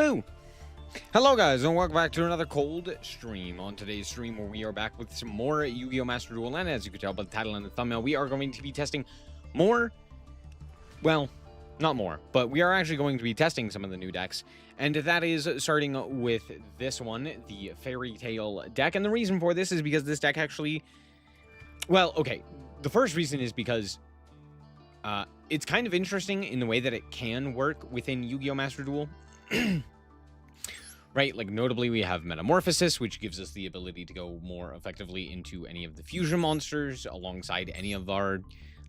Boo! Hello guys, and welcome back to another cold stream. On today's stream, where we are back with some more Yu-Gi-Oh! Master Duel, and as you can tell by the title and the thumbnail, we are going to be testing more, well, not more, but we are actually going to be testing some of the new decks, and that is starting with this one, the Fairy Tale deck, and the reason for this is because this deck actually, well, okay, the first reason is because it's kind of interesting in the way that it can work within Yu-Gi-Oh! Master Duel. Right, like notably we have Metamorphosis, which gives us the ability to go more effectively into any of the fusion monsters alongside any of our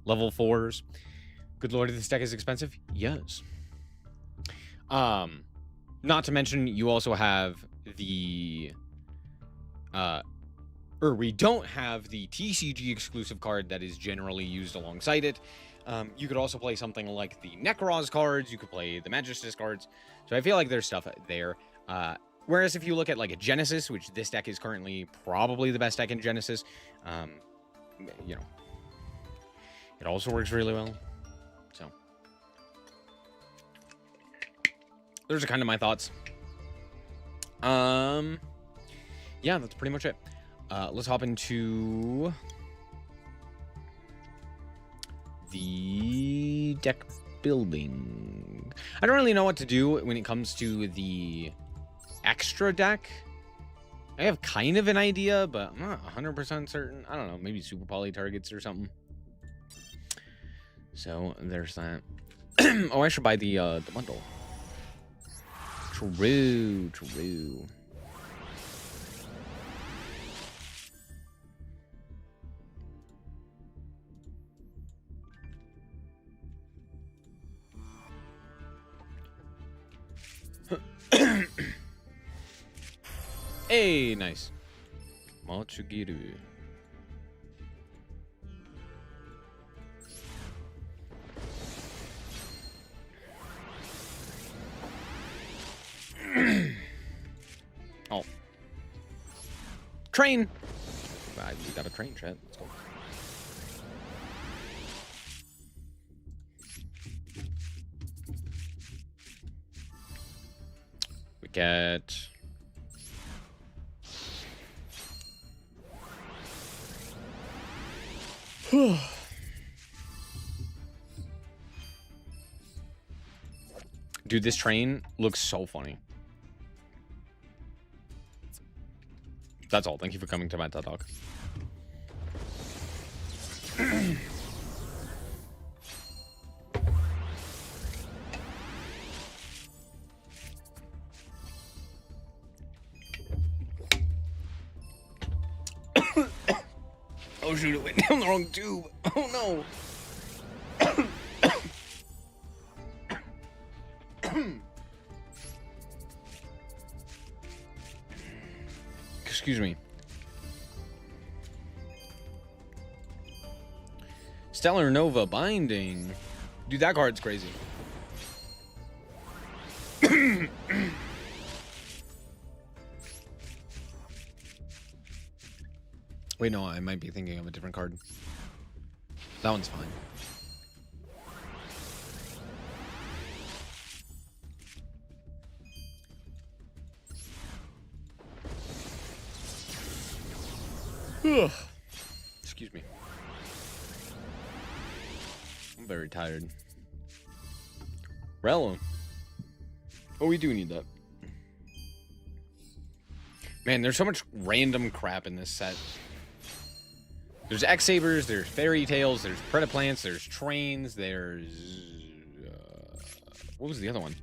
level 4s. Good lord, this deck is expensive? Yes. Not to mention you also have the we don't have the TCG exclusive card that is generally used alongside it. You could also play something like the Necroz cards, you could play the Magistus cards. So I feel like there's stuff there. Whereas if you look at like a Genesys, which this deck is currently probably the best deck in Genesys, you know, it also works really well. So those are kind of my thoughts. Yeah, that's pretty much it. Let's hop into the deck building. I don't really know what to do when it comes to the extra deck. I have kind of an idea, but I'm not 100% certain. I don't know, maybe super poly targets or something. So there's that. Oh, I should buy the bundle. True. Hey, nice. Machugiru. Oh. Train. We got a train, chat. Let's go. We get dude, this train looks so funny. That's all. Thank you for coming to my TED Talk. Oh shoot, it went down the wrong tube. Oh no. Excuse me. Stellar Nova Binding. Dude, that card's crazy. Wait, no, I might be thinking of a different card. That one's fine. Excuse me. I'm very tired. Rello. Oh, we do need that. Man, there's so much random crap in this set. There's X-Sabers, there's Fairy Tales, there's Predaplants, there's Trains, there's... what was the other one?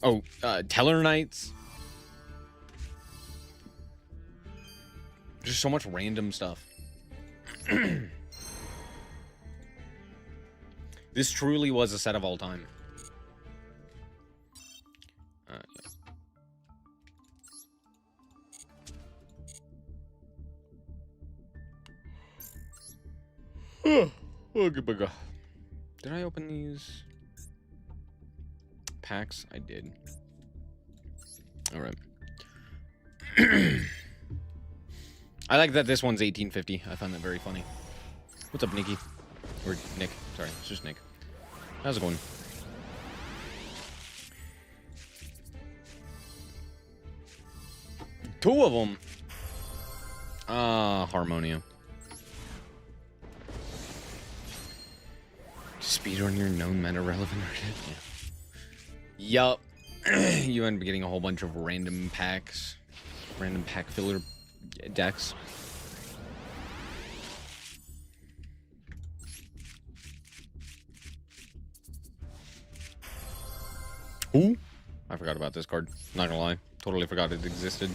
Oh, Teller Knights. Just so much random stuff. This truly was a set of all time. Yeah. Did I open these packs? I did. All right. I like that this one's 1850. I found that very funny. What's up, Nikki? Or Nick. Sorry, it's just Nick. How's it going? Two of them. Harmonia. Speedrun your known meta relevant artist. Yeah. Yup. You end up getting a whole bunch of random packs. Random pack filler decks. Ooh. I forgot about this card. Not gonna lie. Totally forgot it existed.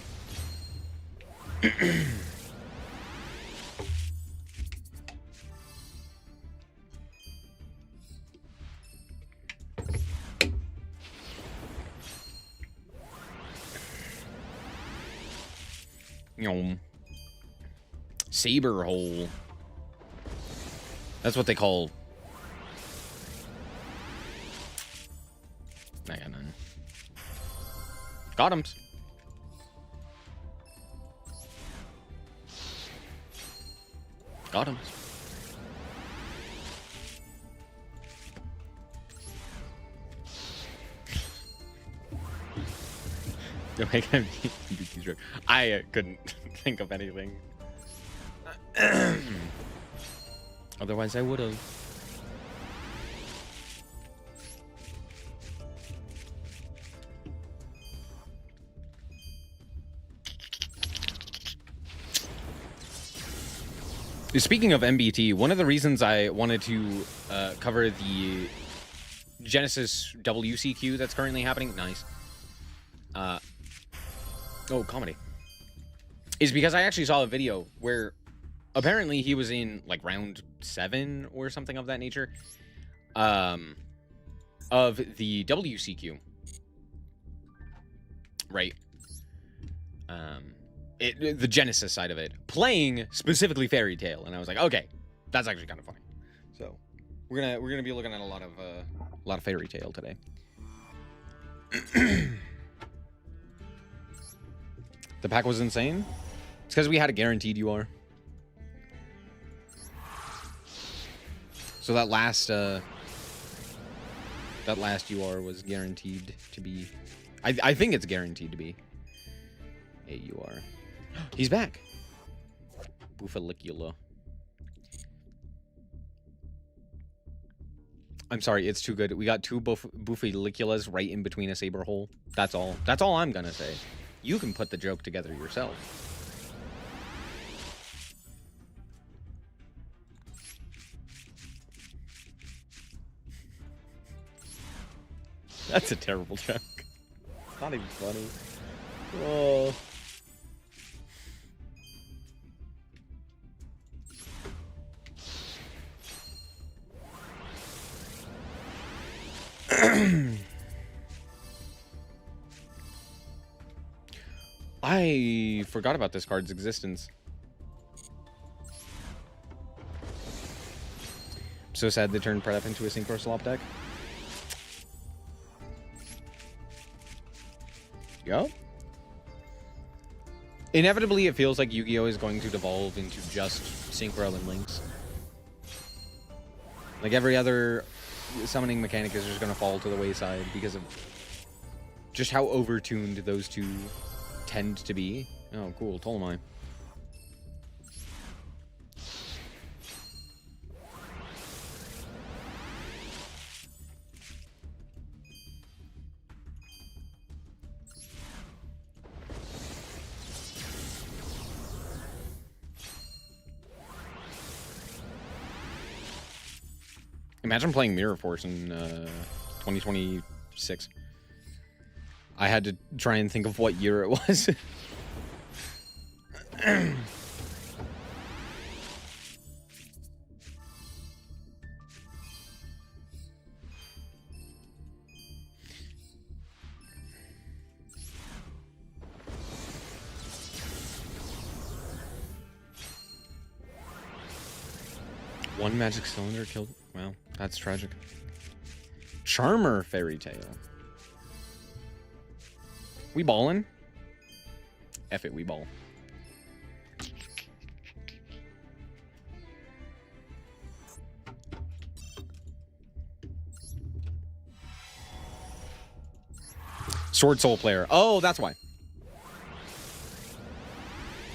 Saber hole. That's what they call. I got none. Got him. Got him. I couldn't think of anything. Otherwise, I would have. Speaking of MBT, one of the reasons I wanted to cover the Genesys WCQ that's currently happening, nice. Oh, comedy. Is because I actually saw a video where apparently he was in like round 7 or something of that nature of the WCQ. Right. The Genesis side of it, playing specifically Fairy Tail, and I was like, okay, that's actually kind of funny. So we're gonna be looking at a lot of Fairy Tail today. The pack was insane. It's because we had a guaranteed UR. So that last UR was guaranteed to be. I think it's guaranteed to be a UR. He's back. Buffalicula. I'm sorry, it's too good. We got two Buffaliculas right in between a saber hole. That's all. That's all I'm gonna say. You can put the joke together yourself. That's a terrible joke. It's not even funny. Oh. I forgot about this card's existence. I'm so sad they turned Predap into a Synchro Slop deck. Yup. Inevitably, it feels like Yu-Gi-Oh! Is going to devolve into just Synchro and Links. Like every other summoning mechanic is just going to fall to the wayside because of just how overtuned those two tend to be. Oh, cool. Ptolemy. Imagine playing Mirror Force in 2026. I had to try and think of what year it was. One magic cylinder killed. Wow, that's tragic. Charmer Fairy Tail. We ballin'? F it, we ball. Sword Soul player. Oh, that's why.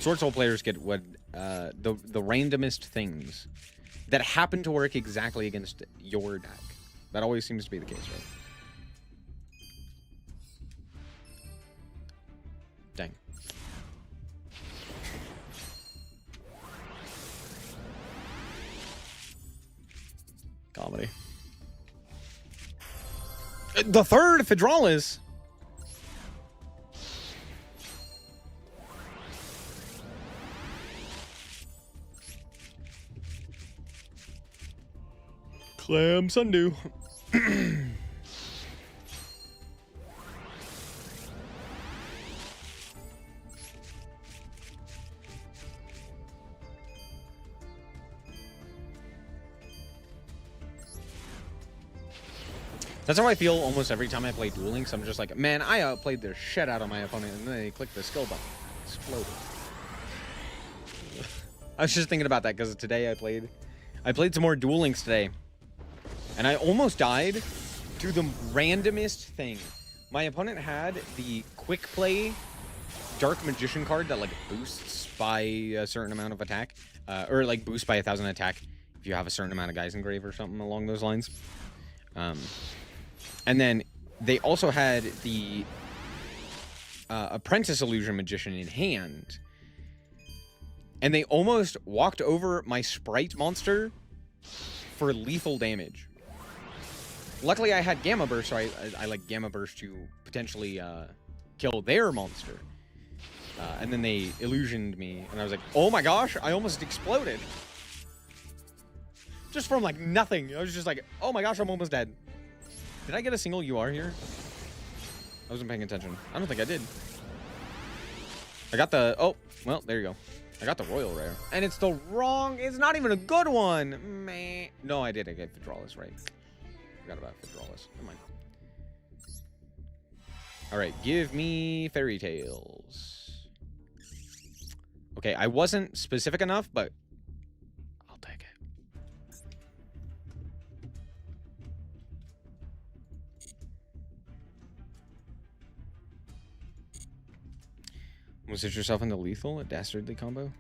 Sword Soul players get what the randomest things that happen to work exactly against your deck. That always seems to be the case, right? Dang. Comedy. The third Phydralis. Clam Sundew. That's how I feel almost every time I play Duel Links. I'm just like, man, I outplayed the shit out of my opponent, and then they click the skill button. Exploded. I was just thinking about that because today I played some more Duel Links today, and I almost died to the randomest thing. My opponent had the quick play Dark Magician card that like boosts by a certain amount of attack, or like boosts by 1,000 attack if you have a certain amount of guys engrave or something along those lines. And then they also had the Apprentice Illusion Magician in hand. And they almost walked over my Sprite monster for lethal damage. Luckily, I had Gamma Burst, so I like Gamma Burst to potentially kill their monster. And then they illusioned me, and I was like, oh my gosh, I almost exploded. Just from like nothing. I was just like, oh my gosh, I'm almost dead. Did I get a single UR here? I wasn't paying attention. I don't think I did. I got the... Oh, well, there you go. I got the Royal Rare. And it's the wrong... It's not even a good one. Man. No, I did. I get Phydralis, right? Forgot about Phydralis. Never mind. All right, give me Fairy Tales. Okay, I wasn't specific enough, but I'll take it. Was it yourself in the lethal, a dastardly combo?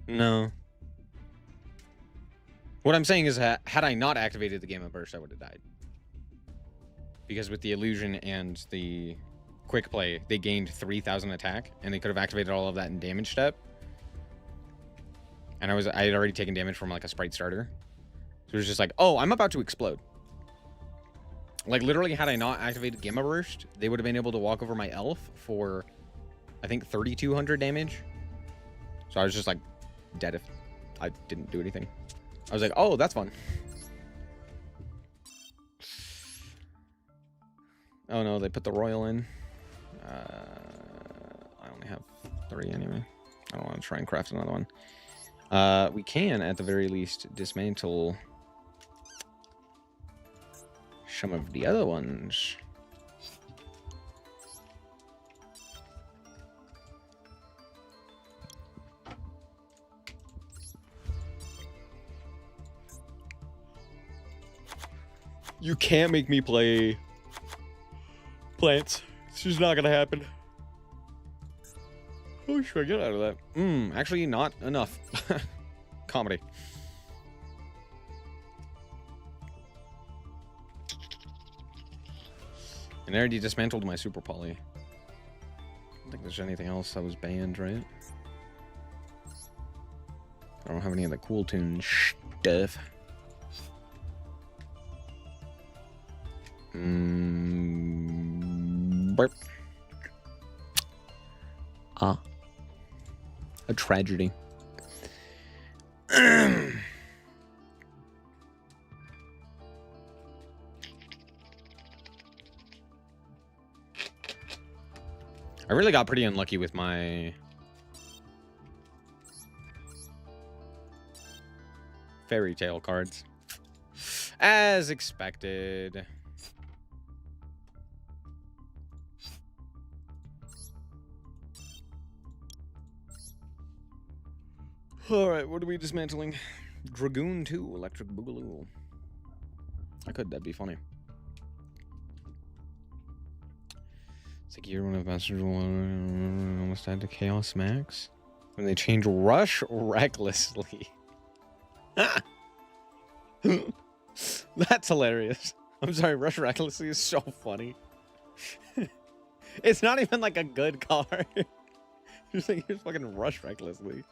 No. What I'm saying is that had I not activated the Gamma Burst, I would have died. Because with the illusion and the quick play, they gained 3,000 attack, and they could have activated all of that in damage step. And I had already taken damage from like a Sprite starter. So it was just like, oh, I'm about to explode. Like, literally, had I not activated Gamma Burst, they would have been able to walk over my elf for, I think, 3,200 damage. So I was just, like, dead if I didn't do anything. I was like, oh, that's fun. Oh, no, they put the Royal in. I only have 3 anyway. I don't want to try and craft another one. We can, at the very least, dismantle... some of the other ones. You can't make me play plants. It's just not gonna happen. Oh, should I get out of that? Actually, not enough. Comedy. And I already dismantled my Super Poly. I don't think there's anything else that was banned, right? I don't have any of the cool tune stuff. Burp. Ah. A tragedy. I really got pretty unlucky with my Fairy Tale cards. As expected. Alright, what are we dismantling? Dragoon 2, Electric Boogaloo. That'd be funny. It's like year one of Master Duel almost died to Chaos Max. When they change Rush recklessly. That's hilarious. I'm sorry, Rush recklessly is so funny. It's not even like a good card. Just like, here's fucking Rush recklessly.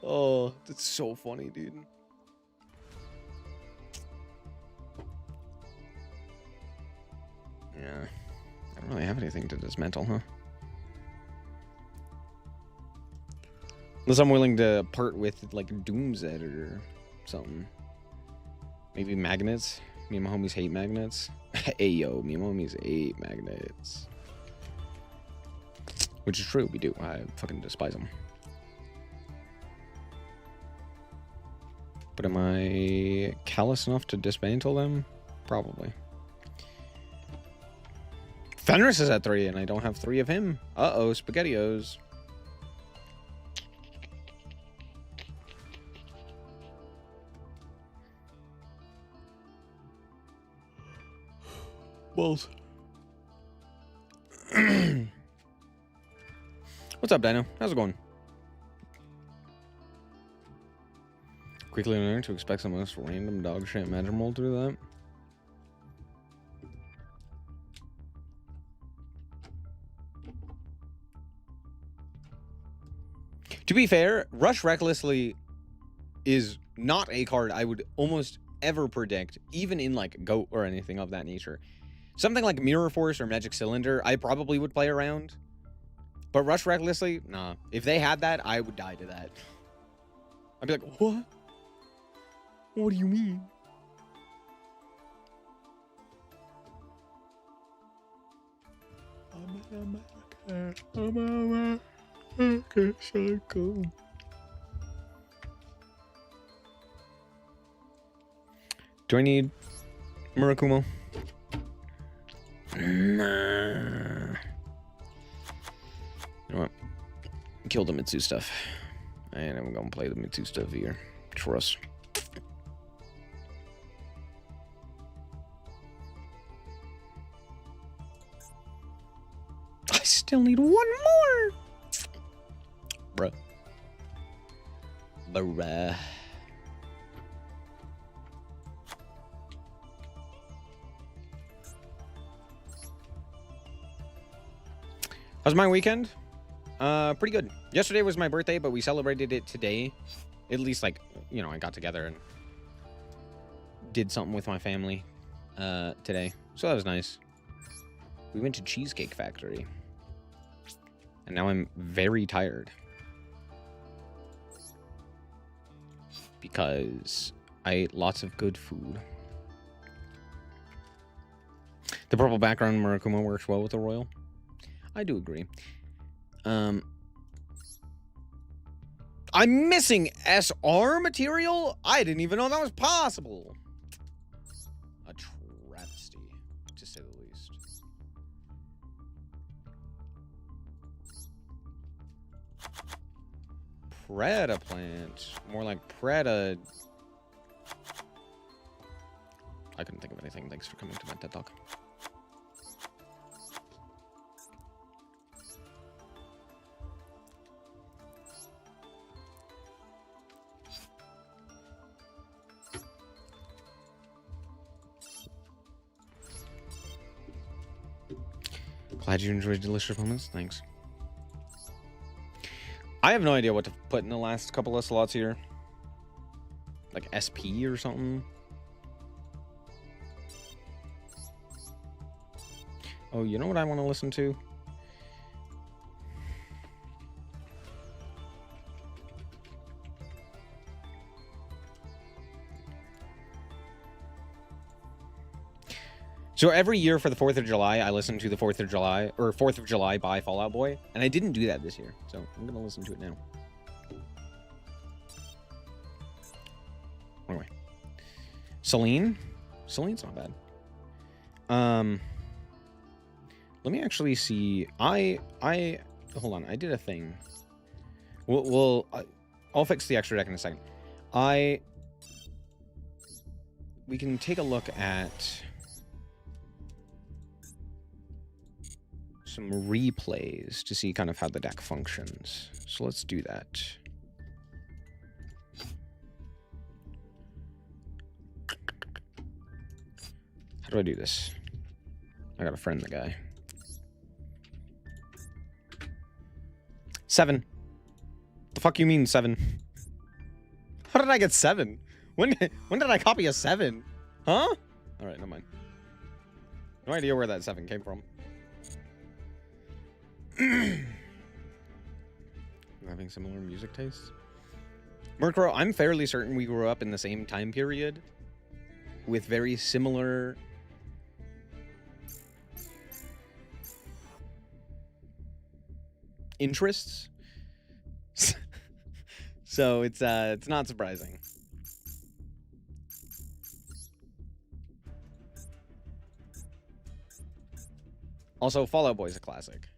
Oh, that's so funny, dude. Yeah. I don't really have anything to dismantle, huh? Unless I'm willing to part with, like, Doom's Editor or something. Maybe magnets. Me and my homies hate magnets. Hey, yo, me and my homies hate magnets. Which is true, we do. I fucking despise them. But am I callous enough to dismantle them? Probably. Fenris is at 3, and I don't have 3 of him. Uh-oh, SpaghettiOs. Balls. What's up, Dino? How's it going? Quickly learn to expect some most random dog shit magical to do that. To be fair, Rush Recklessly is not a card I would almost ever predict, even in like GOAT or anything of that nature. Something like Mirror Force or Magic Cylinder, I probably would play around. But Rush Recklessly, nah. If they had that, I would die to that. I'd be like, what? What do you mean? Okay, psycho. Do I need Murakumo? Nah. You know what? Kill the Mitsu stuff. And I'm gonna play the Mitsu stuff here. Trust. I still need one more! Bruh. Bruh. How's my weekend? Pretty good. Yesterday was my birthday, but we celebrated it today. At least, like, you know, I got together and did something with my family today. So that was nice. We went to Cheesecake Factory. And now I'm very tired. Because I ate lots of good food. The purple background Murakumo works well with the royal. I do agree. I'm missing SR material? I didn't even know that was possible. A travesty, to say the least. Preda plant. More like Preda. I couldn't think of anything. Thanks for coming to my TED Talk. Glad you enjoyed delicious moments. Thanks. I have no idea what to put in the last couple of slots here. Like SP or something. Oh, you know what I want to listen to? So every year for the 4th of July, I listen to the 4th of July, or 4th of July by Fall Out Boy. And I didn't do that this year, so I'm going to listen to it now. Anyway. Celine? Celine's not bad. Let me actually see. Hold on, I did a thing. I'll fix the extra deck in a second. We can take a look at some replays to see kind of how the deck functions. So let's do that. How do I do this? I gotta friend the guy. 7. The fuck you mean 7? How did I get 7? When did I copy a 7? Huh? Alright, never mind. No idea where that 7 came from. Having similar music tastes? Murkrow, I'm fairly certain we grew up in the same time period with very similar interests. So it's not surprising. Also, Fall Out Boy is a classic.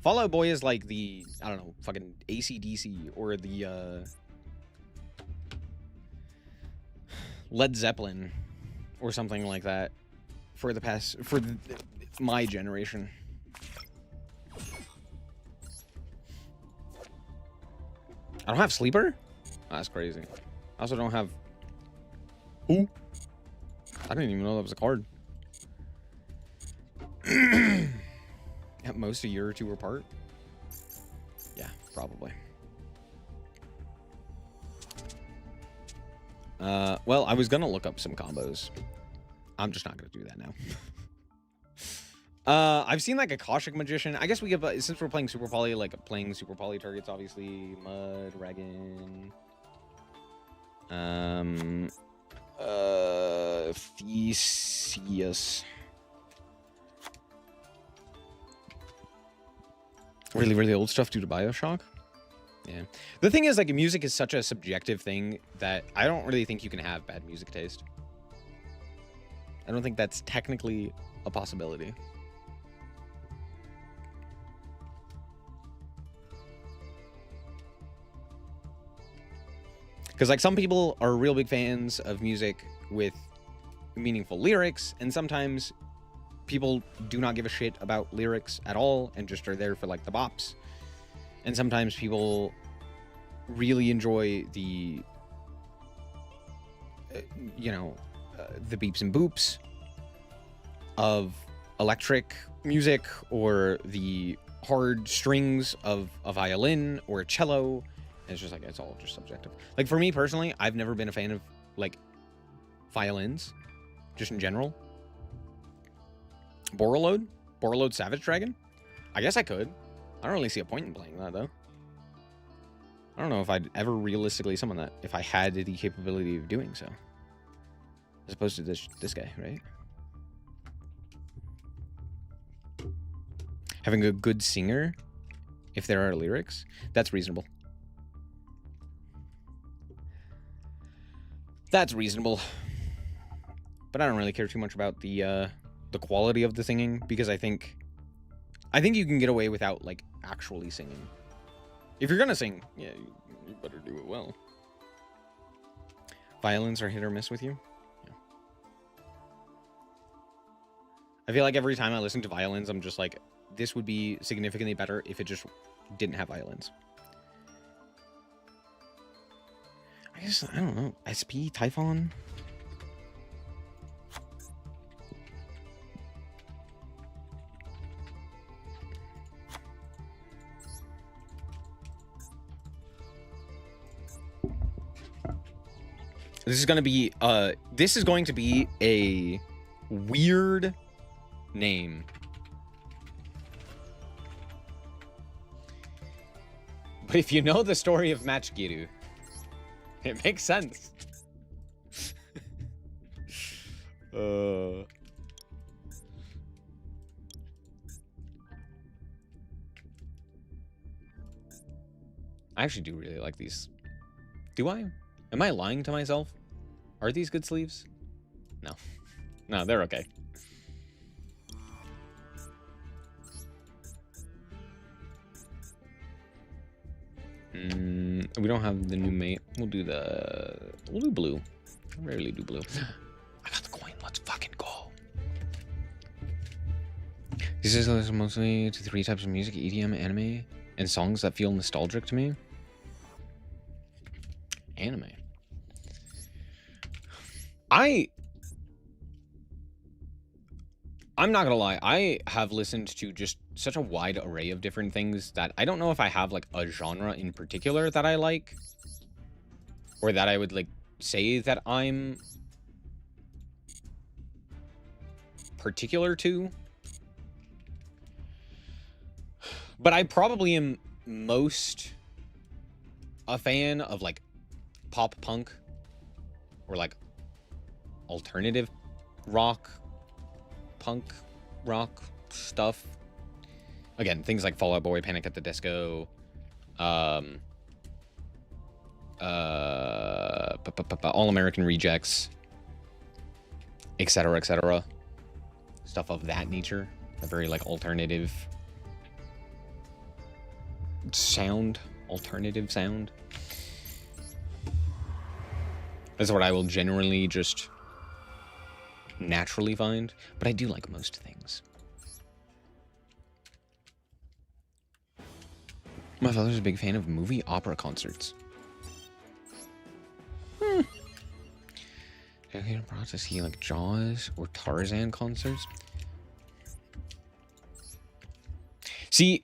Fall Out Boy is like the, I don't know, fucking AC/DC or the Led Zeppelin or something like that for my generation. I don't have Sleeper? Oh, that's crazy. I also don't have... Ooh. I didn't even know that was a card. At most a year or two apart? Yeah, probably. Well, I was gonna look up some combos. I'm just not gonna do that now. I've seen like a Koshik Magician. I guess we have, since we're playing Super Poly, like playing Super Poly targets, obviously. Mud, Dragon. Theseus. Really, really old stuff due to Bioshock? Yeah. The thing is, like, music is such a subjective thing that I don't really think you can have bad music taste. I don't think that's technically a possibility. Because, like, some people are real big fans of music with meaningful lyrics, and sometimes people do not give a shit about lyrics at all and just are there for, like, the bops. And sometimes people really enjoy the, the beeps and boops of electric music or the hard strings of a violin or a cello. And it's just like, it's all just subjective. Like, for me personally, I've never been a fan of, like, violins, just in general. Borreload Savage Dragon? I guess I could. I don't really see a point in playing that, though. I don't know if I'd ever realistically summon that if I had the capability of doing so. As opposed to this guy, right? Having a good singer, if there are lyrics, that's reasonable. That's reasonable. But I don't really care too much about the quality of the singing, because I think you can get away without, like, actually singing. If you're gonna sing, yeah, you better do it well. Violins are hit or miss with you? Yeah. I feel like every time I listen to violins, I'm just like, this would be significantly better if it just didn't have violins. I guess, I don't know. SP, Typhon? This is going to be a weird name. But if you know the story of Machigiru, it makes sense. I actually do really like these. Do I? Am I lying to myself? Are these good sleeves? No. No, they're okay. We don't have the new mate. We'll do blue. I rarely do blue. I got the coin. Let's fucking go. He says listen mostly to 3 types of music: EDM, anime, and songs that feel nostalgic to me. Anime. I'm not gonna lie, I have listened to just such a wide array of different things that I don't know if I have like a genre in particular that I like, or that I would like say that I'm particular to. But I probably am most a fan of like pop punk or like alternative rock, punk rock stuff. Again, things like Fall Out Boy, Panic at the Disco, All American Rejects, etc., etc. Stuff of that nature. A very like alternative sound. That's what I will generally just naturally find, but I do like most things. My father's a big fan of movie opera concerts. Dedicated abroad to see like Jaws or Tarzan concerts. See,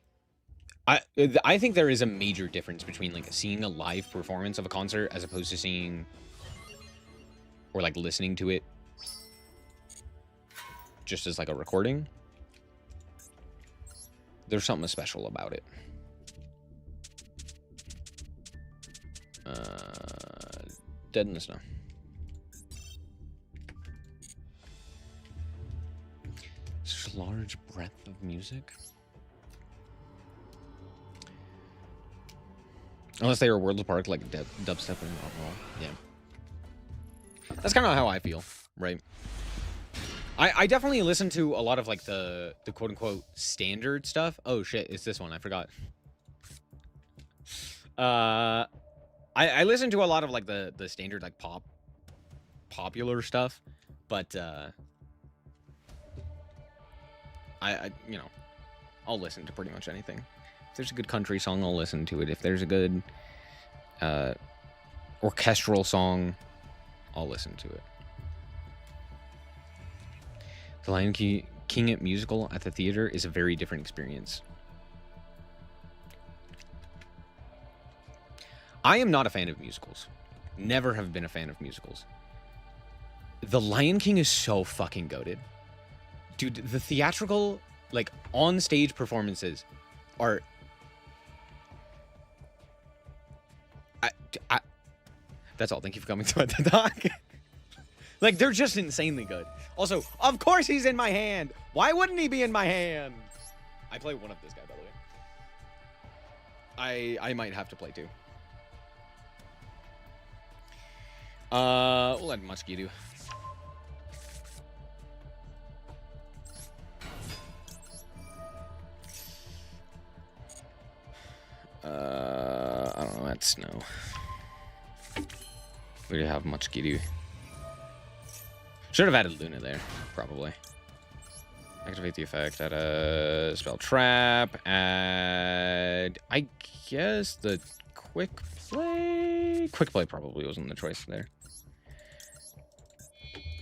I think there is a major difference between like seeing a live performance of a concert as opposed to seeing or like listening to it just as like a recording. There's something special about it. Dead in the Snow. Such a large breadth of music. Unless they were worlds apart, like dubstep and overall. Yeah. That's kind of how I feel, right? I definitely listen to a lot of like the quote-unquote standard stuff. Oh shit, it's this one. I forgot. I listen to a lot of like the standard like popular stuff, but I you know, I'll listen to pretty much anything. If there's a good country song, I'll listen to it. If there's a good orchestral song, I'll listen to it. The Lion King musical at the theater is a very different experience. I am not a fan of musicals. Never have been a fan of musicals. The Lion King is so fucking goated. Dude, the theatrical, like, on-stage performances are... That's all. Thank you for coming to my talk. Like, they're just insanely good. Also, of course he's in my hand. Why wouldn't he be in my hand? I play one of this guy, by the way. I might have to play two. We'll let Muchki do. I don't know. That's no. We didn't have Muchki do. Should have added Luna there, probably. Activate the effect, add a spell trap, add, I guess, the quick play. Quick play probably wasn't the choice there.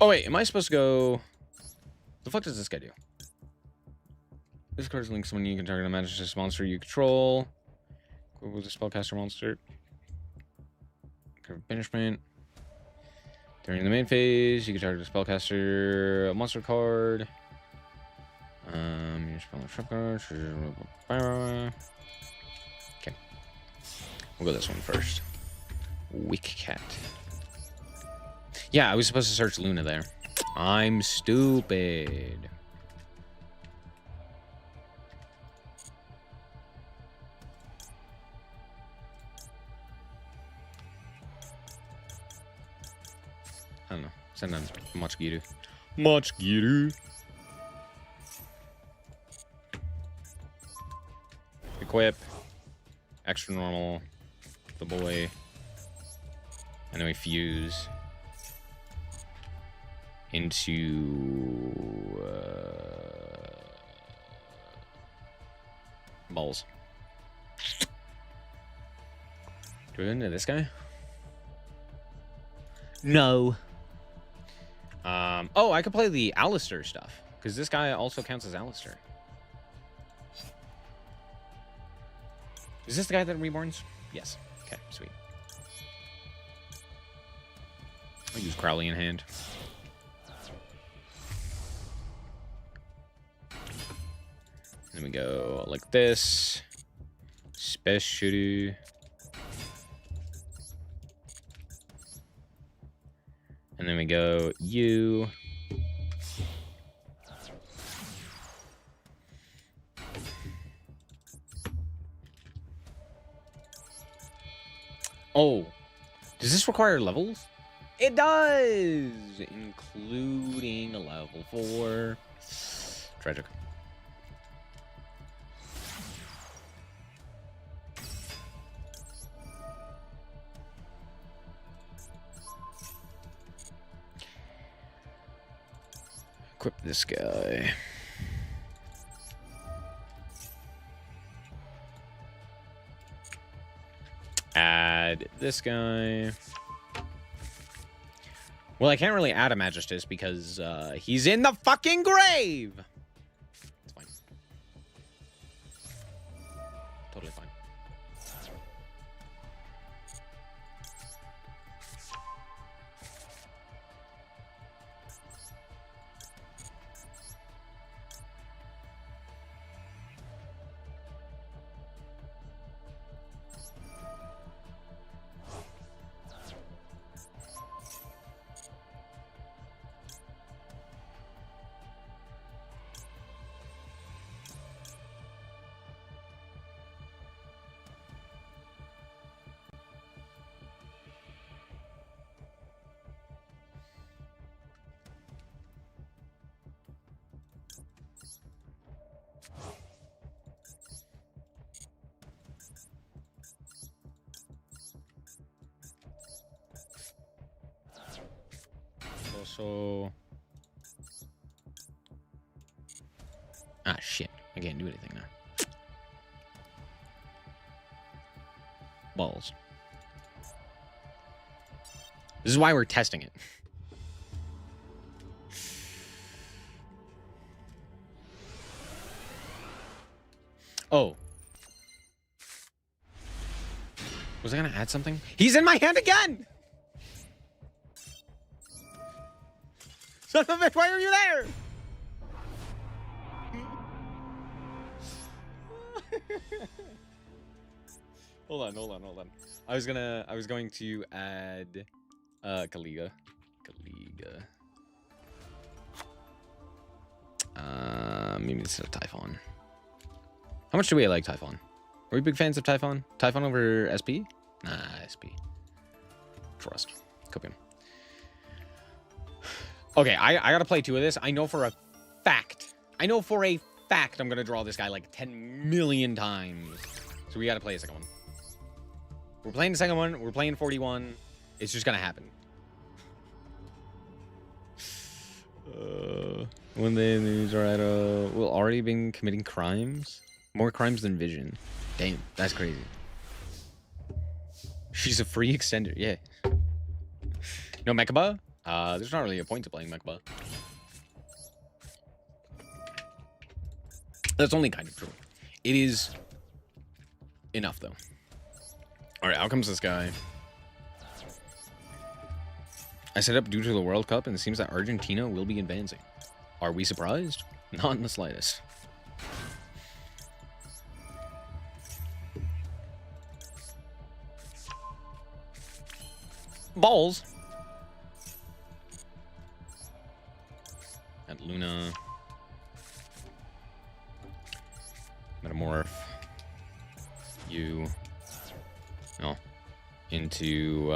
Oh wait, am I supposed to go? The fuck does this guy do? This card is linked to someone you can target a magic monster you control. Go with the spellcaster monster. Banishment. During the main phase, you can target a spellcaster, a monster card. Your spell trap card. Okay. We'll go this one first. Wick Cat. Yeah, I was supposed to search Luna there. I'm stupid. I don't know. Send on Muchgiru. Muchgiru. Equip. Extra normal. The boy. And then we fuse into Balls. Do we go into this guy? No. Oh, I could play the Alistair stuff. Because this guy also counts as Alistair. Is this the guy that reborns? Yes. Okay, sweet. I'll use Crowley in hand. Then we go like this. Special. And then we go you. Oh, does this require levels? It does, including a level 4. Tragic. Equip this guy. Add this guy. Well, I can't really add a Magistus because he's in the fucking grave. It's fine. Totally fine. Also, shit, I can't do anything now. Balls. This is why we're testing it. Oh, was I gonna add something? He's in my hand again. Son of a bitch, why are you there? Hold on. I was going to add Kaliga. Maybe instead of Typhon. How much do we like Typhon? Are we big fans of Typhon? Typhon over SP? Nah, SP. Trust. Copium. Okay, I gotta play 2 of this. I know for a fact I'm gonna draw this guy like 10 million times. So we gotta play a second one. We're playing the second one. We're playing 41. It's just gonna happen. When the news are at will already been committing crimes? More crimes than Vision. Damn, that's crazy. She's a free extender, yeah. No Mechaba? There's not really a point to playing Mechaba. That's only kind of true. It is enough, though. Alright, out comes this guy. I set up due to the World Cup, and it seems that Argentina will be advancing. Are we surprised? Not in the slightest. Balls. At Luna. Metamorph. You. No. Into,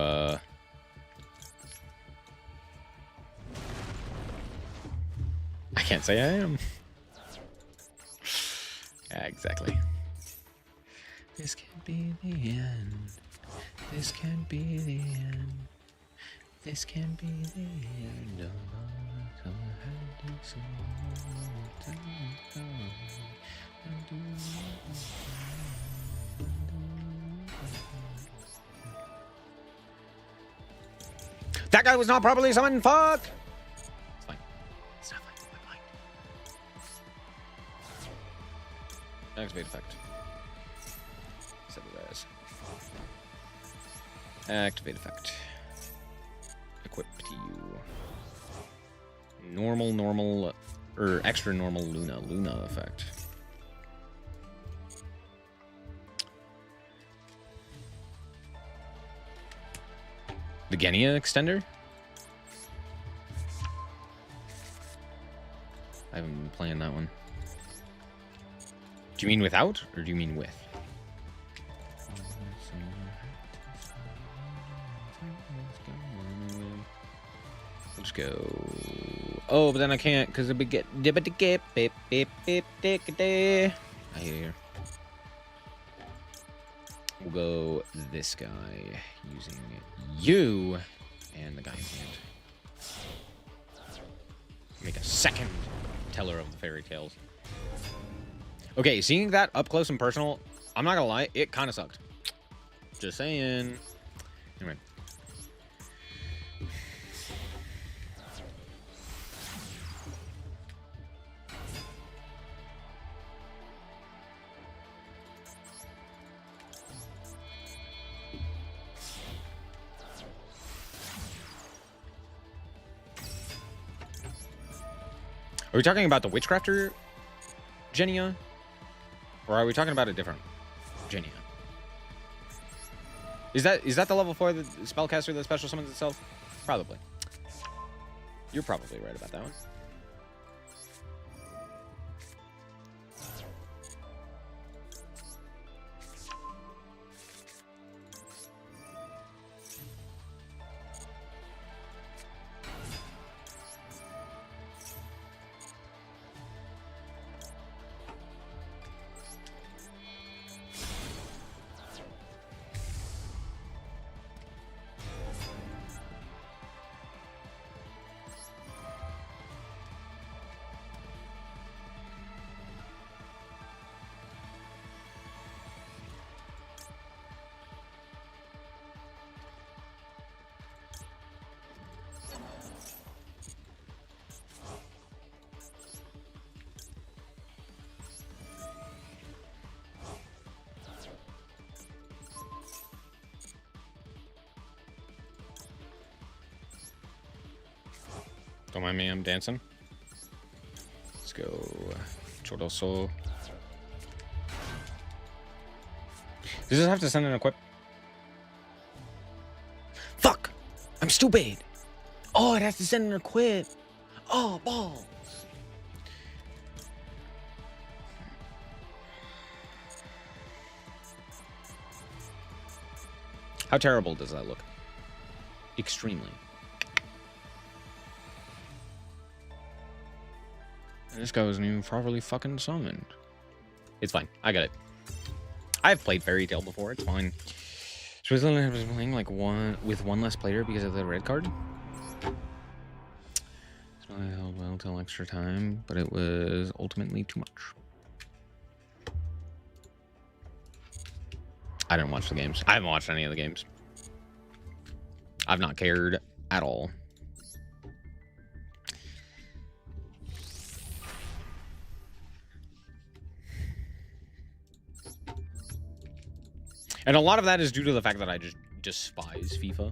I can't say I am. Yeah, exactly. This can't be the end. This can't be the end. This can't be the end of our That guy was not properly summoned. Fuck. It's fine. It's not fine. I'm fine. Activate effect. Set it as. Activate effect. Equip to you. Normal, or extra normal Luna effect. The Genia extender? I haven't been playing that one. Do you mean without, or do you mean with? Let's go. Oh, but then I can't because it would get. I hear. We'll go this guy using you and the guy in hand. Make a second teller of the fairy tales. Okay, seeing that up close and personal, I'm not gonna lie, it kind of sucked. Just saying. Anyway. Are we talking about the Witchcrafter Genia? Or are we talking about a different Genia? Is that the level 4 the spellcaster that special summons itself? Probably. You're probably right about that one. Don't mind me, I'm dancing. Let's go. Choroso. Does this have to send an equip? Fuck! I'm stupid! Oh, it has to send an equip! Oh, balls! How terrible does that look? Extremely. And this guy wasn't even properly fucking summoned. It's fine. I got it. I've played Fairy Tail before. It's fine. Switzerland was playing like one less player because of the red card. So I held well till extra time, but it was ultimately too much. I didn't watch the games. I haven't watched any of the games. I've not cared at all. And a lot of that is due to the fact that I just despise FIFA.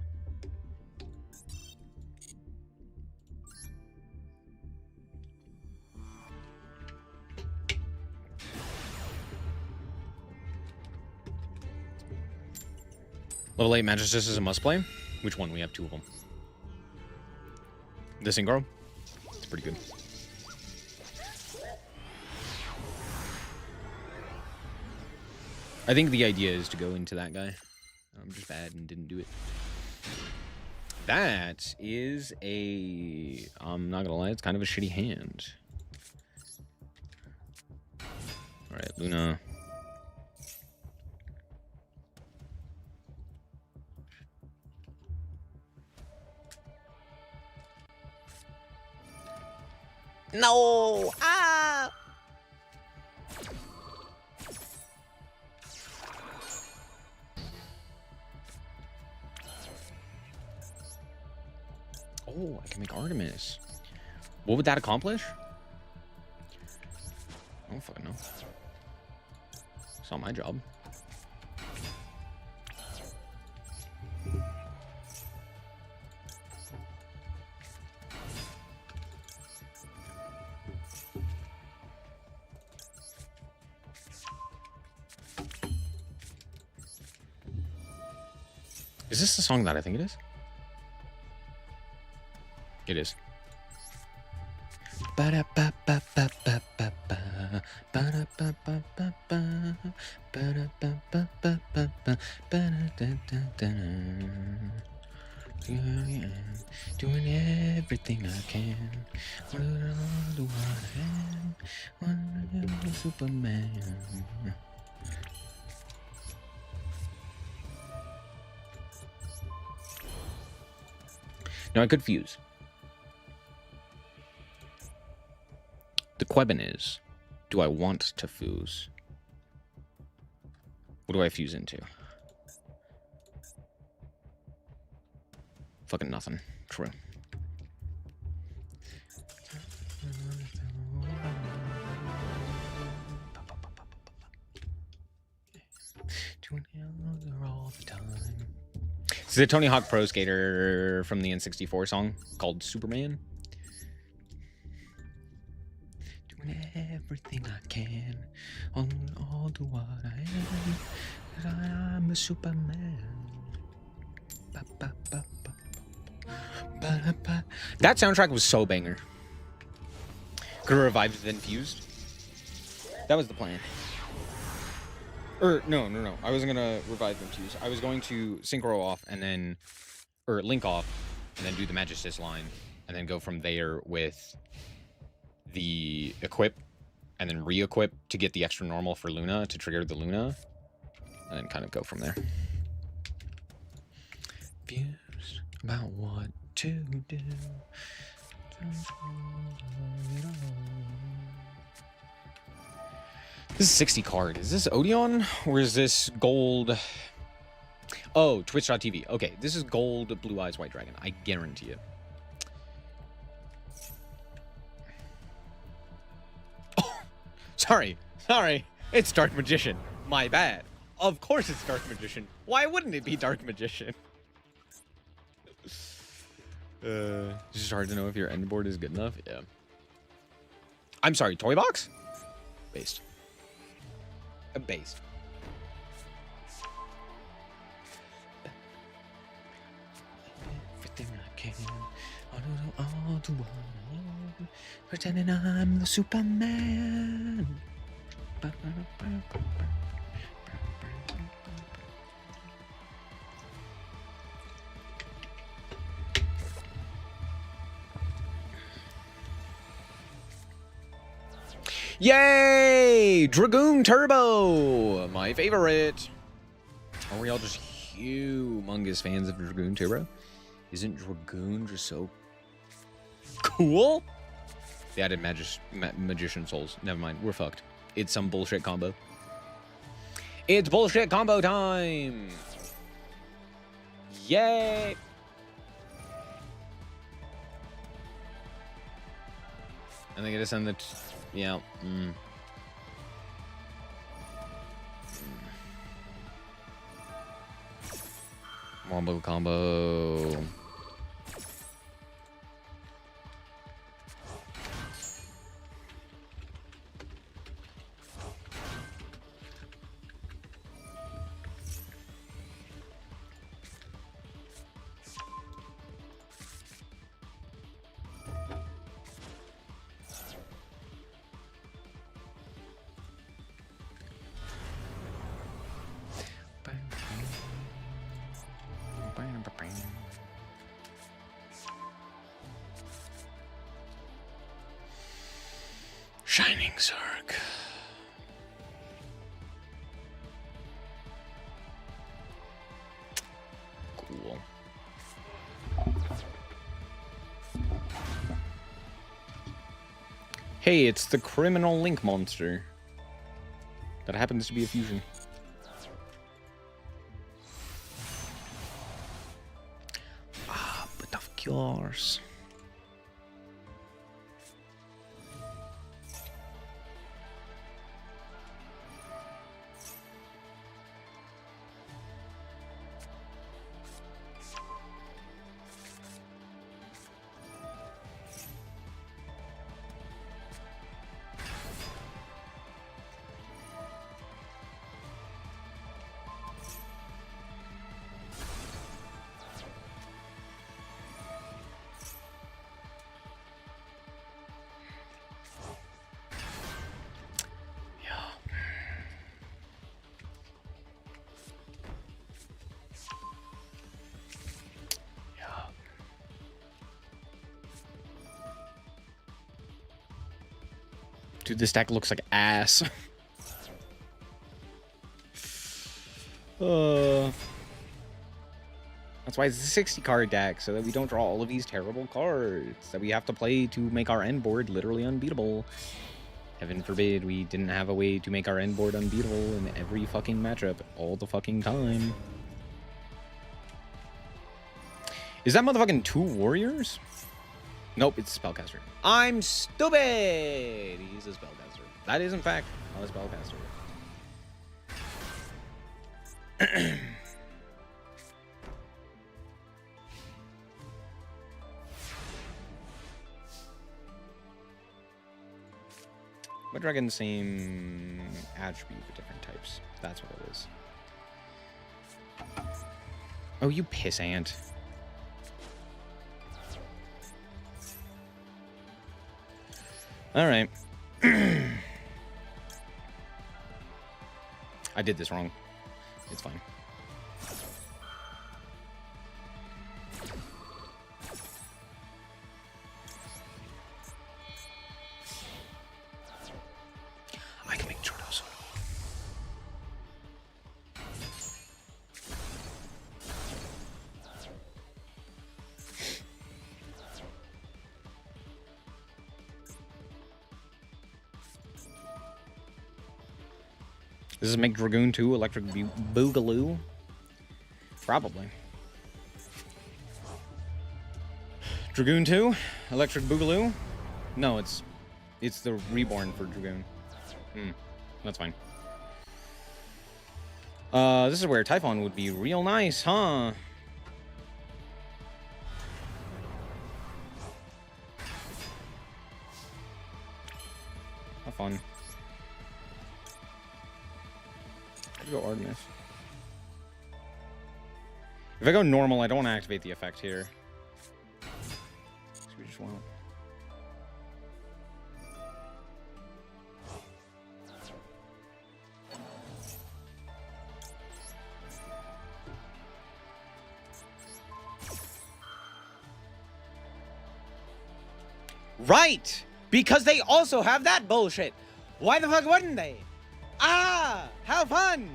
Level 8 Magisters is a must-play. Which one? We have 2 of them. The Synchro? It's pretty good. I think the idea is to go into that guy. I'm just bad and didn't do it. That is a... I'm not gonna lie, it's kind of a shitty hand. Alright, Luna. No! Ah! Oh, I can make Artemis. What would that accomplish? I don't fucking know. It's not my job. Is this the song that I think it is? It is. Doing everything I can. Do I am Superman. Now I could fuse. The question is, do I want to fuse? What do I fuse into? Fucking nothing. True. All the time. This is a Tony Hawk Pro Skater from the N64 song called Superman. Doing everything I can on all to what I am, 'cause I'm a Superman. That soundtrack was so banger. Could have revived then fused. That was the plan. Or no. I wasn't gonna revive them fuse. I was going to synchro off and then, or link off, and then do the Magistus line, and then go from there with the equip, and then re-equip to get the extra normal for Luna to trigger the Luna, and then kind of go from there. Fused about what to do. This is 60 card. Is this Odeon or is this gold? Oh, Twitch.tv. Okay, this is gold, Blue Eyes, White Dragon. I guarantee it. Oh, sorry. It's Dark Magician. My bad. Of course it's Dark Magician. Why wouldn't it be Dark Magician? It's just hard to know if your end board is good enough. Yeah. I'm sorry, Toy Box? Based. Based. Everything I can. I'll do what I am. Pretending I'm the Superman. Yay! Dragoon Turbo! My favorite. Are we all just humongous fans of Dragoon Turbo? Isn't Dragoon just so cool? They added Magician Souls. Never mind. We're fucked. It's some bullshit combo. It's bullshit combo time! Yay! And they get to send the... Yeah. Wombo combo. Shining Zerg. Cool. Hey, it's the criminal link monster. That happens to be a fusion. Ah, but of course. Dude, this deck looks like ass. That's why it's a 60 card deck, so that we don't draw all of these terrible cards that we have to play to make our end board literally unbeatable. Heaven forbid we didn't have a way to make our end board unbeatable in every fucking matchup all the fucking time. Is that motherfucking 2 warriors? Nope, it's a spellcaster. I'm stupid! He's a spellcaster. That is, in fact, not a spellcaster. But dragon, same attribute but different types. That's what it is. Oh, you pissant. Alright. I did this wrong. It's fine. I can make Jordo solo. Does this make Dragoon 2 Electric Boogaloo? Probably. Dragoon 2 Electric Boogaloo? No, it's the reborn for Dragoon. That's fine. This is where Typhon would be real nice, huh? Have fun. I'd go Artemis. If I go normal, I don't want to activate the effect here. So we just won't. Right! Because they also have that bullshit. Why the fuck wouldn't they? Ah! How fun!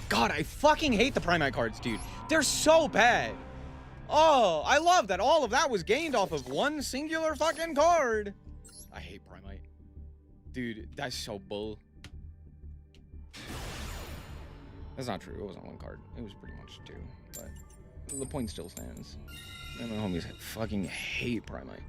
God, I fucking hate the Primite cards, dude. They're so bad. Oh, I love that all of that was gained off of one singular fucking card. I hate Primite. Dude, that's so bull. That's not true. It wasn't one card. It was pretty much 2. But the point still stands. And my homies fucking hate Primite.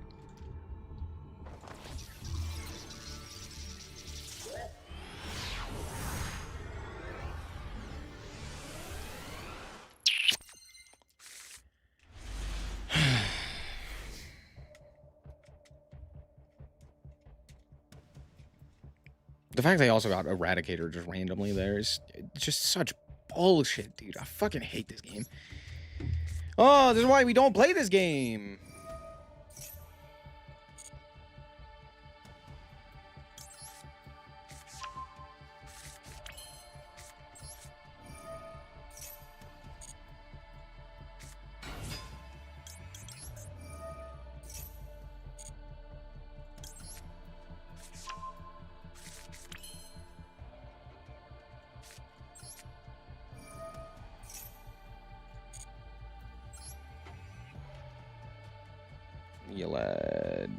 The fact they also got Eradicator just randomly there is just such bullshit, dude. I fucking hate this game. Oh, this is why we don't play this game. Yelad.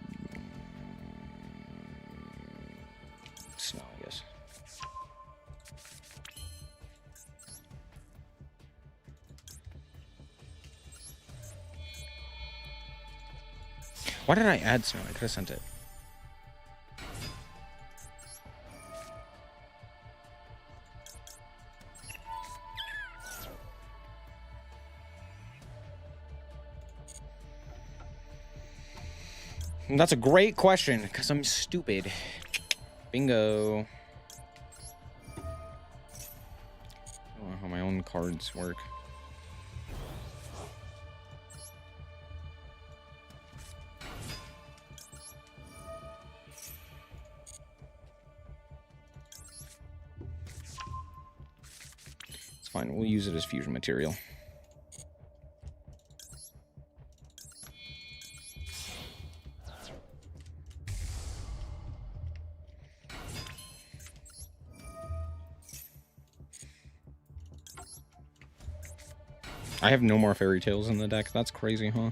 Snow, I guess. Why did I add snow? I could have sent it. That's a great question, because I'm stupid. Bingo. I don't know how my own cards work. It's fine. We'll use it as fusion material. I have no more fairy tales in the deck. That's crazy, huh?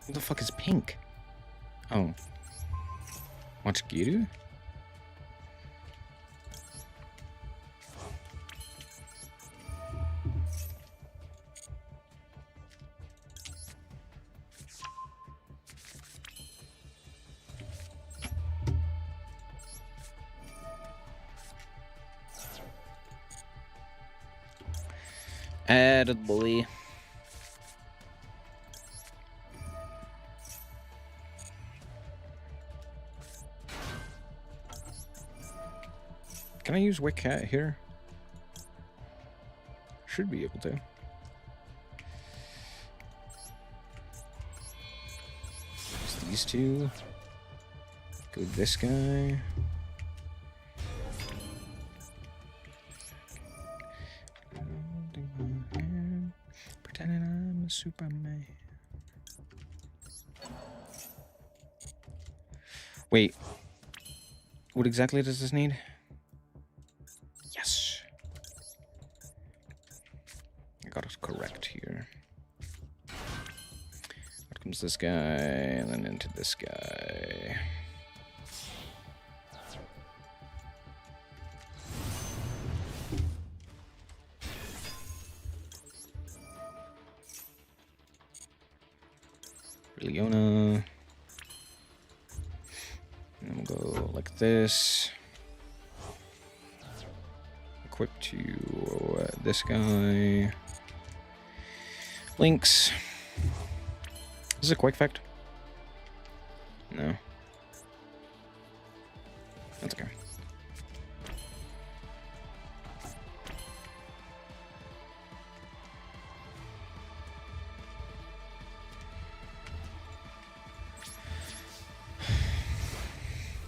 What the fuck is pink? Oh. Watch Giru? Added boy. Can I use Wick Cat here? Should be able to. Just these two. Go with this guy. Pretending I'm a Superman. Wait. What exactly does this need? Yes. I got it correct here. Out comes this guy, and then into this guy. Leona. And then we'll go like this. Equip to this guy. Links. Is this a quick effect? No. That's okay.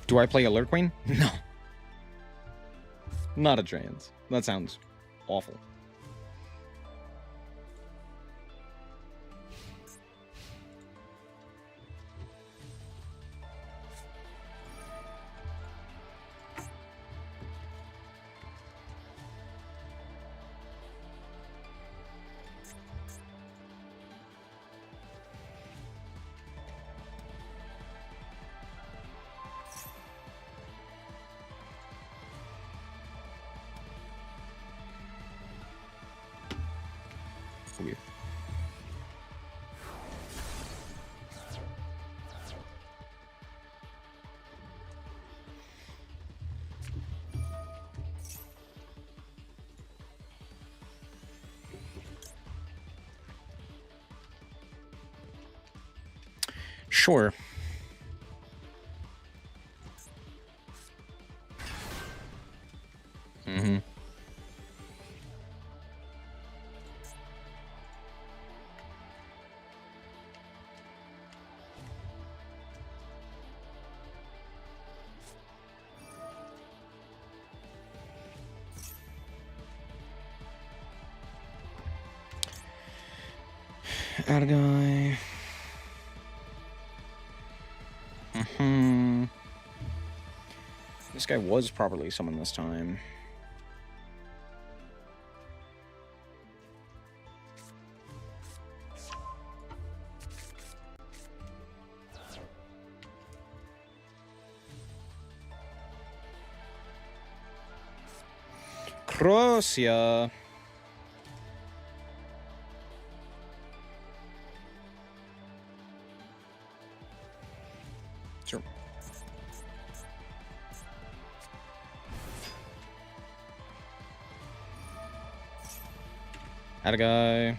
Do I play Alert Queen? No. Not a trans. That sounds awful. Weird. Sure. Mm-hmm. Add a guy. Mm-hmm. This guy was properly summoned this time. Crocia. Sure. Add a guy.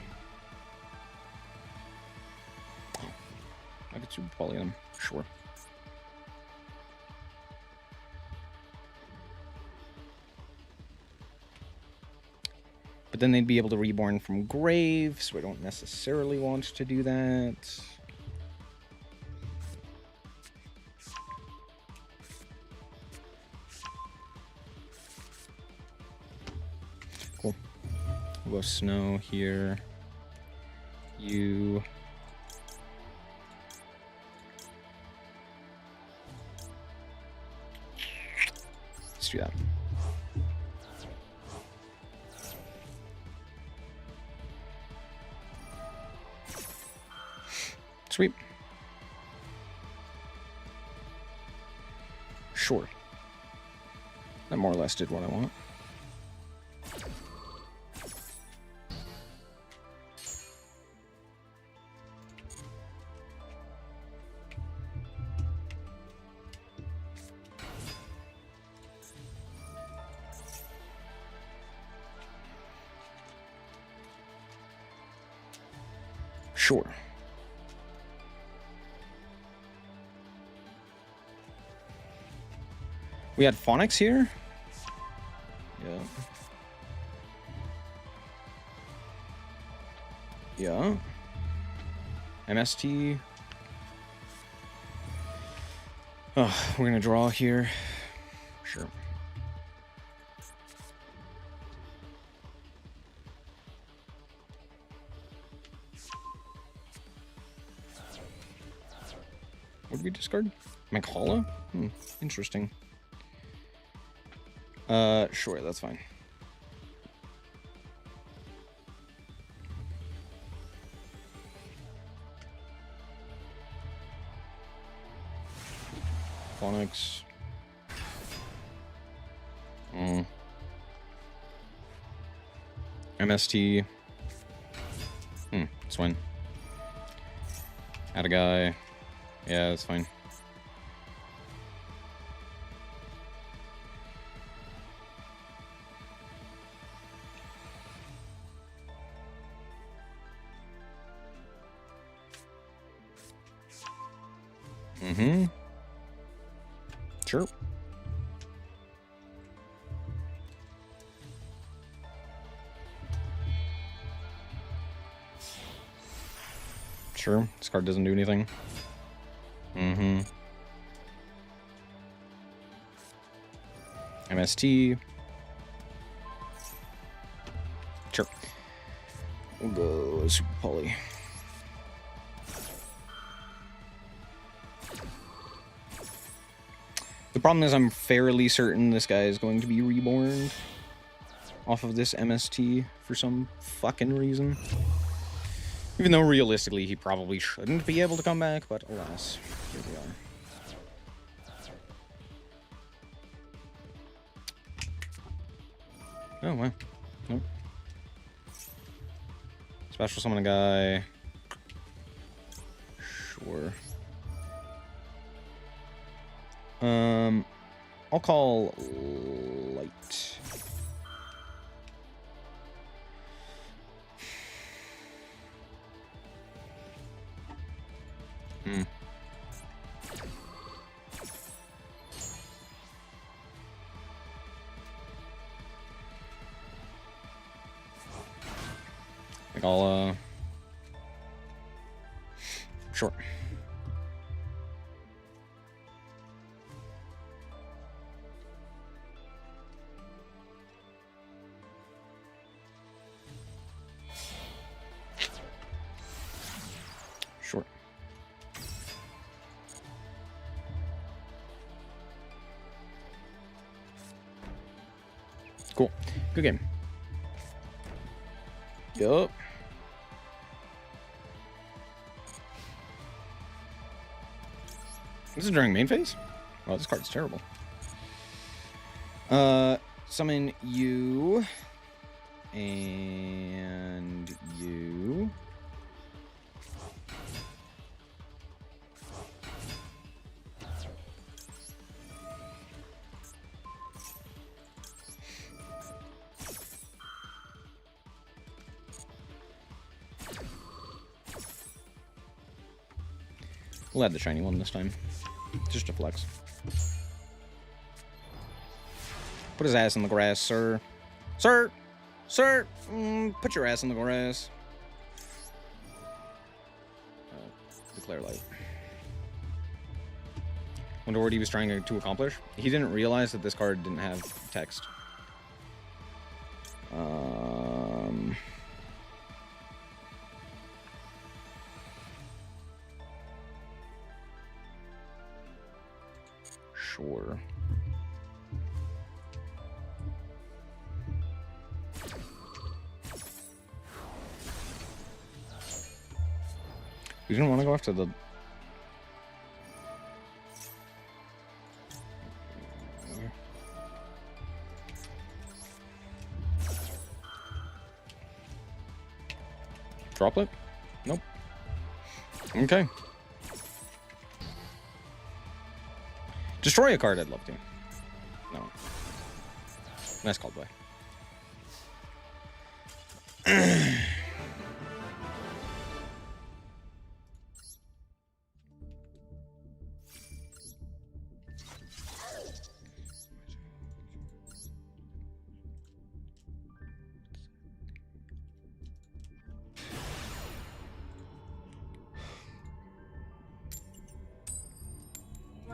I could super poly him. Sure. But then they'd be able to reborn from grave, so I don't necessarily want to do that. Cool. We'll go snow here. You. Let's do that. Sweet. Sure. That more or less did what I want. Sure. We had Phonics here? Yeah. Yeah. MST. Oh, we're gonna draw here. Sure. What did we discard? Makala? Interesting. Sure, that's fine. Phonics. MST. It's fine. Add a guy. Yeah, that's fine. Sure. Sure. This card doesn't do anything. MST. Sure. We'll go Super Poly. The problem is I'm fairly certain this guy is going to be reborn off of this MST for some fucking reason. Even though realistically he probably shouldn't be able to come back, but alas, here we are. Oh, wow. Nope. Special summon a guy. Sure. I'll call Light. I think I'll, sure. Sure. Cool. Good game. Yup. This is during main phase? Wow, this card's terrible. Summon you. And you. We'll add the shiny one this time. Just a flex. Put his ass in the grass, sir. Sir! Sir, put your ass in the grass. Declare light. Wonder what he was trying to accomplish. He didn't realize that this card didn't have text. Sure. You didn't want to go after the... Droplet? Nope. Okay. Destroy a card, I'd love to. No. Nice call, boy.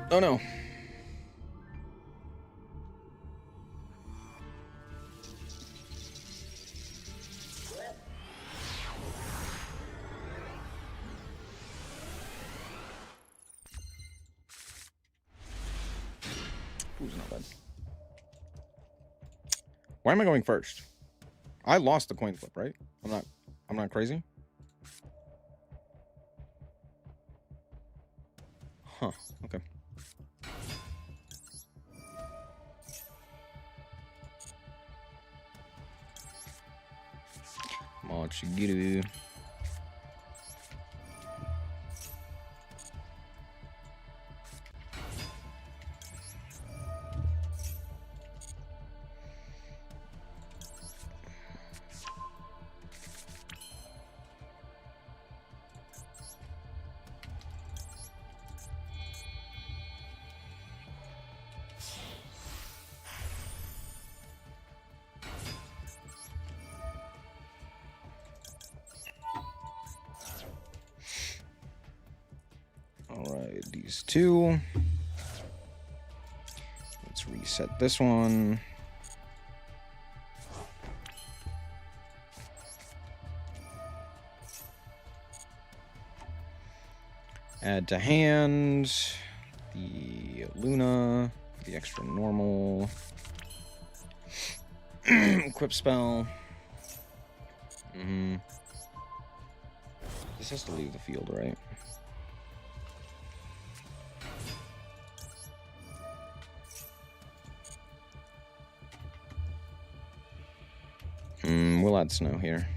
Oh no. Ooh, not bad. Why am I going first? I lost the coin flip, right? I'm not crazy. Huh, okay. Machigiru. Alright, these two. Let's reset this one. Add to hand the Luna, the extra normal. Equip spell. This has to leave the field, right? We'll add snow here.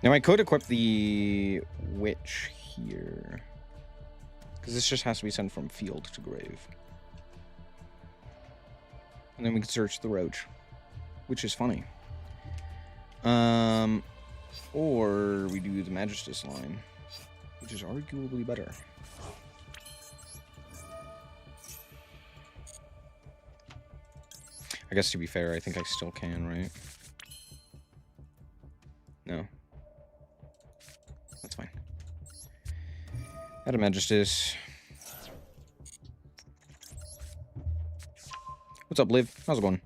Now I could equip the witch here, because this just has to be sent from field to grave. And then we can search the roach, which is funny. Or we do the Magistus line, which is arguably better. I guess to be fair, I think I still can, right? No. That's fine. Adam Majestus. What's up, Liv? How's it going?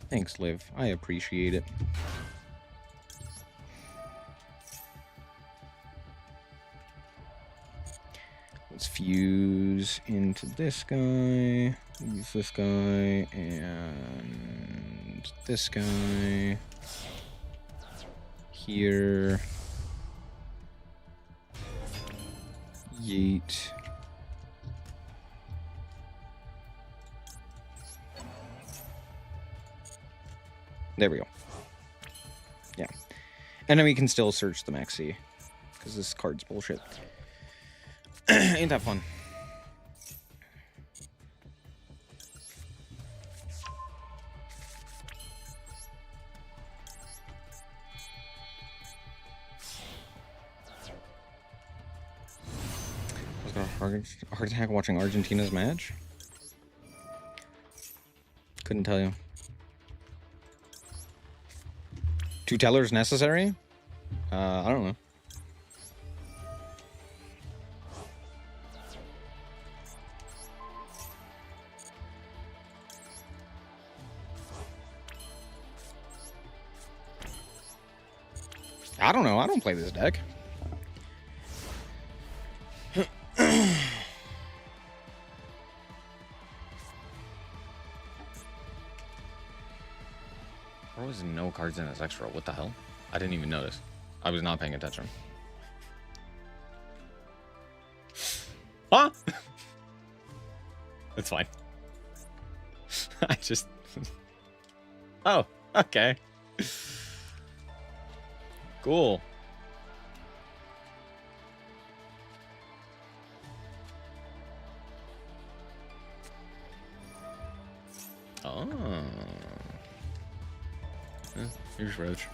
Thanks, Liv. I appreciate it. Let's fuse into this guy. Use this guy and this guy. Here. Yeet. There we go. Yeah. And then we can still search the maxi. Because this card's bullshit. Ain't that fun? I was gonna heart attack watching Argentina's match. Couldn't tell you. 2 tellers necessary? I don't know. I don't know. I don't play this deck. There was no cards in this extra. What the hell? I didn't even notice. I was not paying attention. Huh? It's fine. I just... Oh, okay. Cool. Oh. Here's Roach.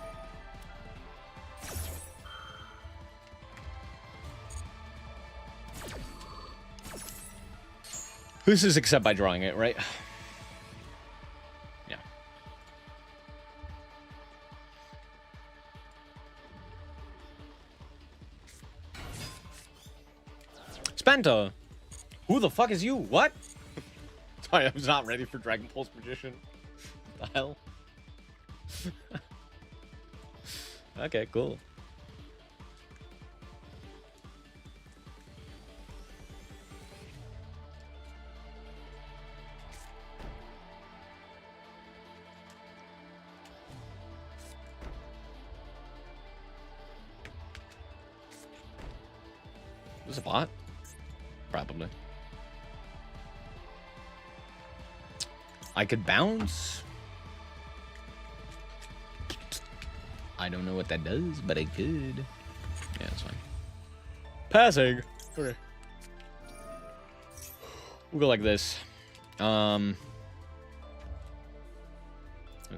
This is except by drawing it, right? Yeah. Spenta! Who the fuck is you? What? Sorry, I was not ready for Dragon Pulse Magician. What the hell? Okay, cool. Is this a bot? Probably. I could bounce. I don't know what that does, but I could. Yeah, that's fine. Passing. Okay. We'll go like this. There's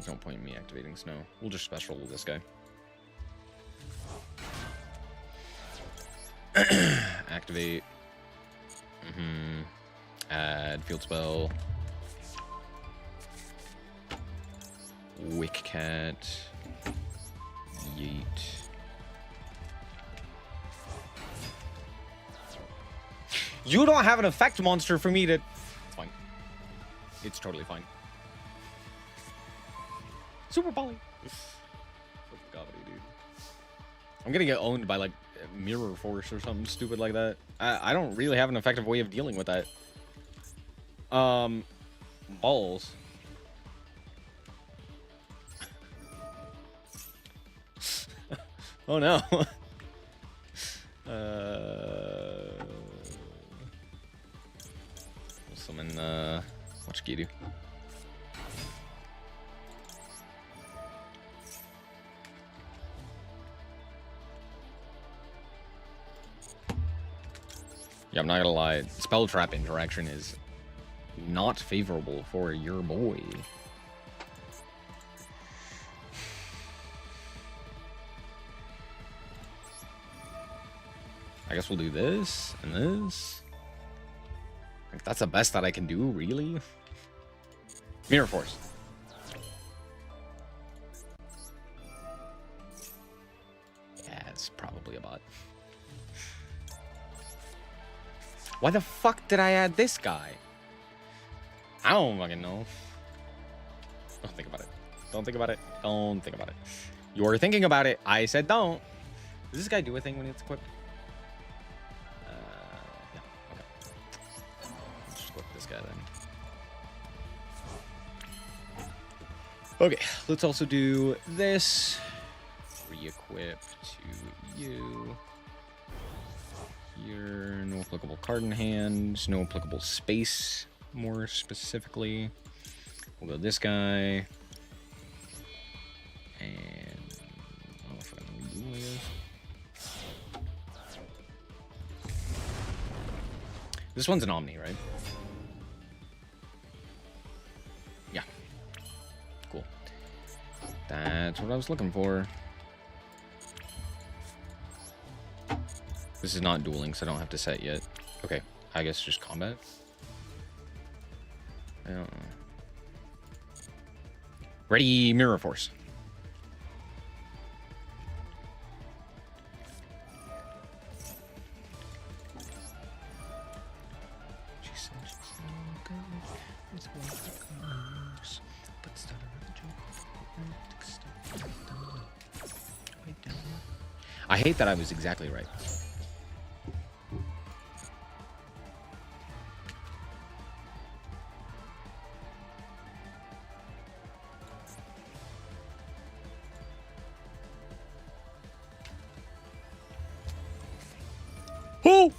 no point in me activating Snow. We'll just special this guy. Activate. Add field spell. Wick Cat. Yeet. You don't have an effect monster for me to... It's fine. It's totally fine. Super Poly. Fucking comedy, dude. I'm gonna get owned by, like, Mirror Force or something stupid like that. I don't really have an effective way of dealing with that. Balls. Oh no. We'll summon what you do? Yeah, I'm not gonna lie. Spell Trap interaction is not favorable for your boy. I guess we'll do this and this. Like, that's the best that I can do, really. Mirror Force. a bot. Why the fuck did I add this guy? I don't fucking know. Don't think about it. Don't think about it. Don't think about it. You're thinking about it. I said don't. Does this guy do a thing when it's equipped? Yeah. Okay. Let's just equip this guy then. Okay. Let's also do this. Re-equip to you. Here. No applicable card in hand. No applicable space, more specifically. We'll go this guy. And I don't know if I can redo this. This one's an Omni, right? Yeah. Cool. That's what I was looking for. This is not dueling, so I don't have to set yet. Okay, I guess just combat. I don't know. Ready, Mirror Force. I hate that I was exactly right. Oh!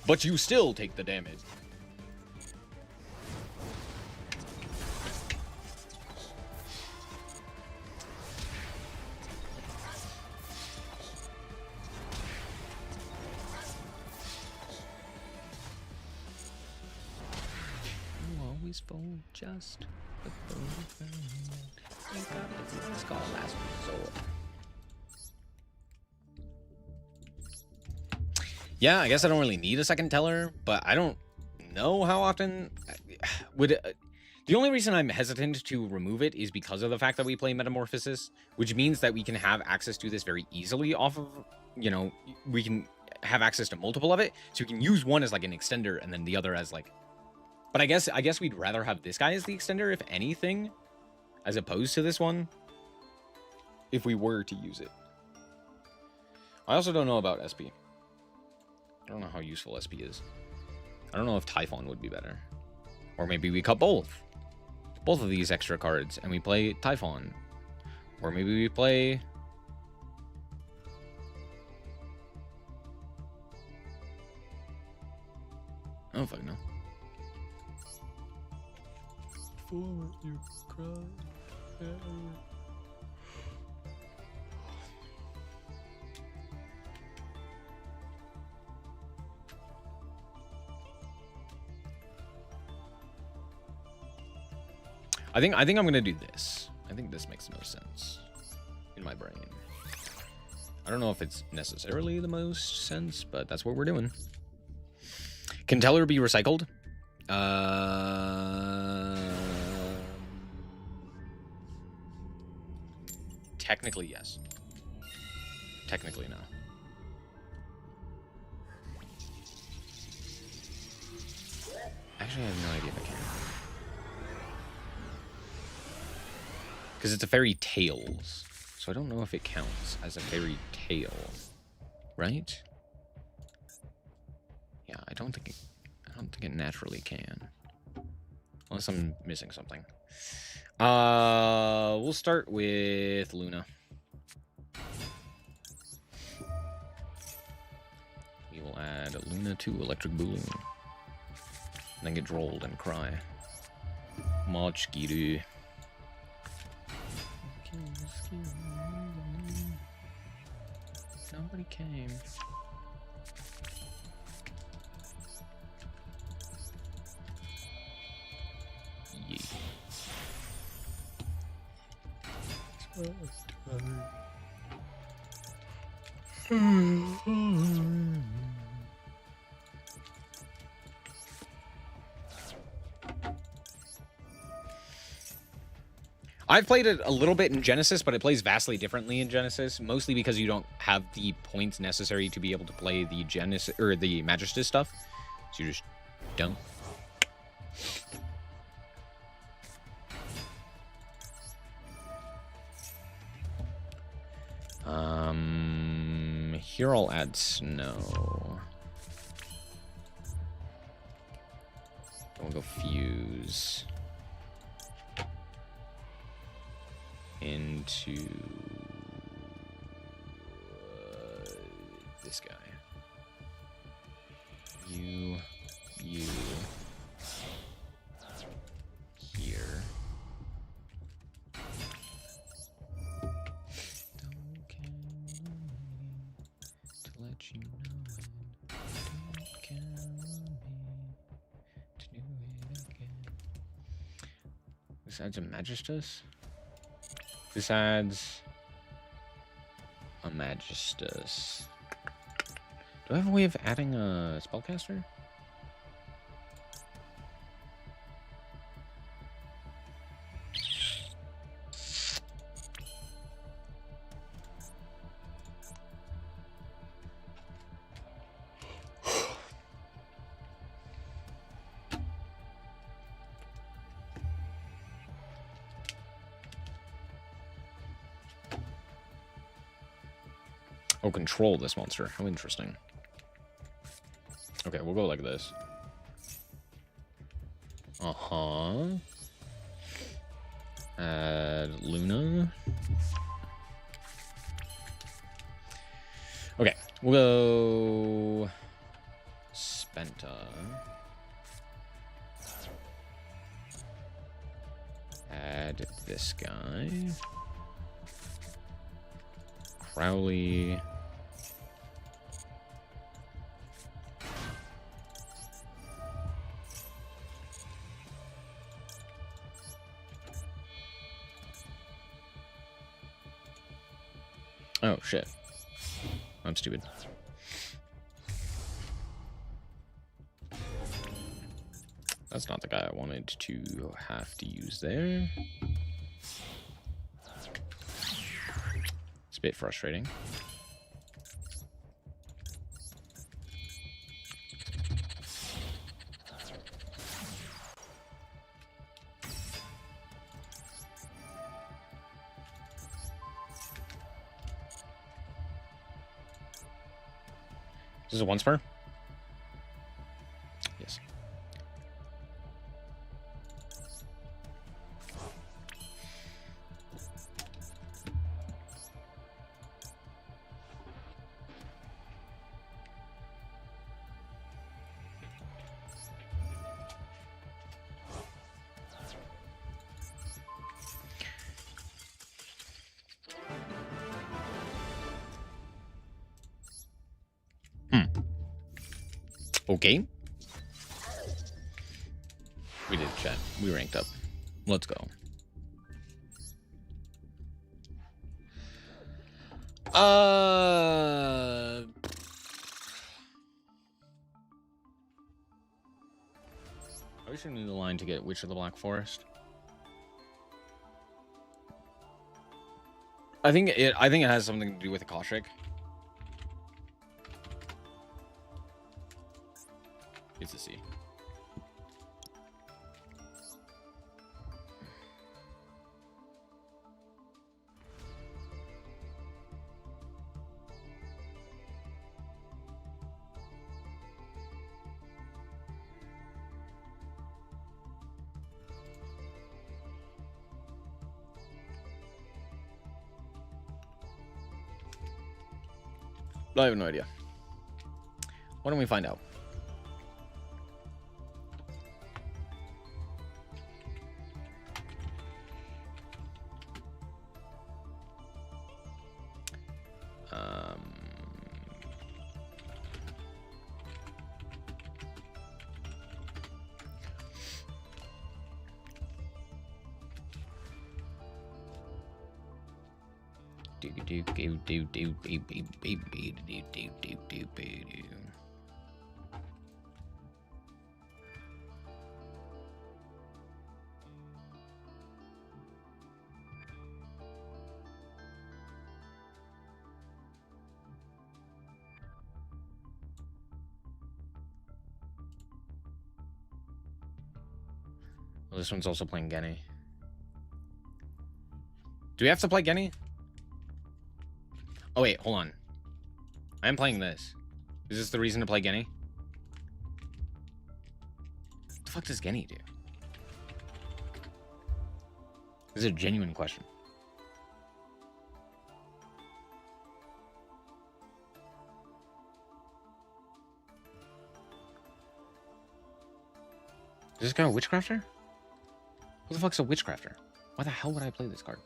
But you still take the damage. You always fold just before you found. It's called last resort. Yeah, I guess I don't really need a second teller, but I don't know how often would. The only reason I'm hesitant to remove it is because of the fact that we play Metamorphosis, which means that we can have access to this very easily off of, you know, we can have access to multiple of it, so we can use one as like an extender and then the other as like. But I guess we'd rather have this guy as the extender, if anything, as opposed to this one, if we were to use it. I also don't know about SP. I don't know how useful SP is. I don't know if Typhon would be better. Or maybe we cut both of these extra cards and we play Typhon. Or maybe we play... I don't fucking know. Before you cry. I think I'm gonna do this. I think this makes the most sense in my brain. I don't know if it's necessarily the most sense, but that's what we're doing. Can Teller be recycled? Technically, yes. Technically, no. Actually, I have no idea if I can. Because it's a fairy tails, so I don't know if it counts as a fairy tail, right? Yeah, I don't think it naturally can, unless I'm missing something. We'll start with Luna. We will add Luna to Electric Boogaloo, and then get drolled and cry. Mochkiru. Nobody came. Yeah. I've played it a little bit in Genesis, but it plays vastly differently in Genesis, mostly because you don't have the points necessary to be able to play the Genesis or the Magistus stuff. So you just don't. Here I'll add snow. We'll go fuse into this guy. You here. Don't count on me to let you know it. Don't count on me to do it again. This adds a Magistus. This adds a Magistus. Do I have a way of adding a spellcaster? Oh, control this monster. How interesting. Okay, we'll go like this. Uh-huh. Add Luna. Okay, we'll go Spenta. Add this guy. Crowley. Oh, shit. I'm stupid. That's not the guy I wanted to have to use there. It's a bit frustrating. This is a one spur? Yes. Okay. We did chat. We ranked up. Let's go. I wish I knew the line to get Witch of the Black Forest. I think it has something to do with Akashic. It's a C. I have no idea. Why don't we find out? Well, this one's also playing Genny. Do we have to play Genny? Oh, wait, hold on. I am playing this. Is this the reason to play Genny? What the fuck does Genny do? This is a genuine question. Is this guy a Witchcrafter? Who the fuck's a Witchcrafter? Why the hell would I play this card?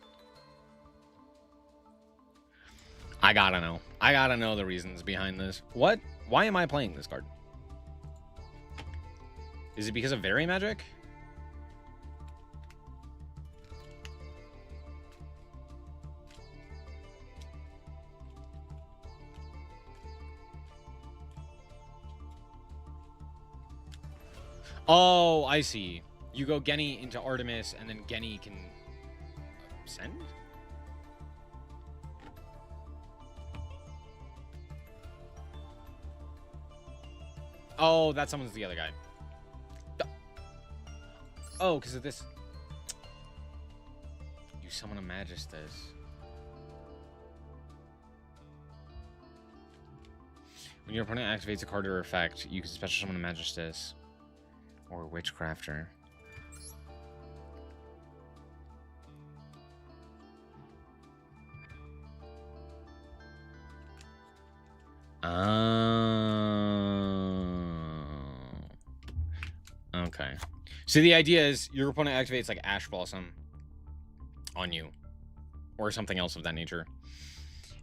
I gotta know. I gotta know the reasons behind this. What? Why am I playing this card? Is it because of Very Magic? Oh, I see. You go Genny into Artemis, and then Genny can send? Oh, that summons the other guy. Oh, because of this. You summon a Magistus. When your opponent activates a card or effect, you can special summon a Magistus or a Witchcrafter. Okay. So the idea is your opponent activates like Ash Blossom on you or something else of that nature.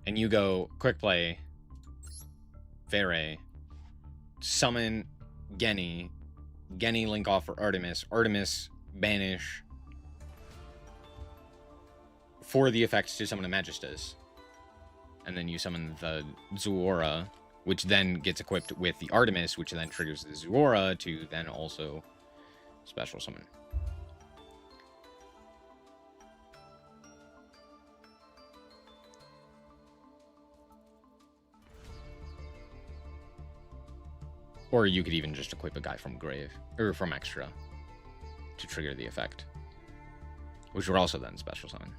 And you go quick play, Vere, summon Genny, Genny link off for Artemis, Artemis banish for the effects to summon a Magistus. And then you summon the Zuora, which then gets equipped with the Artemis, which then triggers the Zuora to then also special summon. Or you could even just equip a guy from Grave, or from Extra, to trigger the effect, which would also then special summon.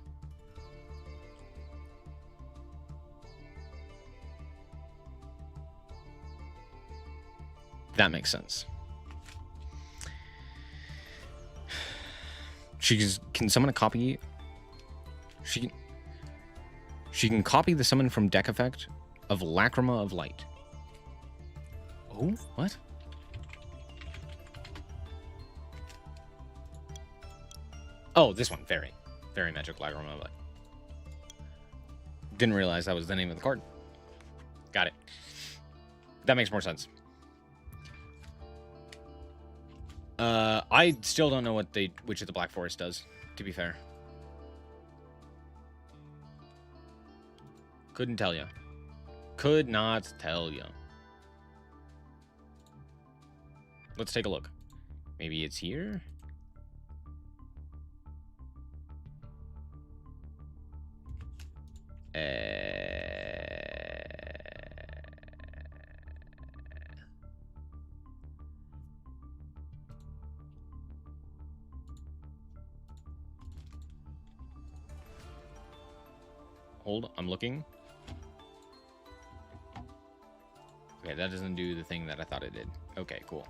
That makes sense. She can summon a copy. She can copy the summon from deck effect of Lacrima of Light. Oh, what? Oh, this one, Very Magic Lacrima of Light. Didn't realize that was the name of the card. Got it. That makes more sense. I still don't know which of the Black Forest does, to be fair. Couldn't tell you. Could not tell you. Let's take a look. Maybe it's here? Hold, I'm looking. Okay, that doesn't do the thing that I thought it did. Okay, cool.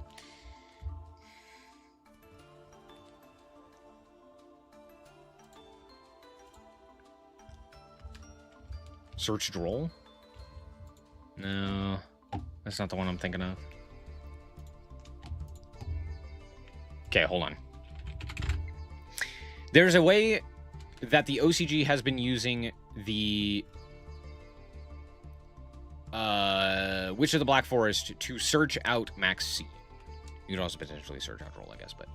Search Droll? No, that's not the one I'm thinking of. Okay, hold on. There's a way that the OCG has been using the Witch of the Black Forest to search out Max C. You could also potentially search out Droll, I guess, but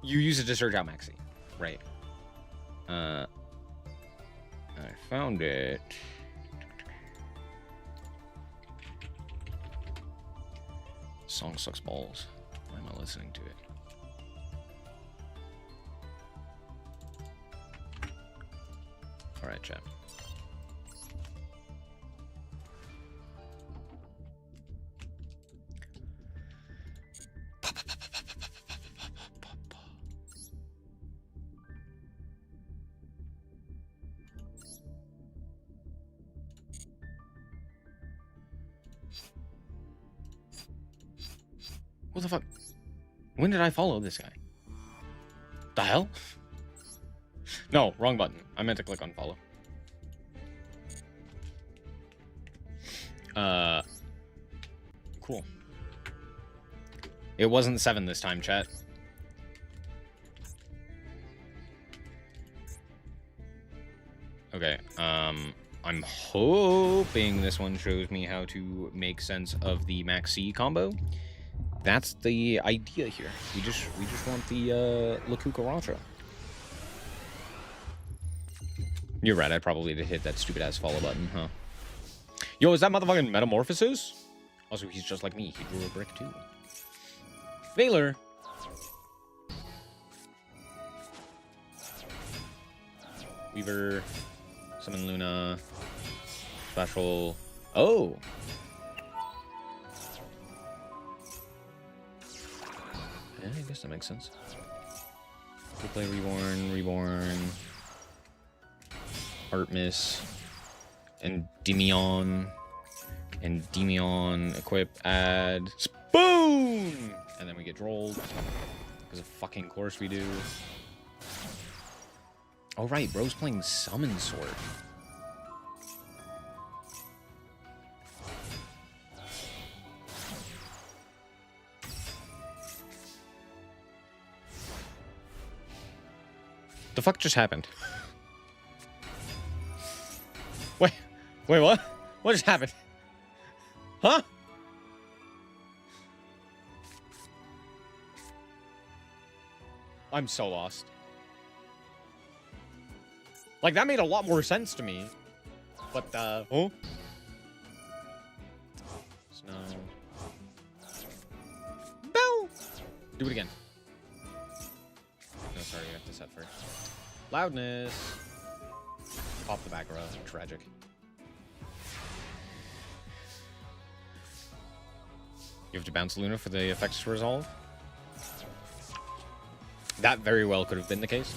you use it to search out Max C, right? I found it. Song sucks balls. Why am I listening to it? All right, chat. What the fuck? When did I follow this guy? The hell? No, wrong button. I meant to click on follow. Cool. It wasn't 7 this time, chat. Okay, I'm hoping this one shows me how to make sense of the Max C combo. That's the idea here. We just want the Lakukaratra. You're right, I probably did hit that stupid ass follow button, huh? Yo, is that motherfucking Metamorphosis? Also, he's just like me. He drew a brick too. Veiler. Weaver. Summon Luna. Special. Oh! Yeah, I guess that makes sense. We'll play Reborn. Artemis. Endymion. Equip, add. Spoon! And then we get rolled. Because of fucking course we do. Oh, right, bro's playing Summon Sword. The fuck just happened? Wait, what? What just happened? Huh? I'm so lost. Like, that made a lot more sense to me. But, oh? Snow. Bell! Do it again. No, sorry, you have to set first. Loudness. Off the back row. Tragic. You have to bounce Luna for the effects to resolve. That very well could have been the case.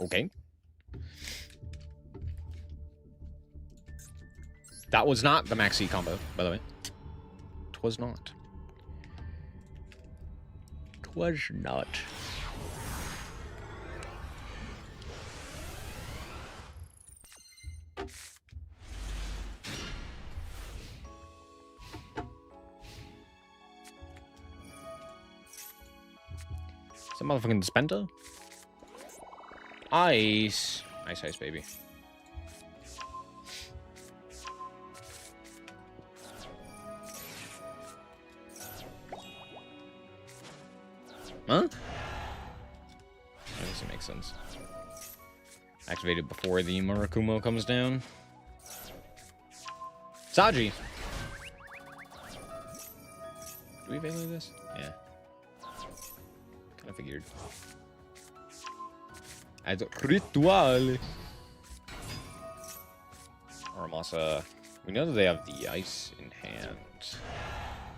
Okay. That was not the Maxi combo, by the way. Twas not. Twas not. Some motherfucking dispenser? Ice. Ice, baby. Huh? I guess it makes sense. Activated before the Murakumo comes down. Saji! Do we value this? Yeah. Kinda figured. As ritual. Aramasa. We know that they have the ice in hand.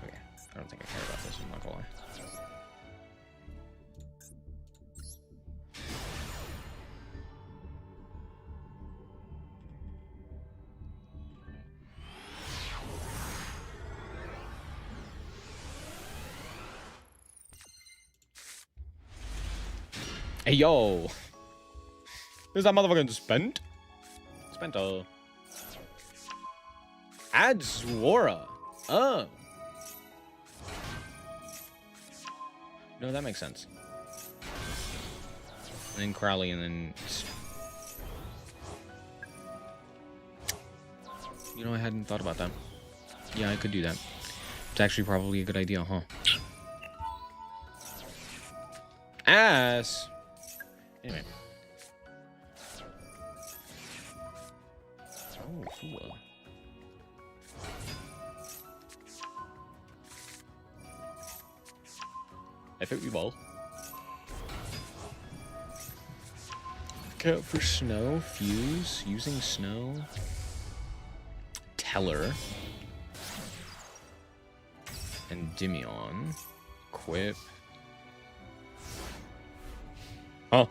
Okay. I don't think I care about this, I'm not gonna lie. Hey, yo! Is that motherfucking spent? Spento. Add Zwara. Oh. No, that makes sense. And then Crowley, and then... You know, I hadn't thought about that. Yeah, I could do that. It's actually probably a good idea, huh? Ass! Anyway. Oh, cool. Epic Ball. Count for snow. Fuse. Using snow. Teller. Endymion. Quip. Oh.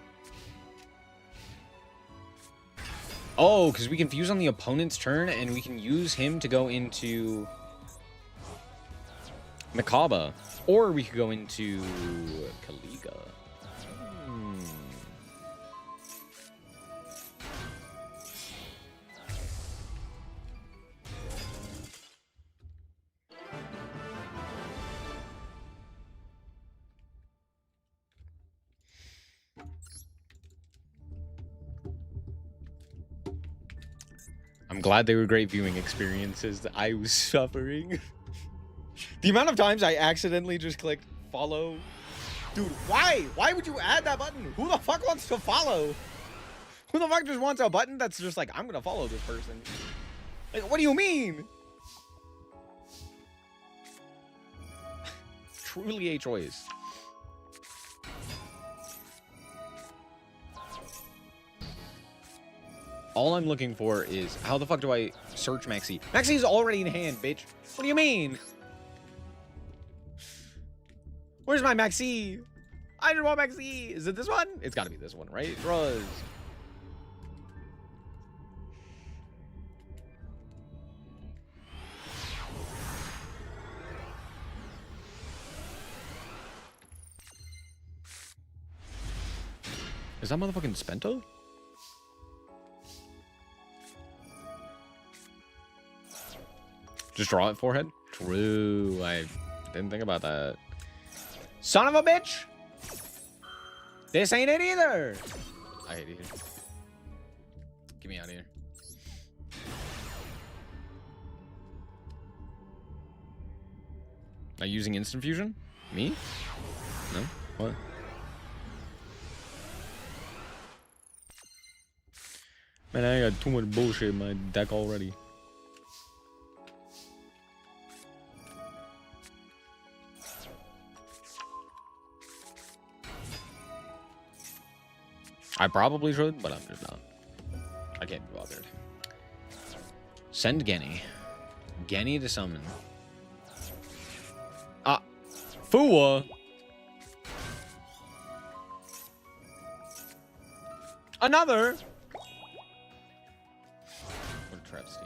Oh, because we can fuse on the opponent's turn, and we can use him to go into Makaba. Or we could go into Kaliga. I'm glad they were great viewing experiences. I was suffering. The amount of times I accidentally just clicked follow. Dude, why? Why would you add that button? Who the fuck wants to follow? Who the fuck just wants a button that's just like, I'm gonna follow this person? Like, what do you mean? Truly a choice. All I'm looking for is, how the fuck do I search Maxi? Maxi's already in hand, bitch. What do you mean? Where's my Maxi? I just want Maxi. Is it this one? It's gotta be this one, right? Ruz. Is that motherfucking Spento? Just draw it forehead? True. I didn't think about that. Son of a bitch! This ain't it either! I hate it here. Get me out of here. Are you using instant fusion? Me? No? What? Man, I got too much bullshit in my deck already. I probably should, but I'm just not. I can't be bothered. Send Genny. Genny to summon. Ah. Fua. Another. What a travesty.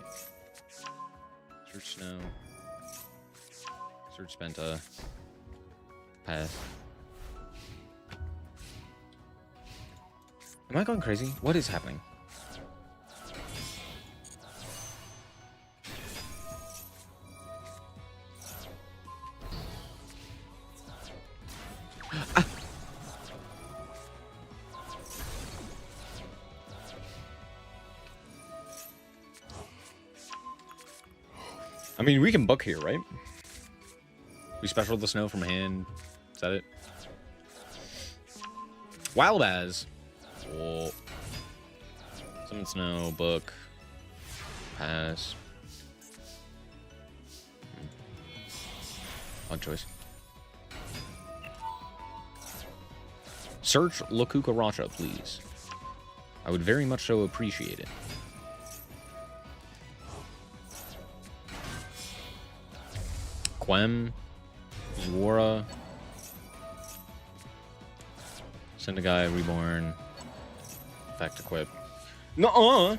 Search Snow. Search Spenta. Pass. Am I going crazy? What is happening? Ah. I mean, we can book here, right? We special the snow from hand. Is that it? Wild Baz. Oh. Summon snow, book. Pass. Odd choice. Search Lakukaracha, please. I would very much so appreciate it. Quem. Zwara. Send a guy reborn. Effect equip. Nuh-uh.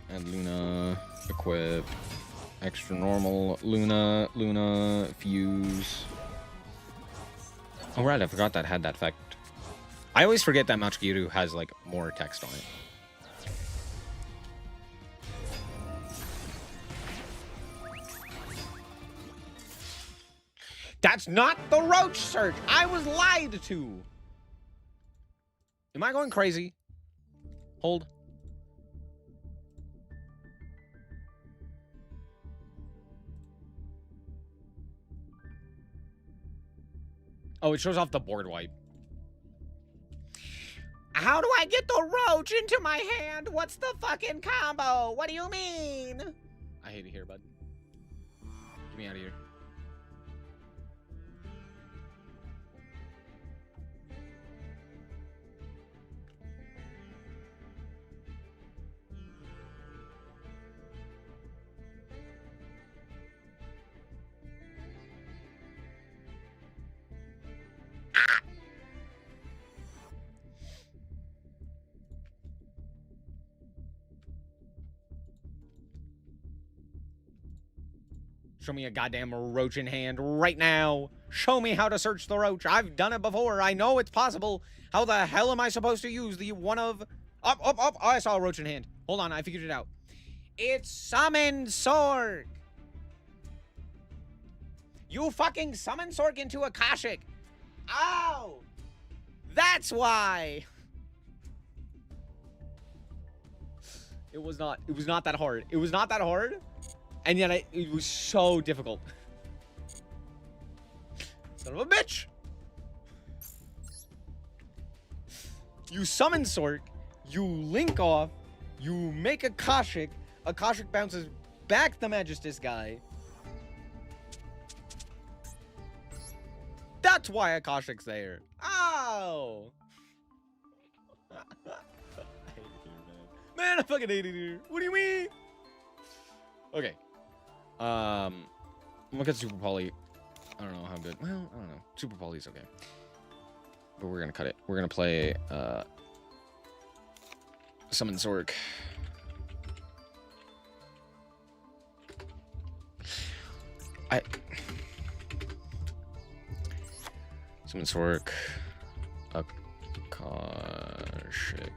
Add Luna. Equip. Extra normal. Luna. Fuse. Oh, right. I forgot that had that effect. I always forget that Machigiru has, like, more text on it. That's not the roach search. I was lied to. Am I going crazy? Hold. Oh, it shows off the board wipe. How do I get the roach into my hand? What's the fucking combo? What do you mean? I hate it here, bud. Get me out of here. Show me a goddamn roach in hand right now. Show me how to search the roach. I've done it before. I know it's possible. How the hell am I supposed to use the one of... Up. Oh, I saw a roach in hand. Hold on, I figured it out. It's Summon Sork. You fucking Summon Sork into a Akashic. Ow! That's why. It was not that hard. It was not that hard. And yet it was so difficult. Son of a bitch! You summon Sork, you link off, you make Akashic, Akashic bounces back the Magistus guy. That's why Akashic's there. Ow! I hate it here, man. Man, I fucking hate it here. What do you mean? Okay. Look at Super Poly. I don't know how good. Well, I don't know. Super Poly's okay. But we're gonna cut it. We're gonna play Summon Sork. Summon Sork. Akashic.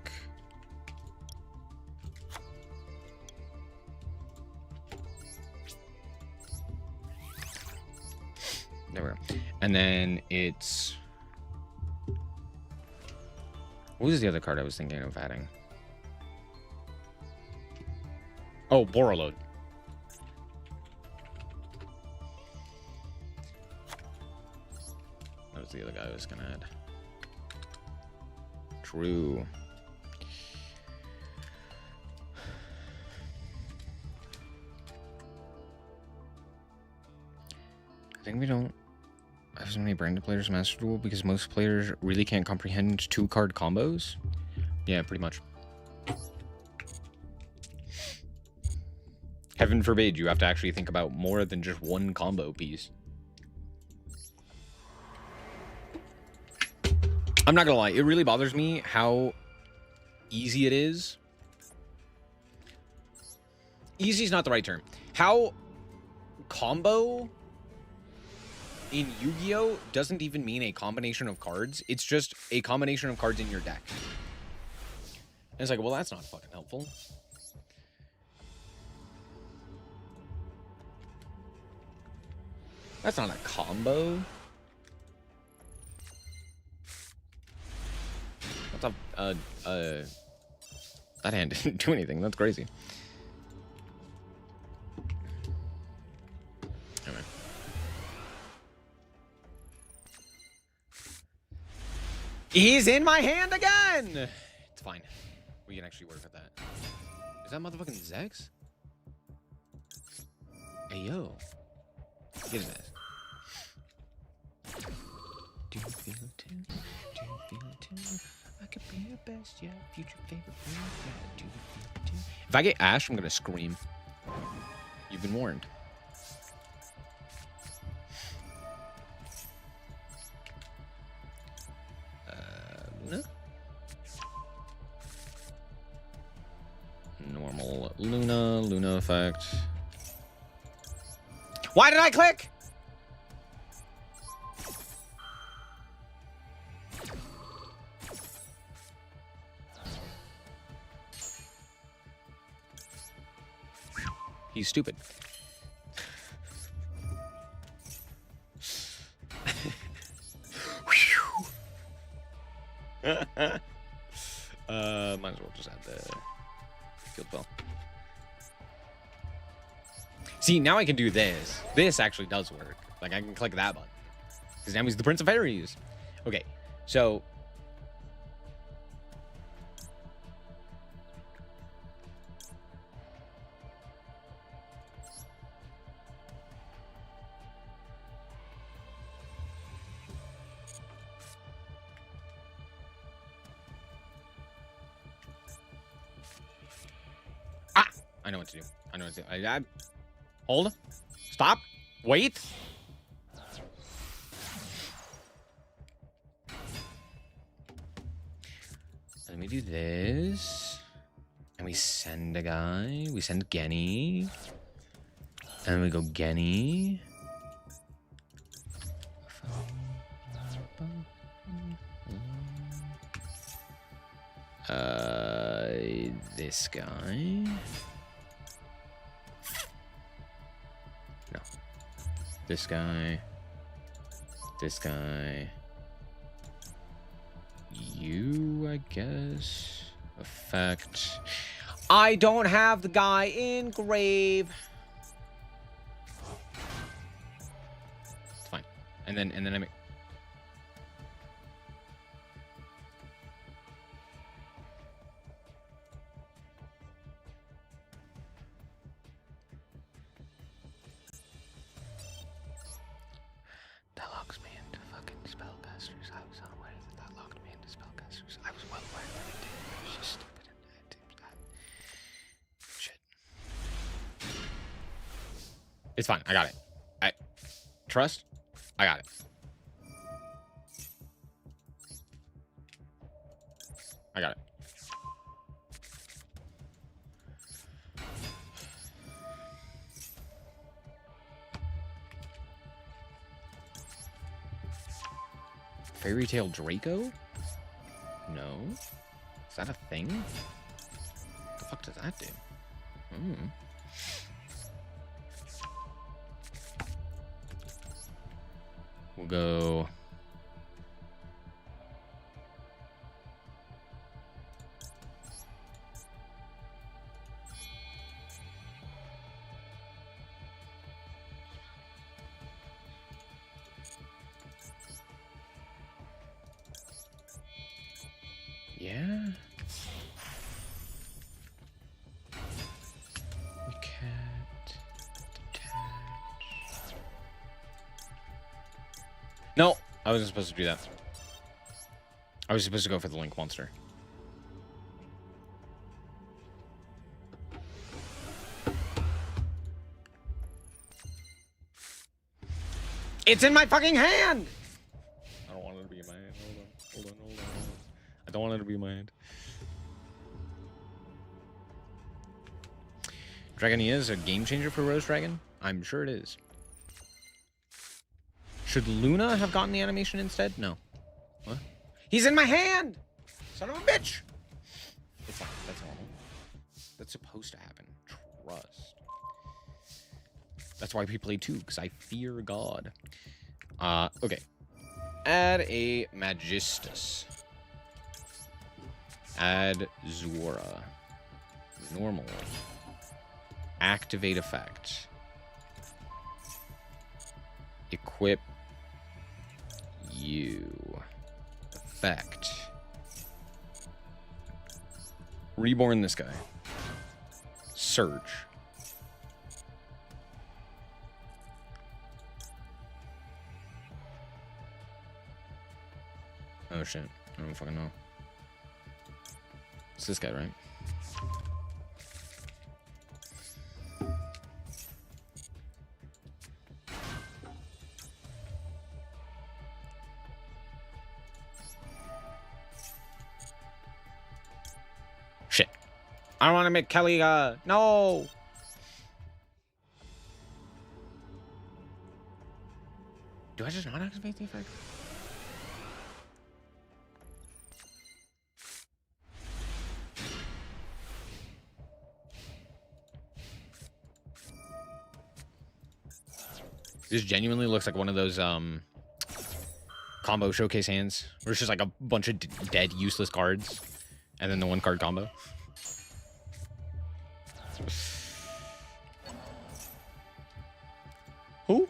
There we go. And then it's... What was the other card I was thinking of adding? Oh, Borreload. That was the other guy I was gonna add. True. I think we don't have so many branded players Master Duel because most players really can't comprehend 2-card combos. Yeah, pretty much. Heaven forbid you have to actually think about more than just one combo piece. I'm not gonna lie, it really bothers me how easy it is. Easy is not the right term. How combo in Yu-Gi-Oh! Doesn't even mean a combination of cards. It's just a combination of cards in your deck. And it's like, well, that's not fucking helpful. That's not a combo. That's that hand didn't do anything. That's crazy. Anyway. He's in my hand again! It's fine. We can actually work with that. Is that motherfucking Zex? Hey, yo. Get his ass. Do you feel it too? Do you feel it too? I could be your best, yeah. Future favorite friend, yeah. Do you feel it too? If I get Ash, I'm gonna scream. You've been warned. Luna? Normal Luna effect. Why did I click? He's stupid. Might as well just add the field ball. See, now I can do this. This actually does work. Like, I can click that button. Because now he's the Prince of Fairies. Okay, so... I know what to do. I know what to do. Hold. Stop. Wait. Let me do this. And we send a guy. We send Genny. And we go Genny. This guy. No. This guy. This guy. You, I guess. Effect. I don't have the guy in grave. It's fine. And then I make. That locks me into fucking spellcasters. I was unaware that locked me into spellcasters. I was well aware that it did. It was just stupid. Shit. It's fine. I got it. Trust? I got it. I got it. Fairy Tale Draco? No. Is that a thing? What the fuck does that do? We'll go... Yeah. We can't detach. No, I wasn't supposed to do that. I was supposed to go for the Link monster. It's in my fucking hand! I don't want it to be in my hand. Hold on. I don't want it to be in my hand. Dragonia is a game changer for Rose Dragon? I'm sure it is. Should Luna have gotten the animation instead? No. What? He's in my hand! Son of a bitch! It's fine. That's normal. That's supposed to happen. Trust. That's why we play 2, because I fear God. Okay. Add a Magistus. Add Zora. Normal. Activate effect. Equip you. Effect. Reborn this guy. Search. Oh shit. I don't fucking know. It's this guy, right? Shit. I don't want to make Kelly, no! Do I just not activate the effect? This genuinely looks like one of those combo showcase hands where it's just like a bunch of dead useless cards and then the one card combo. Who?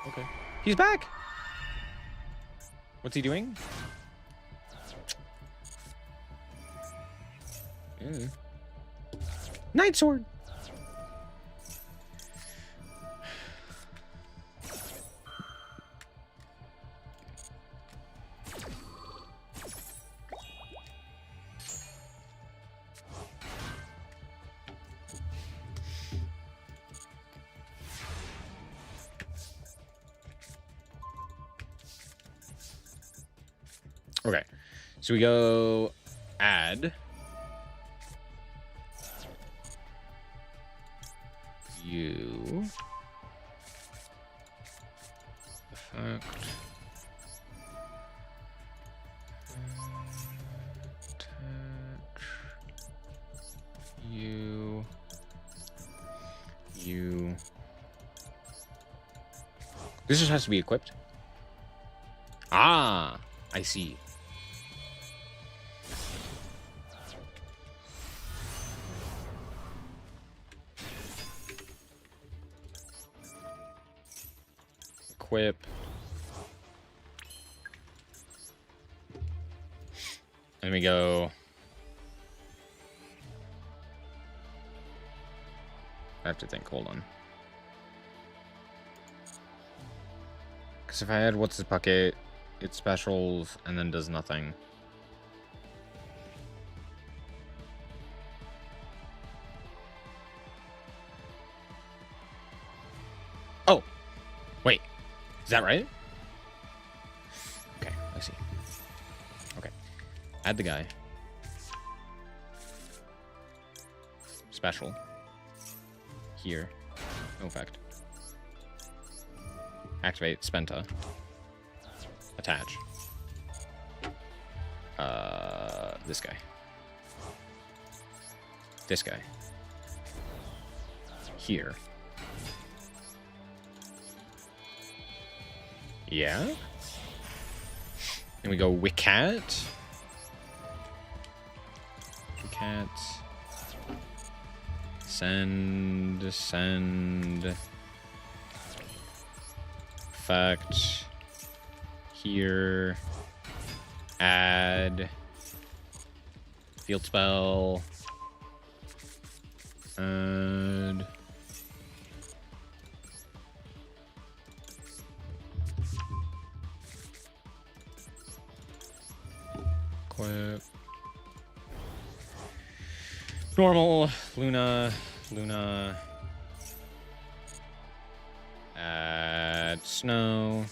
Okay. He's back. What's he doing? Night Sword. Okay, so we go add You. Effect. Attach. You. You. This just has to be equipped. Ah, I see. Equip. Let me go. I have to think. Hold on. Because if I had what's the bucket, it specials and then does nothing. Oh, wait. Is that right? Okay, I see. Okay. Add the guy. Special. Here. No effect. Activate Spenta. Attach. This guy. This guy. Here. Yeah. And we go Wicat. Wicat. Send. Effect. Here. Add. Field spell. Add. Equip. Normal. Luna. Add snow.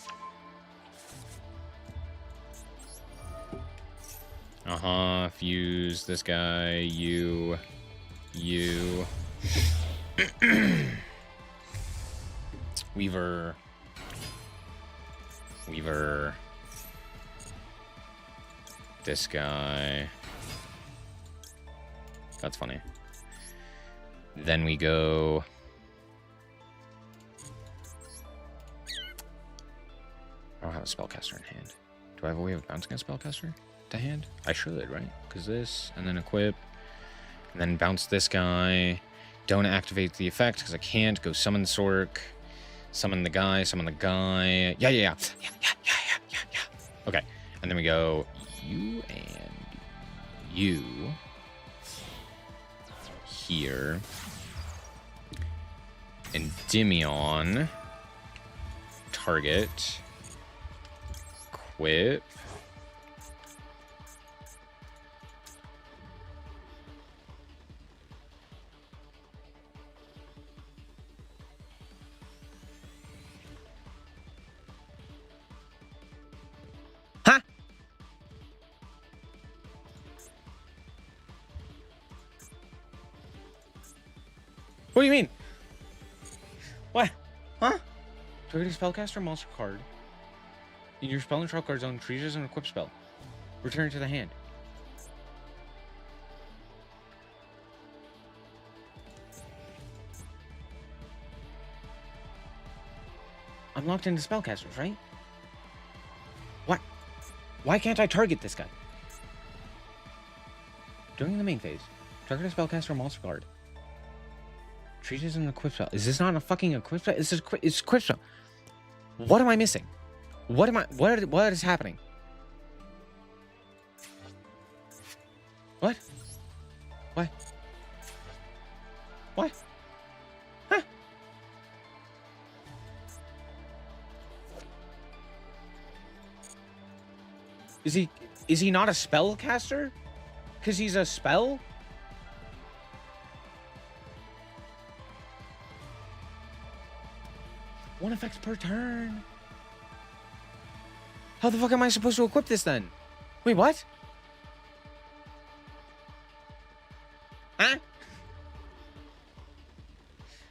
Fuse this guy. You. Weaver. This guy. That's funny. Then we go. I don't have a spellcaster in hand. Do I have a way of bouncing a spellcaster to hand? I should, right? Because this, and then equip, and then bounce this guy. Don't activate the effect because I can't. Go summon Sork, summon the guy. Yeah. Okay, and then we go you and you here, Endymion target. Equip. Huh? What do you mean? What? Huh? Target a spellcaster monster card. In your spell and trap card zone, treat as an equip spell. Return it to the hand. I'm locked into spellcasters, right? What? Why can't I target this guy? During the main phase, target a spellcaster or monster card. Treat it as an equip spell. Is this not a fucking equip spell? It's equip spell. What am I missing? What is happening? What? What? Huh? Is he not a spellcaster? Because he's a spell? One effect per turn. How the fuck am I supposed to equip this then? Wait, what? Huh?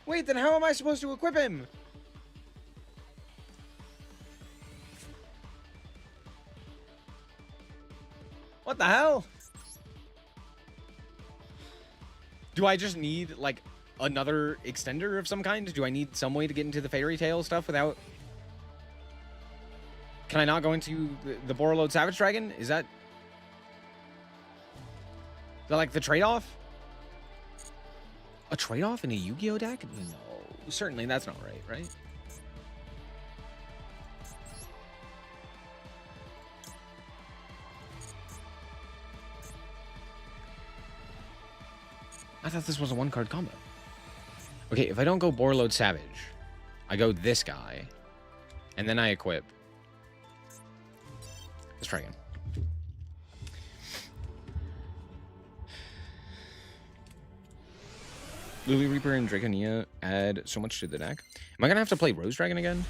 Wait, then how am I supposed to equip him? What the hell? Do I just need, like, another extender of some kind? Do I need some way to get into the fairy tale stuff without... Can I not go into the Borreload Savage Dragon? Is that like the trade-off? A trade-off in a Yu-Gi-Oh deck? No, certainly that's not right, right? I thought this was a one-card combo. Okay, if I don't go Borreload Savage, I go this guy, and then I equip. Let's try again. Lily Reaper and Draconia add so much to the deck. Am I gonna have to play Rose Dragon again?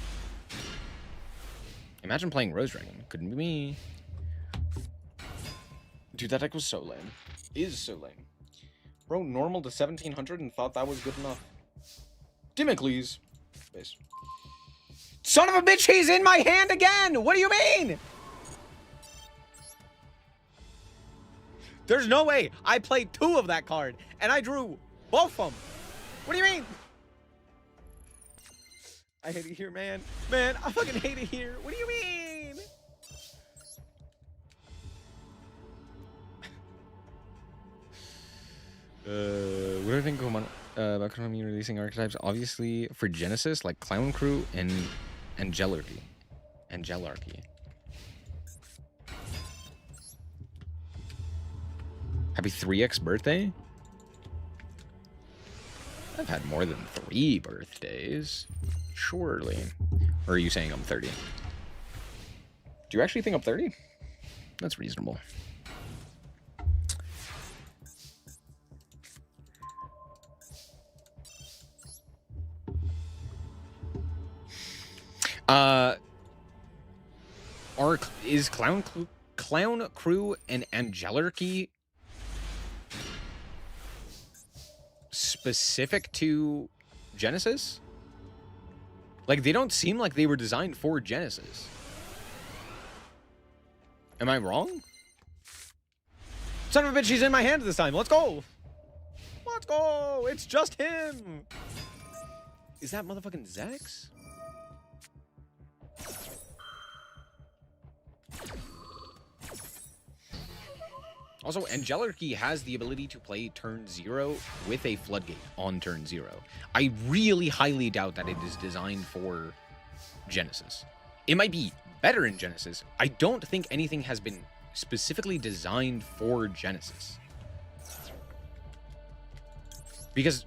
Imagine playing Rose Dragon. Couldn't be me. Dude, that deck was so lame. Is so lame. Bro, normal to 1700 and thought that was good enough. Dimicles. Base. Son of a bitch, he's in my hand again! What do you mean? There's no way. I played 2 of that card, and I drew both of them. What do you mean? I hate it here, man. Man, I fucking hate it here. What do you mean? What do I think about Konami releasing archetypes? Obviously, for Genesis, like Clown Crew and Angelarchy. Happy 3x birthday? I've had more than 3 birthdays. Surely. Or are you saying I'm 30? Do you actually think I'm 30? That's reasonable. Is Clown Crew and Angelarchy specific to Genesis? Like, they don't seem like they were designed for Genesis. Am I wrong? Son of a bitch, he's in my hand this time. Let's go. Let's go. It's just him. Is that motherfucking Zex? Also, Angelarchy has the ability to play turn 0 with a Floodgate on turn 0. I really highly doubt that it is designed for Genesis. It might be better in Genesis. I don't think anything has been specifically designed for Genesis. Because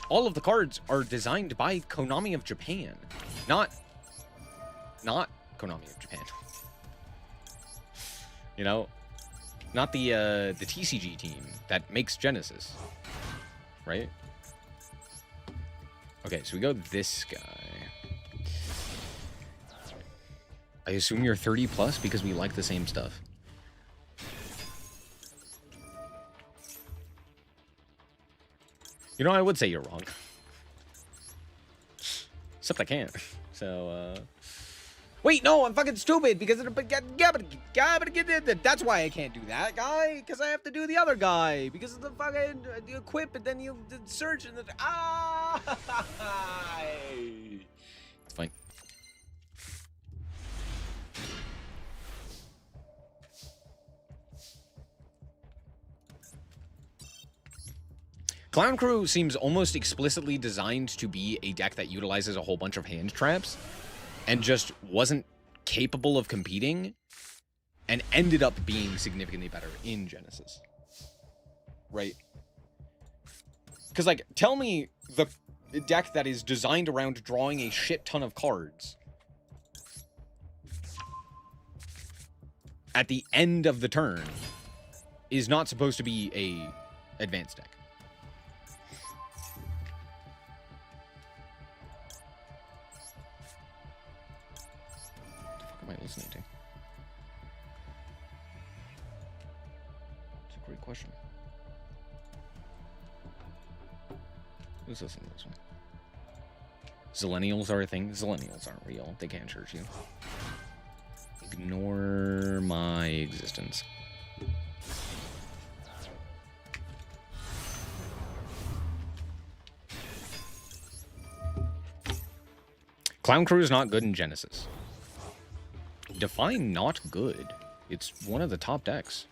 all of the cards are designed by Konami of Japan. Not Konami of Japan. You know? Not the TCG team that makes Genesis, right? Okay, so we go this guy. I assume you're 30 plus because we like the same stuff. You know, I would say you're wrong. Except I can't. So, wait, no, I'm fucking stupid because that's why I can't do that guy, because I have to do the other guy because of the fucking you equip and then you search and then it's fine. Clown Crew seems almost explicitly designed to be a deck that utilizes a whole bunch of hand traps and just wasn't capable of competing and ended up being significantly better in Genesis. Right? Because, like, tell me the deck that is designed around drawing a shit ton of cards at the end of the turn is not supposed to be a advanced deck. What am I listening to? It's a great question. Let's listen to this one. Zillennials are a thing. Zillennials aren't real. They can't church you. Ignore my existence. Clown Crew is not good in Genesys. Define not good. It's one of the top decks.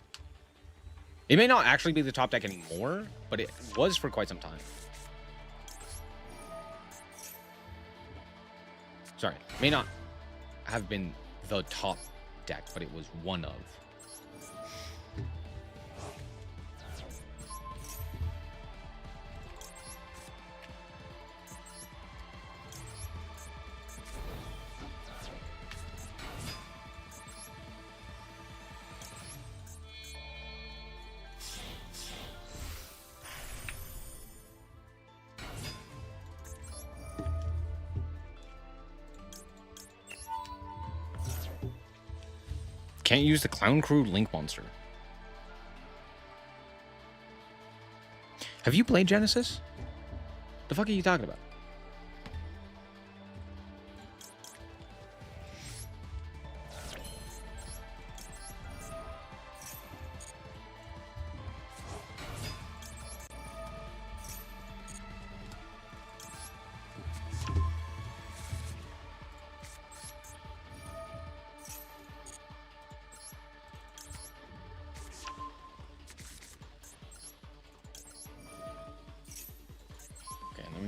It may not actually be the top deck anymore, but it was for quite some time. Sorry, may not have been the top deck, but it was one of. Can't use the Clown Crew Link Monster. Have you played Genesys? The fuck are you talking about?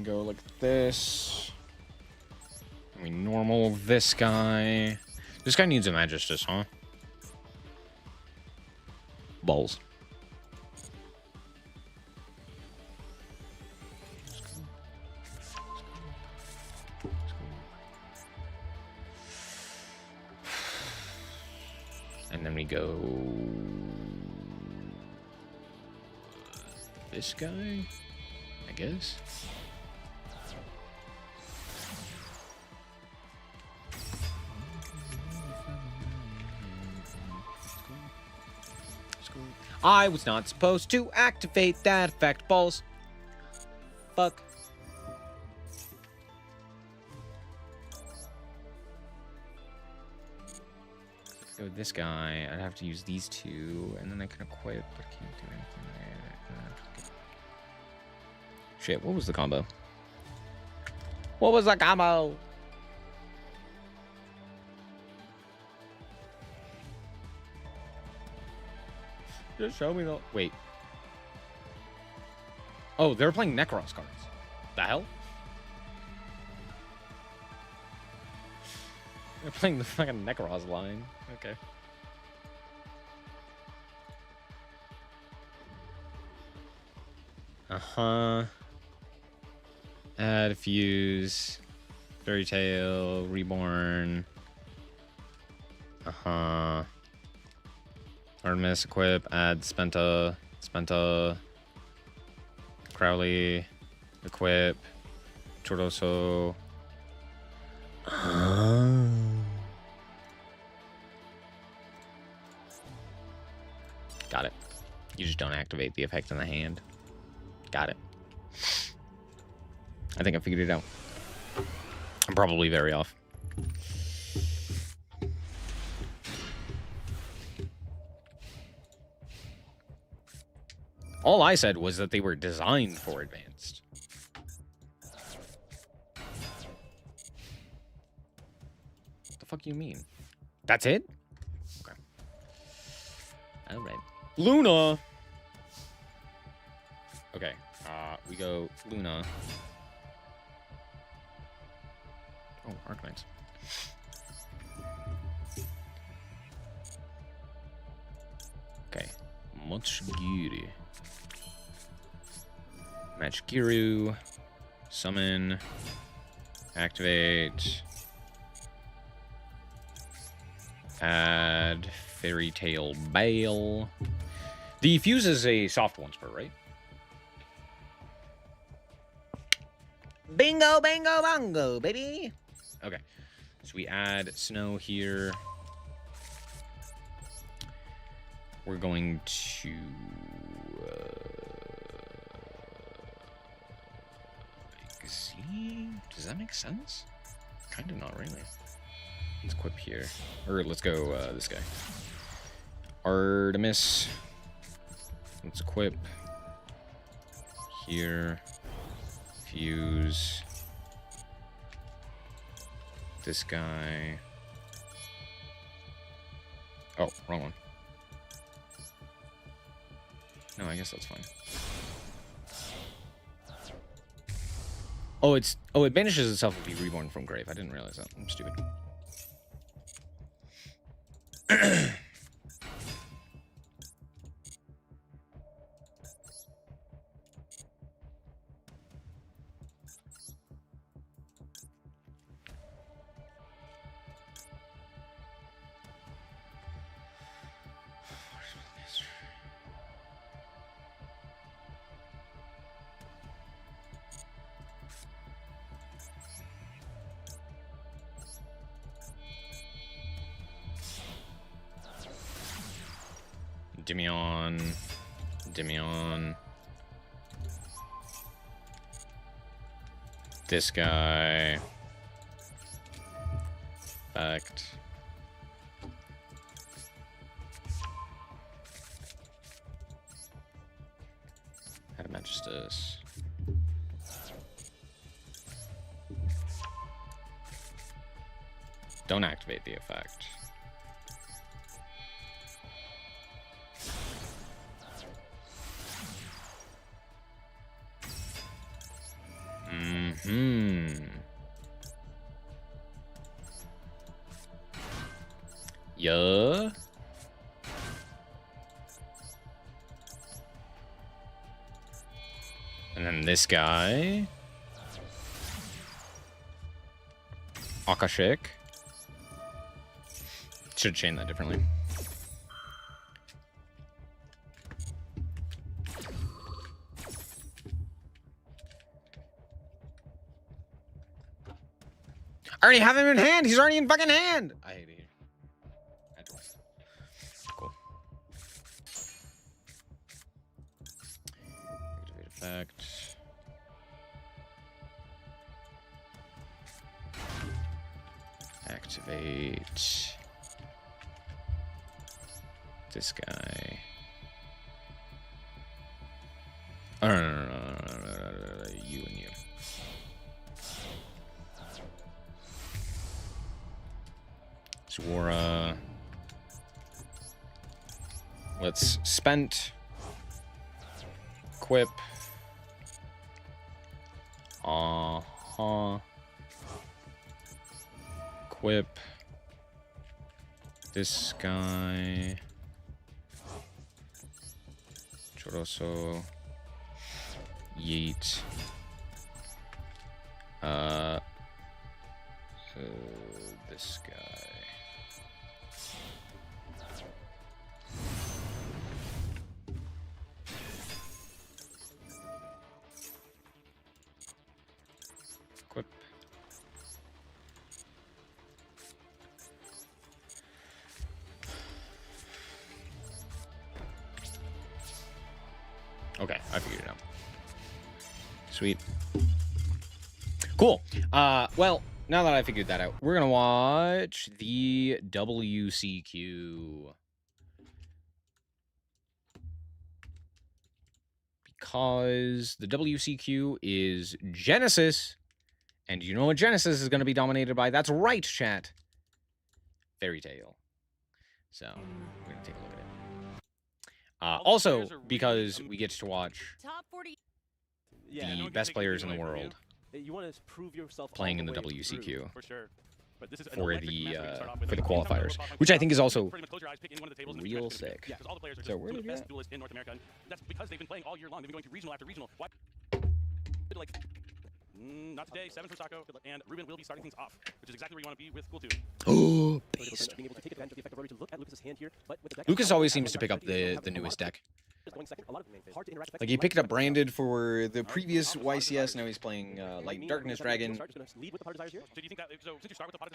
Go like this. And we normal this guy. This guy needs a Magistus, huh? Balls. And then we go this guy, I guess. I was not supposed to activate that effect, balls. Fuck. Let's go with this guy. I'd have to use these two, and then I can equip, but I can't do anything there. Shit, what was the combo? What was the combo? Just show me the... Wait. Oh, they're playing Necros cards. The hell? They're playing the fucking Necros line. Okay. Uh-huh. Add, fuse, Fairy Tale, Reborn. Uh-huh. Artemis, equip, add Spenta, Crowley, equip, Choroso. Got it. You just don't activate the effect in the hand. Got it. I think I figured it out. I'm probably very off. All I said was that they were designed for advanced. What the fuck you mean? That's it? Okay. All right. Luna! Okay. We go Luna. Oh, Arcanites. Okay. Mochigiri. Match Giru, summon, activate, add Fairy Tale Bale. The fuse is a soft one spur, right? Bingo, bango, bongo, baby. Okay, so we add Snow here. We're going to see. Does that make sense? Kind of not really. Let's equip here. Or let's go this guy. Artemis. Let's equip. Here. Fuse. This guy. Oh, wrong one. No, I guess that's fine. Oh, it banishes itself if you reborn from grave. I didn't realize that. I'm stupid. Demion. This guy. Fact. How to match this? Don't activate the effect. Yeah. And then this guy. Akashik. Should chain that differently. I already have him in hand. He's already in fucking hand. I hate it here. Cool. Activate effect. Activate this guy. Oh, no. You and you. Zwara. Let's spent. Equip. Equip. This guy. Choroso. Yeet. This guy. Equip. Okay, I figured it out. Sweet. Cool. Well, now that I figured that out, we're gonna watch the WCQ. Because the WCQ is Genesys. And you know what Genesys is going to be dominated by? That's right, chat. Fairy Tail. So, we're going to take a look at it. Also, because we get to watch the best players in the world playing in the WCQ. For sure. But this is For the qualifiers, which I think is also real sick. Yeah, all the players are So where the did best you duelists in North America. And that's because they've been playing all year long. They've been going to regional after regional. Why? Like, not today. 7 for Sako, and Ruben will be starting things off, which is exactly where you want to be with Cool 2. Oh, based. Being able to take advantage of the effect of to look at Lucas's hand here, but with the deck Lucas always seems to pick up the newest deck. Like, he picked up Branded for the previous YCS, now he's playing, like, Darkness Dragon.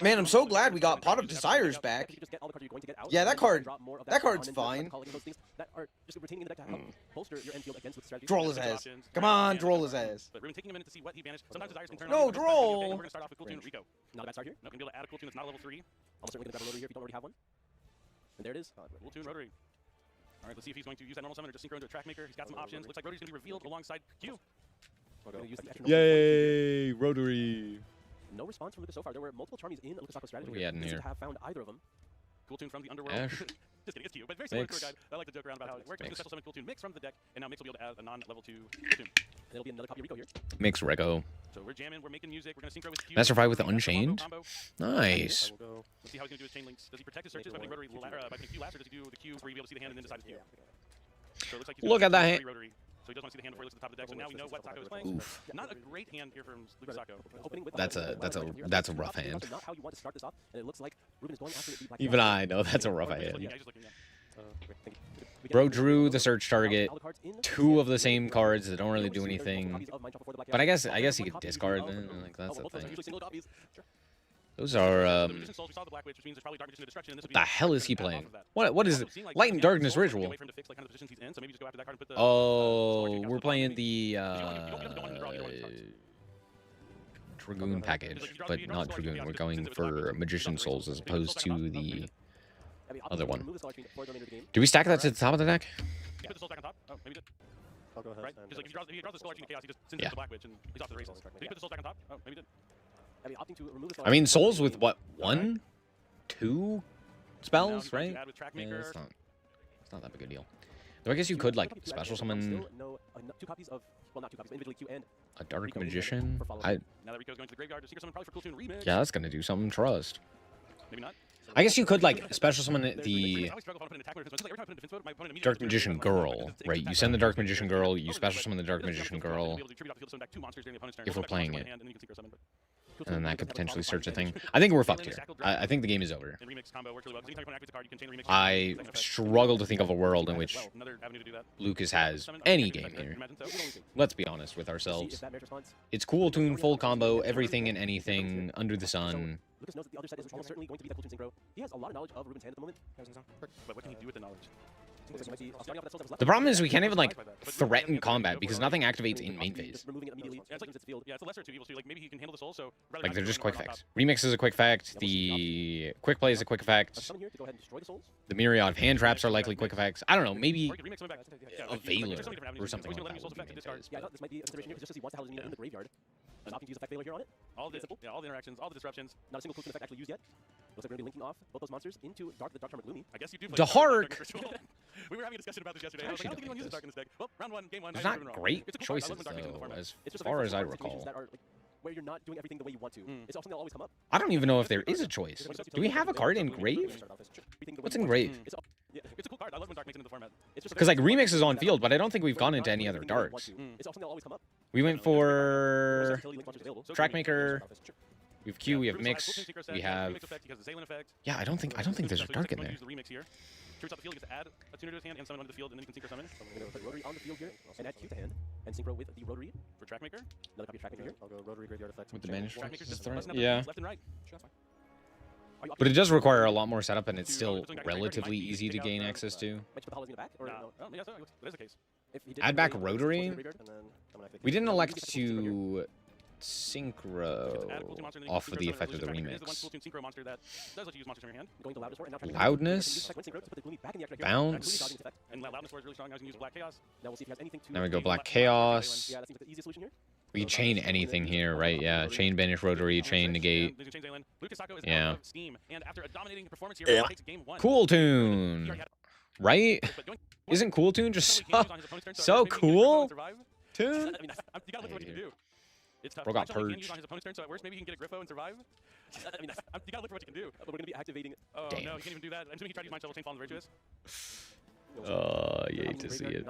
Man, I'm so glad we got Pot of Desires back. Yeah, that card's fine. Droll his ass. Come on, droll his ass. No, droll! We're going to start off with Cool Tune Rico. Not a bad start here. No, going to be able to add a Cool Tune that's not level 3. Almost certainly going to grab a Rotary here if you don't already have one. And there it is. Cool Tune Rotary. All right, let's see if he's going to use that normal summon or just synchro into a track maker. He's got some options. Looks like Rotary's going to be revealed alongside Q. Yay, Rotary. No response from Lucas so far. There were multiple Charmies in Lucas Sacco's strategy. What do we had in here? Have found either of them. Cool Tune from the Underworld. Ash. Just kidding, it's Q, but very similar Mix. to our guide. I like to joke around about how it works. Mix. Special summon Cool Tune Mix from the deck, and now Mix will be able to add a non-level 2 tune. And it'll be another copy of Rico here. Mix Rego. So we're jamming, we're making music, we're going to synchro with Q. Master Five with Combo, Unchained. combo. Nice. Let's see how he's going to do his chain links. Does he protect his searches by putting Rotary by putting Q last, or does he do the Q where you be able to see the hand and then decide to Q? So it looks like he's Look at that gonna hand. do Rotary. So he does want to see the hand before he looks at the top of the deck. So now we know what Sacco is playing. Oof. Not a great hand here from Lucas Sacco. That's a rough hand. Not how you want to start this off, and it looks like Ruben is going after the black Even I know that's a rough Yeah, hand. he's just looking, yeah. Bro drew the search target. Two of the same cards that don't really do anything. But I guess he could discard them. Like, that's the thing. Those are what the hell is he playing? What is it? Light and Darkness Ritual. Oh, we're playing the Dragoon package, but not Dragoon. We're going for Magician Souls as opposed to the other one. Do we stack that to the top of the deck? He put the soul back on top. Oh, maybe he did. I'll go ahead. Right? Because like, if he draws the Skull Arch into Chaos, he just sends it to the Black Witch and he's off to the races. Did he put the soul back on top? Oh, maybe he did. I mean, Souls with what? 1? 2 spells, Now he's going right? to add with Track Yeah, Maker. it's not that big a deal. Though I guess you could like special summon Two copies of, well, not two copies, individually Q and a Dark Magician. Now that Rico's going to the graveyard to secret summon probably for Cool Tune Remix. Yeah, that's gonna do something. Trust. Maybe not. I guess you could like special summon the I always struggle if I put an attack mode. Just like every time I put in defense mode, my opponent immediately Dark goes to Magician the Girl, right? You send the Dark Magician Girl, you special summon the Dark Magician Girl, if we're playing it. And then that could potentially search a thing. I think we're fucked here. I think the game is over. I struggle to think of a world in which Lucas has any game here. Let's be honest with ourselves. It's Cool Tune, full combo, everything and anything under the sun. Lucas knows that the other set is almost certainly going to be that Cool Tune synchro. He has a lot of knowledge of Ruben's hand at the moment. But what can he do with the knowledge? The problem is we can't even like threaten combat because nothing activates in main phase. Yeah, it's a lesser of two evils too. Like maybe he can handle the soul, so Like they're just quick effects. Remix is a quick effect. The quick play is a quick effect. The myriad of hand traps are likely quick effects. I don't know. Maybe a Veiler or something like that would be main phase. Yeah, this might be a consideration here because just he wants to have his in the graveyard. He's opting to use effect Veiler here on it. All the interactions, all the disruptions. Not a single Cool Tune effect actually used yet. Looks like we're going to be linking off both those monsters into the Dark Charmer Gloomy. I guess you do play Dark! We were having a discussion about this yesterday. I was like, I don't think anyone uses Dark in this deck. Well, round one, game one. There's not great choices though, as far as I recall. Where you're not doing everything the way you want to. It's something that'll always come up. I don't even know if there is a choice. Do we have a card in Grave? What's in Grave? It's a cool card. I love when Dark makes it into the format. Because like Remix is on field, but I don't think we've gone into any other Darks. It's something that'll always come up. We went for Track Maker. We have Q. We have Mix. We have. Yeah, I don't think there's a Dark in there. Troops out the field, he gets to add a tuner to his hand and summon onto the field, and then you can synchro summon. So I'm going to put Rotary on the field here and add Q to hand and synchro with the Rotary for Track Maker. Another copy of Track Maker here. I'll go Rotary Graveyard effect. With the banish Track Maker's just threat? pressing up Yeah. left and right. But it does require a lot more setup, and it's still relatively easy to gain access to. Might you put the hollows in the back? Or no? Oh, yeah, that is the case. Add back Rotary. We didn't elect to synchro off of the effect of the remix. Loudness, bounce. Now we go Black Chaos. We can chain anything here, right? Yeah, chain banish Rotary, chain negate. Yeah. Cool Tune, right? Isn't Cool Tune just so cool? Tune. Bro got purged. Maybe he can get a Griffo and survive. I mean, you gotta look for what you can do. But we're gonna be activating. Oh Damn. no, you can't even do that. I'm assuming he tried to use Mind Shovel, Chain Fall, and Virtuous. You hate to see it.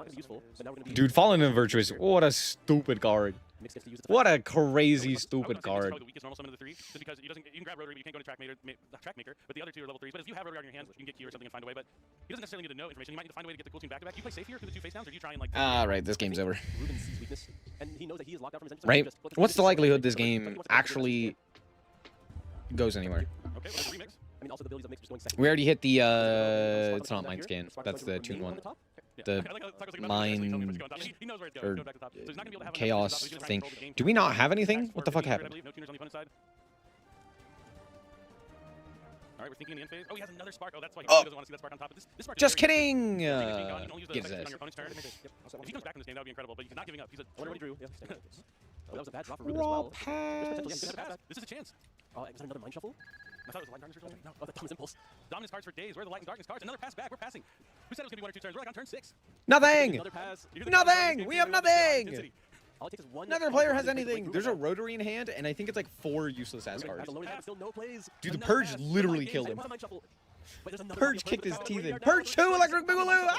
Dude, Fallen and Virtuous, what a stupid card. Mix gets to use it. What a So crazy, I stupid would say Mix is card. probably the weakest normal summon of the three, just because he doesn't. You can grab Rotary, but you can't go into Track Maker. But the other two are level 3s. But if you have Rotary on your hands, you can get Q or something and find a way. But he doesn't necessarily need to know information. You might need to find a way to get the cool tune back to back. You play safe here through the 2 face downs, or do you try and like? Right, this game's over. Ruben sees weakness, and he knows that he is locked out from his engine. Right? What's the likelihood this game actually goes anywhere? Okay, well, remix. I mean, also the abilities of Mix just going second. We already hit the, it's not Mind Scan. That's the Tune one. The Mind or Chaos thing. Do we not have anything? What the fuck happened? Alright, we're thinking in the end phase. Oh, he has another spark. Oh, that's why he Oh. doesn't want to see that spark on top. But this spark is Just very kidding! good. You can use the Get his second ass. on your opponent's turn. If he comes back in this game, that would be incredible. But he's not giving up. He's a already drew. Yeah. Oh, that was a bad drop for Ruben as Raw well. There's potential. pass. This is a chance. Oh, was that another mind shuffle? I thought it was a light darkness or something. No, oh, the Dominus Impulse. Dominus cards for days. Where are the light and darkness cards? Another pass back. We're passing. Who said it was going to be 1 or 2 turns? We're like on turn 6. Nothing! Another pass. Nothing! We have nothing! All it takes is one. Another player has anything. There's a Rotary in hand, and I think it's like 4 useless ass cards. Still no plays. Dude, the Another Purge pass. literally Mind killed games. him. Another mind shuffle. But there's another Purge copy of kicked his Purge teeth in. Guard. Purge 2 Electric Boogaloo! Ah!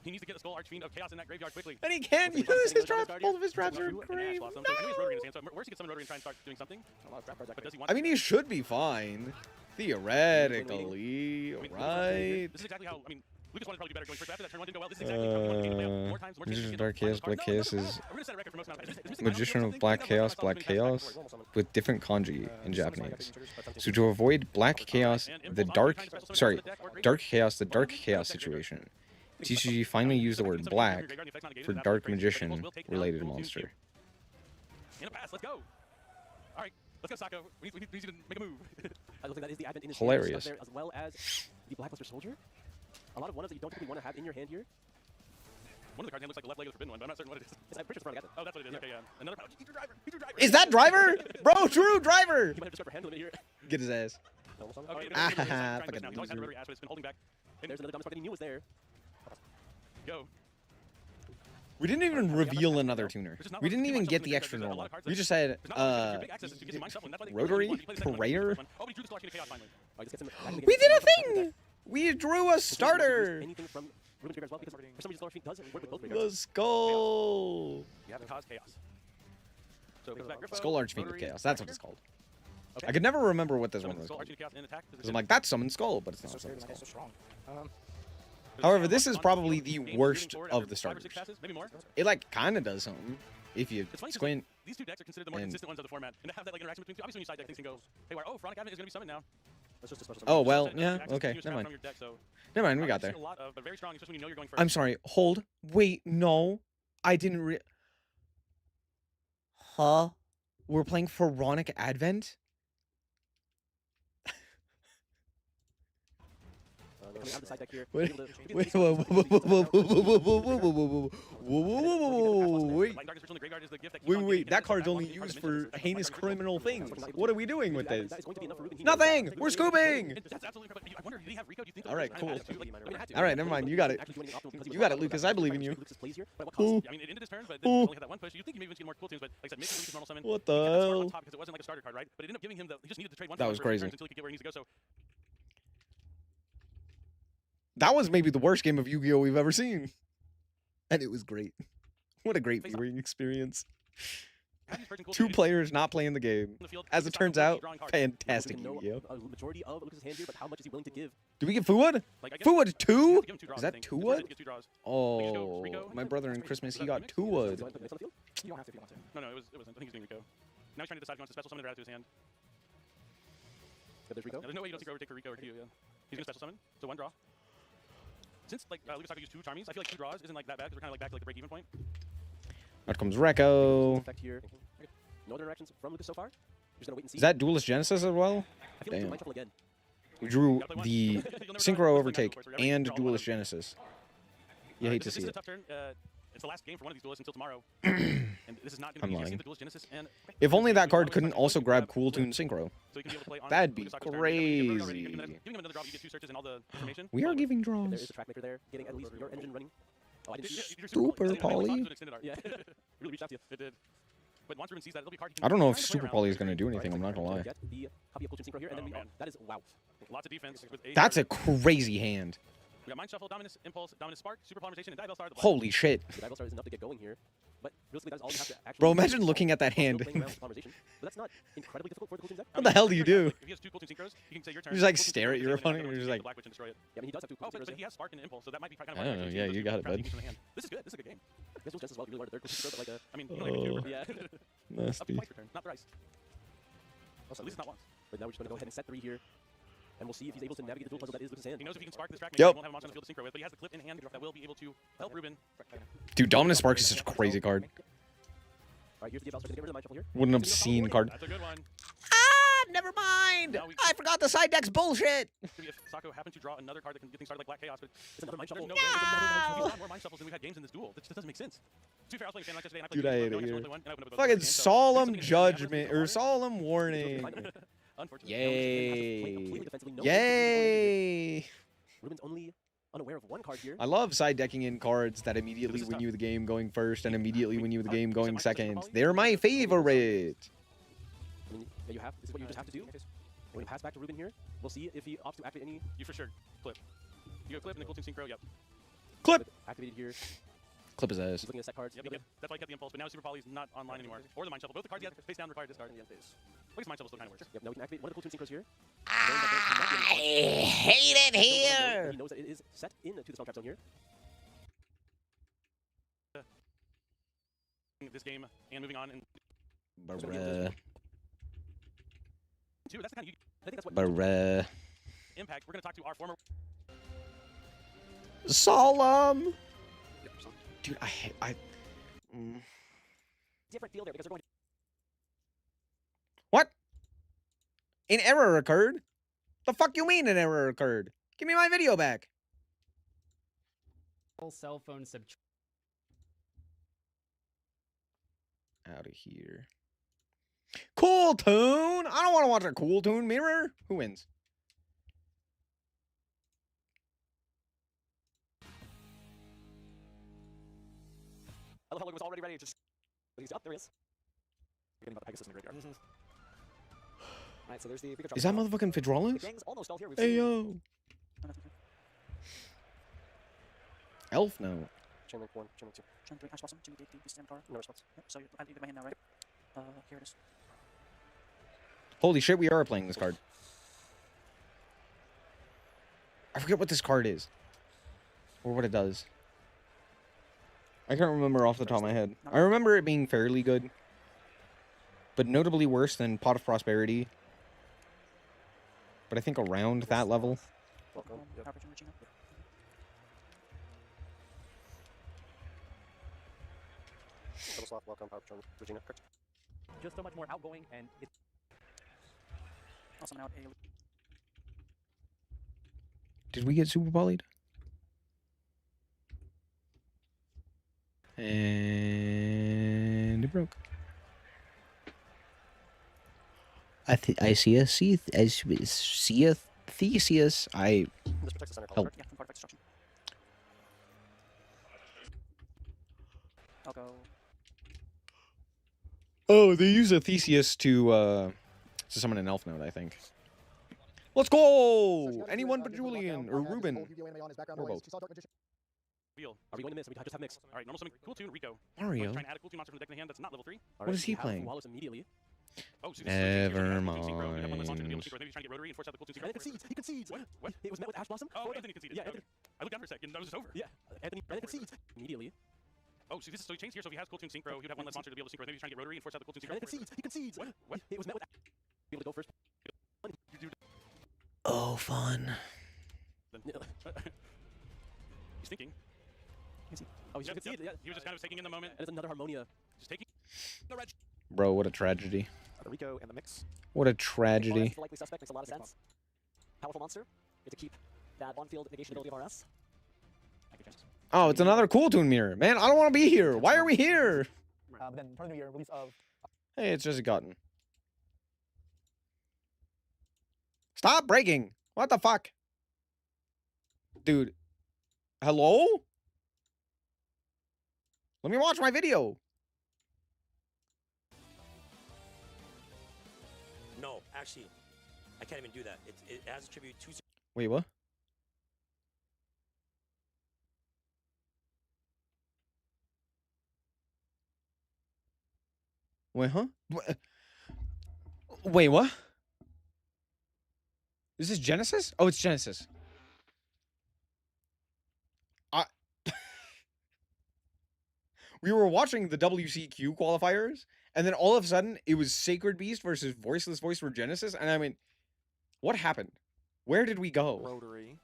He needs to get the Skull Archfiend of Chaos in that graveyard quickly. And he can't use his traps. Both of his traps are great. No! Worse, he gets summon Rotary and try and start doing something. But does he want I mean, he should be fine. Theoretically, right? This is exactly how, I mean, Lucas wanted to probably do better going first. After that turn 1 didn't go well. This is exactly how he wanted to get it more times. More Magician chances of to Dark get the Chaos, final Black card. Chaos No, is we're gonna set a record for most amount of times. Magician of Black Chaos, Black Chaos with different kanji in Japanese. So to avoid Black Chaos, the Dark Chaos, the Dark Chaos situation, TCG finally used the word black for Dark Magician related monster. In a pass, let's go. All right, let's go, Sako. We need you to make a move. I don't think that is the advent in his Hilarious. hand, as well as the Blackluster Soldier. A lot of ones that you don't typically want to have in your hand here. One of the cards looks like the left leg of the forbidden one, but I'm not certain what it is. I'm pretty sure it's oh, that's what it is. Okay, yeah. Another power. He drew driver. He drew driver. Is that Driver? Bro, Drew Driver! He might have just got for hand limit here. Get his ass. Okay, Fucking he's always had loser. Rotary Ash, but it's been holding back. There's another Dominus Spark that he knew was there. Go. We didn't even reveal another tuner. We didn't even get the extra normal. We just said, Rotary? Prayer? We did a thing! We drew a starter! The Skull! You have to cause chaos. So Skull Archfiend of Chaos, that's what it's called. I could never remember what this one was called. Because I'm like, that's Summon Skull, but it's not Summon Skull. However, this is probably the worst of the starters. Maybe more. It like kind of does something if you It's funny 'cause, squint. These two decks are considered the more and- consistent ones of the format, and to have that like interaction between two. Obviously, when you side deck, things can go haywire. Oh, Pharaonic Advent is going to be summoned now. That's just a special. Oh, well, Access yeah, to okay, use never from mind. your deck, so Never mind, we got I've there. seen a lot of, but very strong, especially when you know you're going first. I'm sorry, hold. Wait, no. I didn't Huh? We're playing Pharaonic Advent? Coming out of the side deck here. Wait, able to- wait, whoa, whoa, whoa, whoa, whoa, whoa, whoa, whoa, whoa, whoa, whoa, whoa, wait. Light Darkness Ritual in the Graveyard is the gift that keeps Wait, on wait, giving, that and card's that's only one card used that for mentions that's heinous Light Darkness criminal Ritual. things. What are we doing with this? That is going to be enough for Ruben. He Nothing! knows that. We're scooping! That's absolutely incredible. I wonder, did he have Rico? Do you think that All right, was- cool. I had to, like, I mean, I had to. All right, never mind, you got it. Actually doing it optimal because he was You got it, locked out. Lucas, I believe in you. Lucas plays here, but what Ooh. cost? I mean, it ended his turn, but then he only had that one push. You'd think he maybe would see more cool tunes, but like I said, maybe Lucas normal summon. What He kept that the sword on hell? top because it wasn't like a starter card, right? But it ended up giving him the. He just needed to trade one. That for was one for his crazy. turns until he could get where he needs to go. So That was maybe the worst game of Yu-Gi-Oh! We've ever seen. And it was great. What a great viewing experience. have these person cool 2 tunes players not playing the game. on the field. As He it can turns stop out, drawing cards. fantastic We can know Yu-Gi-Oh! a majority of Lucas's hand here, but how much is he willing to give? Do we get Fuwood? Like, I guess Fuwood you 2? have to give him 2 draws, Is I that think. 2 It's wood? just 2 draws. Oh, Rico? my brother in Christmas, he Was got that 2 remix? wood. Is that mix on the field? You don't have to if you want to. No, it wasn't. I think he's doing Rico. Now he's trying to decide if he wants to special summon or add to his hand. But there's Rico. There's no way you don't see overtake for Rico or Q, yeah. He's gonna special summon, so 1 draw. Since like Lucas Saka used 2 Charmies, I feel like 2 draws isn't like that bad because we're kind of like back to like the break-even point. Out comes Rekko. Effect here. No other interactions from Lucas so far. You're just gonna wait and see. Is that Duelist Genesis as well? I feel like Damn. mind shuffle again. We drew Gotta play one. the You'll never know. Synchro It's Overtake like that, and draw Duelist one. Genesis. You hate to This see is a it. tough turn. It's the last game for one of these duelists until tomorrow. And this is not going to I'm be easy. lying. See the duelist Genesis and If only that card Always couldn't find a also way to grab Cool Tune so Synchro. he can be able to play on That'd be Lucas Saka's turn. Giving him crazy. another draw, you get 2 searches and all the information. We are giving There is draws. a track maker there, getting at least your engine running. Oh, I didn't see it. Super Poly. Yeah, it really reached out to you. It did. But once Ruben sees that, it'll be hard. I don't know if Super Poly is going to do anything, I'm not going to lie. Get the copy of Cool Tune Synchro here, and then we, Oh, oh, that is wow. Lots of defense. With That's a crazy hand. We got Mind Shuffle, Dominus Impulse, Dominus Spark, Super Polymerization, and Dive Star. Holy shit. The Dive Star is enough to get going here. But realistically, that's all you have to actually Bro, do. imagine looking at that While hand. still playing around with the conversation. But that's not incredibly difficult for the cool team deck. What the hell do you do? If he has 2 cool team synchros, you can say your turn. You just, like, Cool team stare synchro, at your and then opponent, after and you're that, just you like- the Black Witch and destroy it. Yeah, I mean, he does have 2 cool Oh, but synchros. he has Spark and Impulse, so that might be kind of I don't know, why yeah, you got it, bud. This is good. This is a good game. I guess Genesys as well. You really wanted their cool synchro, but like, I mean, you don't even Oh. yeah. Up to Nasty. twice per turn, not thrice. Also, at least it's not once. But now we're just going to go ahead and set 3 here. And we'll see if he's able to navigate the dual puzzle that is Lucas' hand. He knows if he can spark this track, maybe he won't have a monster on the field to synchro with, but he has the clip in hand that will be able to help Ruben. Dude, Dominus Sparks is such a crazy card. Alright, here's the Valve. Get rid of the mind shuffle here. What an obscene card. That's a good one. Ah, never mind. Now we- I forgot the side deck's bullshit. Maybe if Sako happened to draw another card that can get things started like Black Chaos, but it's another mind shuffle. No! There's another mind shuffle. He's got more mind shuffles than we've had games in this duel. That just doesn't make sense. To be fair, I was playing Fan Night yesterday, and I played Dude, I hate no it one here. play one, and I opened up both Fucking games, so solemn something in the game judgment that or was solemn warning. Unfortunately, Yay. no Yay. Ruben's only unaware of one card here. I love side decking in cards that immediately win you the game going first and immediately win you the game going second. They're my favorite. I mean, yeah, you have. This is what you just have to do. When you pass back to Ruben here, we'll see if he opts to activate any. You for sure clip. You go clip and then cool team synchro. Yep. Clip. Activated here. Clip his ass. He's looking at set cards. Yep, that's why he kept the impulse, but now Super Poly's not online anymore. Or the Mind Shuffle. Both the cards he has face down require discard in the end phase. I guess Mind Shuffle still kind of works. Yep, now we can activate one of the cool team synchros here. I hate it here. He knows that it is set into the spell trap zone here. This game and moving on and Bruh. Two, that's the kind of I think that's what Bruh. Impact. We're gonna talk to our former Solemn. Dude, different field there because they're going What? An error occurred? The fuck you mean an error occurred? Give me my video back. Cell phone subtract. Out of here. Cool Tune. I don't want to watch a Cool Tune mirror. Who wins? I love how Logan was already ready to just he's up, there he is. Forgetting about the Pegasus in the graveyard. Alright, so there's the Is that motherfucking The Fidrollins? gang's almost fell here. We've Hey seen yo. Elf no. Chain link 1, chain link 2. Chain 3, Ash Blossom, Jimmy Date, Beast, and Car. No response. Yep, so I leave it in my hand now, right? Here it is. Holy shit, we are playing this card. I forget what this card is. Or what it does. I can't remember off the top of my head. I remember it being fairly good. But notably worse than Pot of Prosperity. But I think around that level. Welcome. Yep. Power Virgin Regina. Double slot, welcome, Power Patron, Regina. Correct. Just so much more outgoing, and it's I'll summon out a Did we get super polyed? And it broke. I see a Theseus. I This protects the center Help. column. yeah, from Fortified Destruction. I'll go. Oh, they use a Theseus to summon an elf node, I think. Let's go! Anyone but Julian or Ruben. Or both. wheel. Are we going to miss? We just have mix. All right, normal summon, cool tune, Rico. Mario. Try and add a cool tune monster from the deck in the hand that's not level 3. All What is he we have playing? Wallace immediately. Oh, so this is so you Never have cool tune synchro. You have one less launcher to be able mind. to synchro. Maybe he's trying to get rotary and force out the cool tune synchro. Brandon concedes. He concedes. What? What? It was met with Ash Blossom. Oh, for- Anthony conceded. Yeah, Okay. Anthony. I looked down for a second. That was just over. Yeah, Anthony. Brandon concedes immediately. Oh, so this is so he changed here. So if he has cool tune synchro, he would have one less launcher to be able to synchro. Maybe he's trying to get rotary and force out the cool tune synchro. Brandon concedes. He concedes. What? What? It was met with. Be able to go first. Oh, fun. He's thinking. Oh, he's Yep, conceded. yep. Yeah. He was just kind of taking in the moment. And it's another Harmonia. Just taking. No red. Bro, what a tragedy. Rico and the mix. What a Wallace tragedy. is the likely suspect. Makes a lot of sense. Powerful monster. Get to keep that on-field negation ability of RS. Oh, it's another Cool Tune mirror. Man, I don't want to be here. Why are we here? Then for the new year, release of Hey, it's just gotten. Stop breaking. What the fuck? Dude. Hello? Let me watch my video. No, actually, I can't even do that. It has a tribute to Wait, what? Wait, huh? Wait, what? Is this Genesis? Oh, it's Genesis. We were watching the WCQ qualifiers, and then all of a sudden, it was Sacred Beast versus Voiceless Voice for Genesis, and I mean, what happened? Where did we go? Rotary.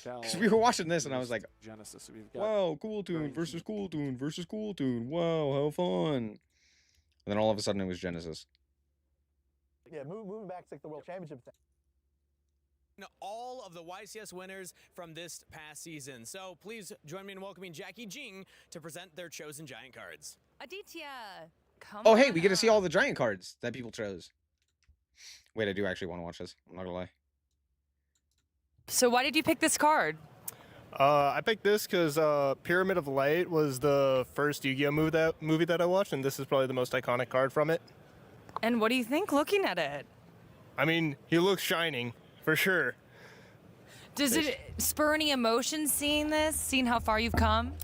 Because we were watching this, and I was like, Genesis. So we've got wow, Cool Tune versus Cool Tune versus Cool Tune. Wow, how fun. And then all of a sudden, it was Genesis. Yeah, moving back to like the World Championship thing. All of the YCS winners from this past season. So please join me in welcoming Jackie Jing to present their chosen giant cards. Aditya, come Oh, hey, on we get to see all up. the giant cards that people chose. Wait, I do actually want to watch this. I'm not gonna lie. So why did you pick this card? I picked this because Pyramid of Light was the first Yu-Gi-Oh movie that I watched, and this is probably the most iconic card from it. And what do you think looking at it? I mean, he looks shining, for sure. Does it spur any emotions seeing this, seeing how far you've come?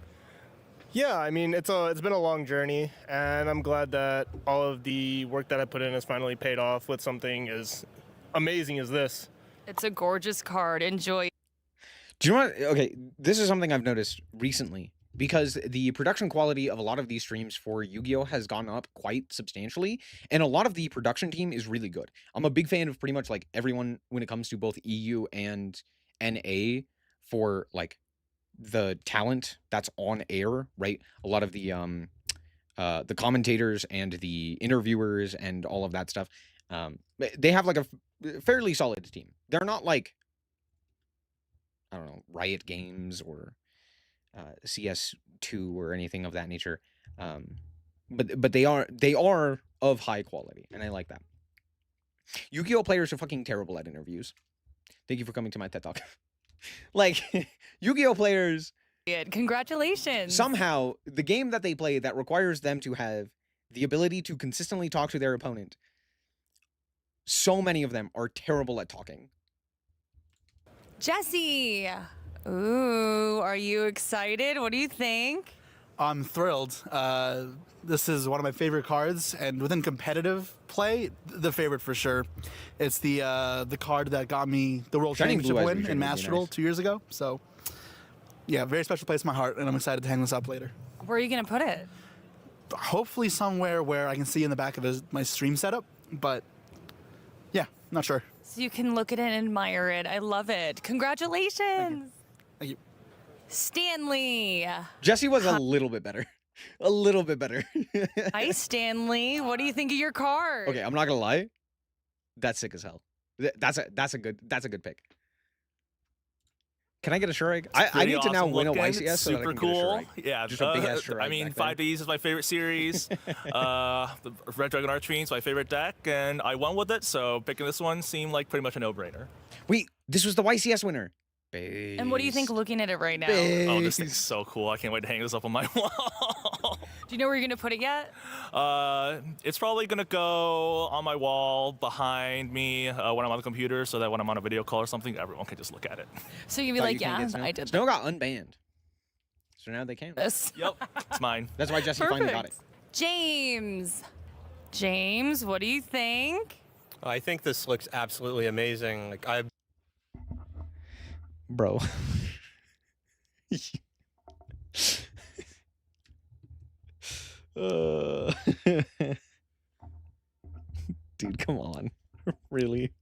Yeah, I mean, it's been a long journey, and I'm glad that all of the work that I put in has finally paid off with something as amazing as this. It's a gorgeous card. Enjoy. Do you know what? Okay, this is something I've noticed recently because the production quality of a lot of these streams for Yu-Gi-Oh has gone up quite substantially, and a lot of the production team is really good. I'm a big fan of pretty much like everyone when it comes to both EU and NA for like the talent that's on air, right? A lot of the commentators and the interviewers and all of that stuff. They have like a fairly solid team. They're not like, I don't know, Riot Games or CS2 or anything of that nature. But they are of high quality, and I like that. Yu-Gi-Oh players are fucking terrible at interviews. Thank you for coming to my TED Talk. Like, Yu-Gi-Oh players, Congratulations. somehow, the game that they play that requires them to have the ability to consistently talk to their opponent, so many of them are terrible at talking. Jesse. Ooh, are you excited? What do you think? I'm thrilled. This is one of my favorite cards, and within competitive play, the favorite for sure. It's the card that got me the World Shining Blue Championship Eyes win region in would be Master Duel nice. 2 years ago. So, yeah, very special place in my heart, and I'm excited to hang this up later. Where are you going to put it? Hopefully somewhere where I can see in the back of my stream setup, but yeah, not sure. So you can look at it and admire it. I love it. Congratulations. Thank you. Stanley. Jesse was a little bit better. A little bit better. Hi, Stanley. What do you think of your card? Okay, I'm not gonna lie. That's sick as hell. That's a good pick. Can I get a Shurag? I need to now win a YCS so that I Super can cool. get a Shurag. Yeah, Just a big ass Shurag I mean, back there. 5Ds is my favorite series. The Red Dragon Archfiend is my favorite deck, and I won with it, so picking this one seemed like pretty much a no-brainer. Wait, this was the YCS winner. And what do you think looking at it right now? Oh, this thing's so cool. I can't wait to hang this up on my wall. Do you know where you're going to put it yet? It's probably going to go on my wall behind me when I'm on the computer so that when I'm on a video call or something, everyone can just look at it. So you'll be Oh, like, you can't yeah, get Snow? I did Snow got unbanned. So now they can. this. Yep, it's mine. That's why Jesse finally got it. Perfect. James, what do you think? I think this looks absolutely amazing. Like Bro. Dude, come on. Really?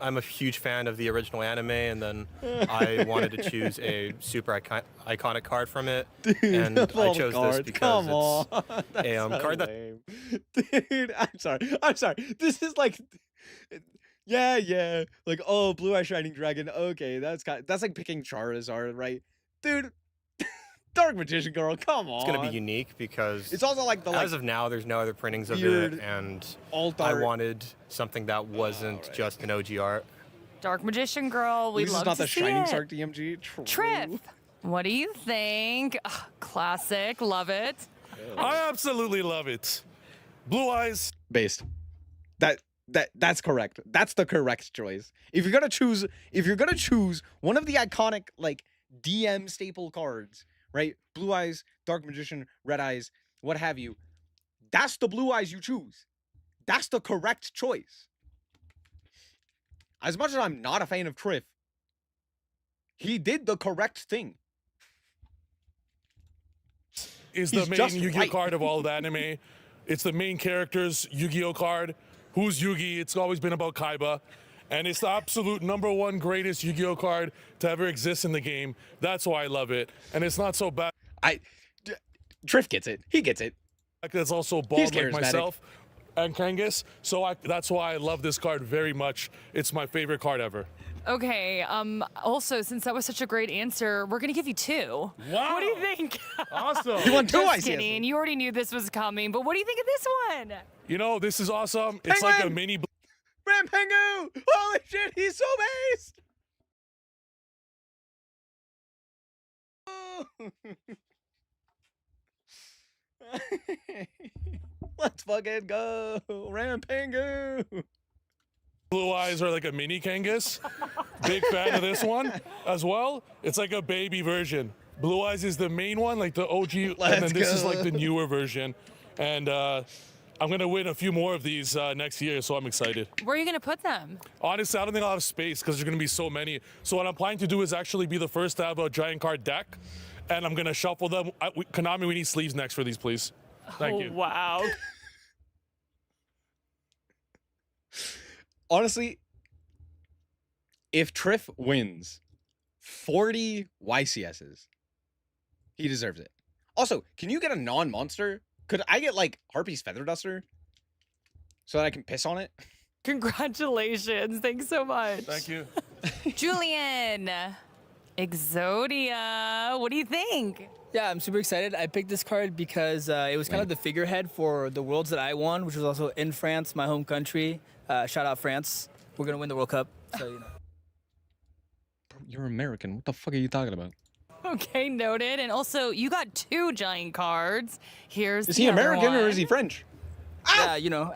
I'm a huge fan of the original anime, and then I wanted to choose a super iconic card from it, and Of I all the chose cards, this because come it's on. That's a so card that lame. Dude, I'm sorry. This is like, yeah. Like, oh, Blue Eye Shining Dragon. Okay, that's like picking Charizard, right? Dude, Dark Magician Girl, come on. it's going to be unique because It's also like the as of now, there's no other printings of weird it, and alt I art. wanted something that wasn't just an OG art. Dark Magician Girl, we'd This love is not to the see Shining it. Sark DMG. True. Trip, what do you think? Ugh, classic, love it. I absolutely love it. Blue Eyes. Based. That's correct. That's the correct choice. If you're gonna choose one of the iconic like DM staple cards right? Blue eyes, dark magician, red eyes, what have you. That's the blue eyes you choose. That's the correct choice. As much as I'm not a fan of Triff, he did the correct thing. Is He's the main just Yu-Gi-Oh right. card of all the anime. It's the main character's Yu-Gi-Oh card. Who's Yugi? It's always been about Kaiba. And it's the absolute #1 greatest Yu-Gi-Oh card to ever exist in the game. That's why I love it. And it's not so bad. Triff gets it. He gets it. That's also He's bald like charismatic. myself and Kangas. So that's why I love this card very much. It's my favorite card ever. Okay, also, since that was such a great answer, we're gonna give you 2. Wow. What do you think? Awesome. You won 2 Just ICS. kidding. You already knew this was coming, but what do you think of this one? You know, this is awesome. It's like a Penguin! mini... Rampengu! Holy shit, he's so based! Let's fucking go! Rampengu! Blue eyes are like a mini Kangas. Big fan of this one as well. It's like a baby version. Blue eyes is the main one, like the OG, and then this is like the newer version. And I'm gonna win a few more of these next year, so I'm excited. Where are you gonna put them? Honestly, I don't think I'll have space because there's gonna be so many. So what I'm planning to do is actually be the first to have a giant card deck, and I'm gonna shuffle them. Konami, we need sleeves next for these, please. Thank you. Wow. Honestly, if Triff wins 40 YCSs, he deserves it. Also, can you get a non-monster? Could I get, like, Harpy's Feather Duster? So that I can piss on it? Congratulations. Thanks so much. Thank you. Julian, Exodia, what do you think? Yeah, I'm super excited. I picked this card because it was kind of the figurehead for the Worlds that I won, which was also in France, my home country. Shout out France. We're going to win the World Cup. So, you know. You're American. What the fuck are you talking about? Okay, noted. And also, you got 2 giant cards. Here's Is the he other American or is he one. French? Yeah, you know.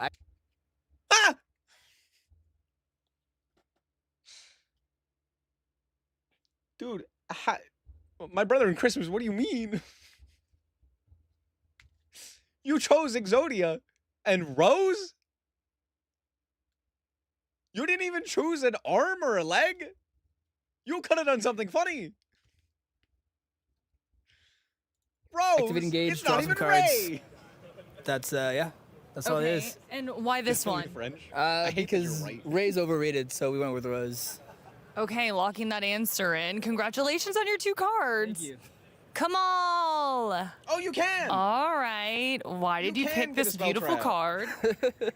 Dude, my brother in Christmas, what do you mean? You chose Exodia and Rose? You didn't even choose an arm or a leg? You could have done something funny. Rose, Activate engage, it's draw not some even cards. Ray. That's, yeah. That's all it Okay, is. and why this It's only one? French. I hate that you're Because right. Ray's overrated, so we went with Rose. Okay, locking that answer in. Congratulations on your 2 cards. Thank you. Kamal. Oh, you can. All right. Why did you can pick get a this spell beautiful trap. card?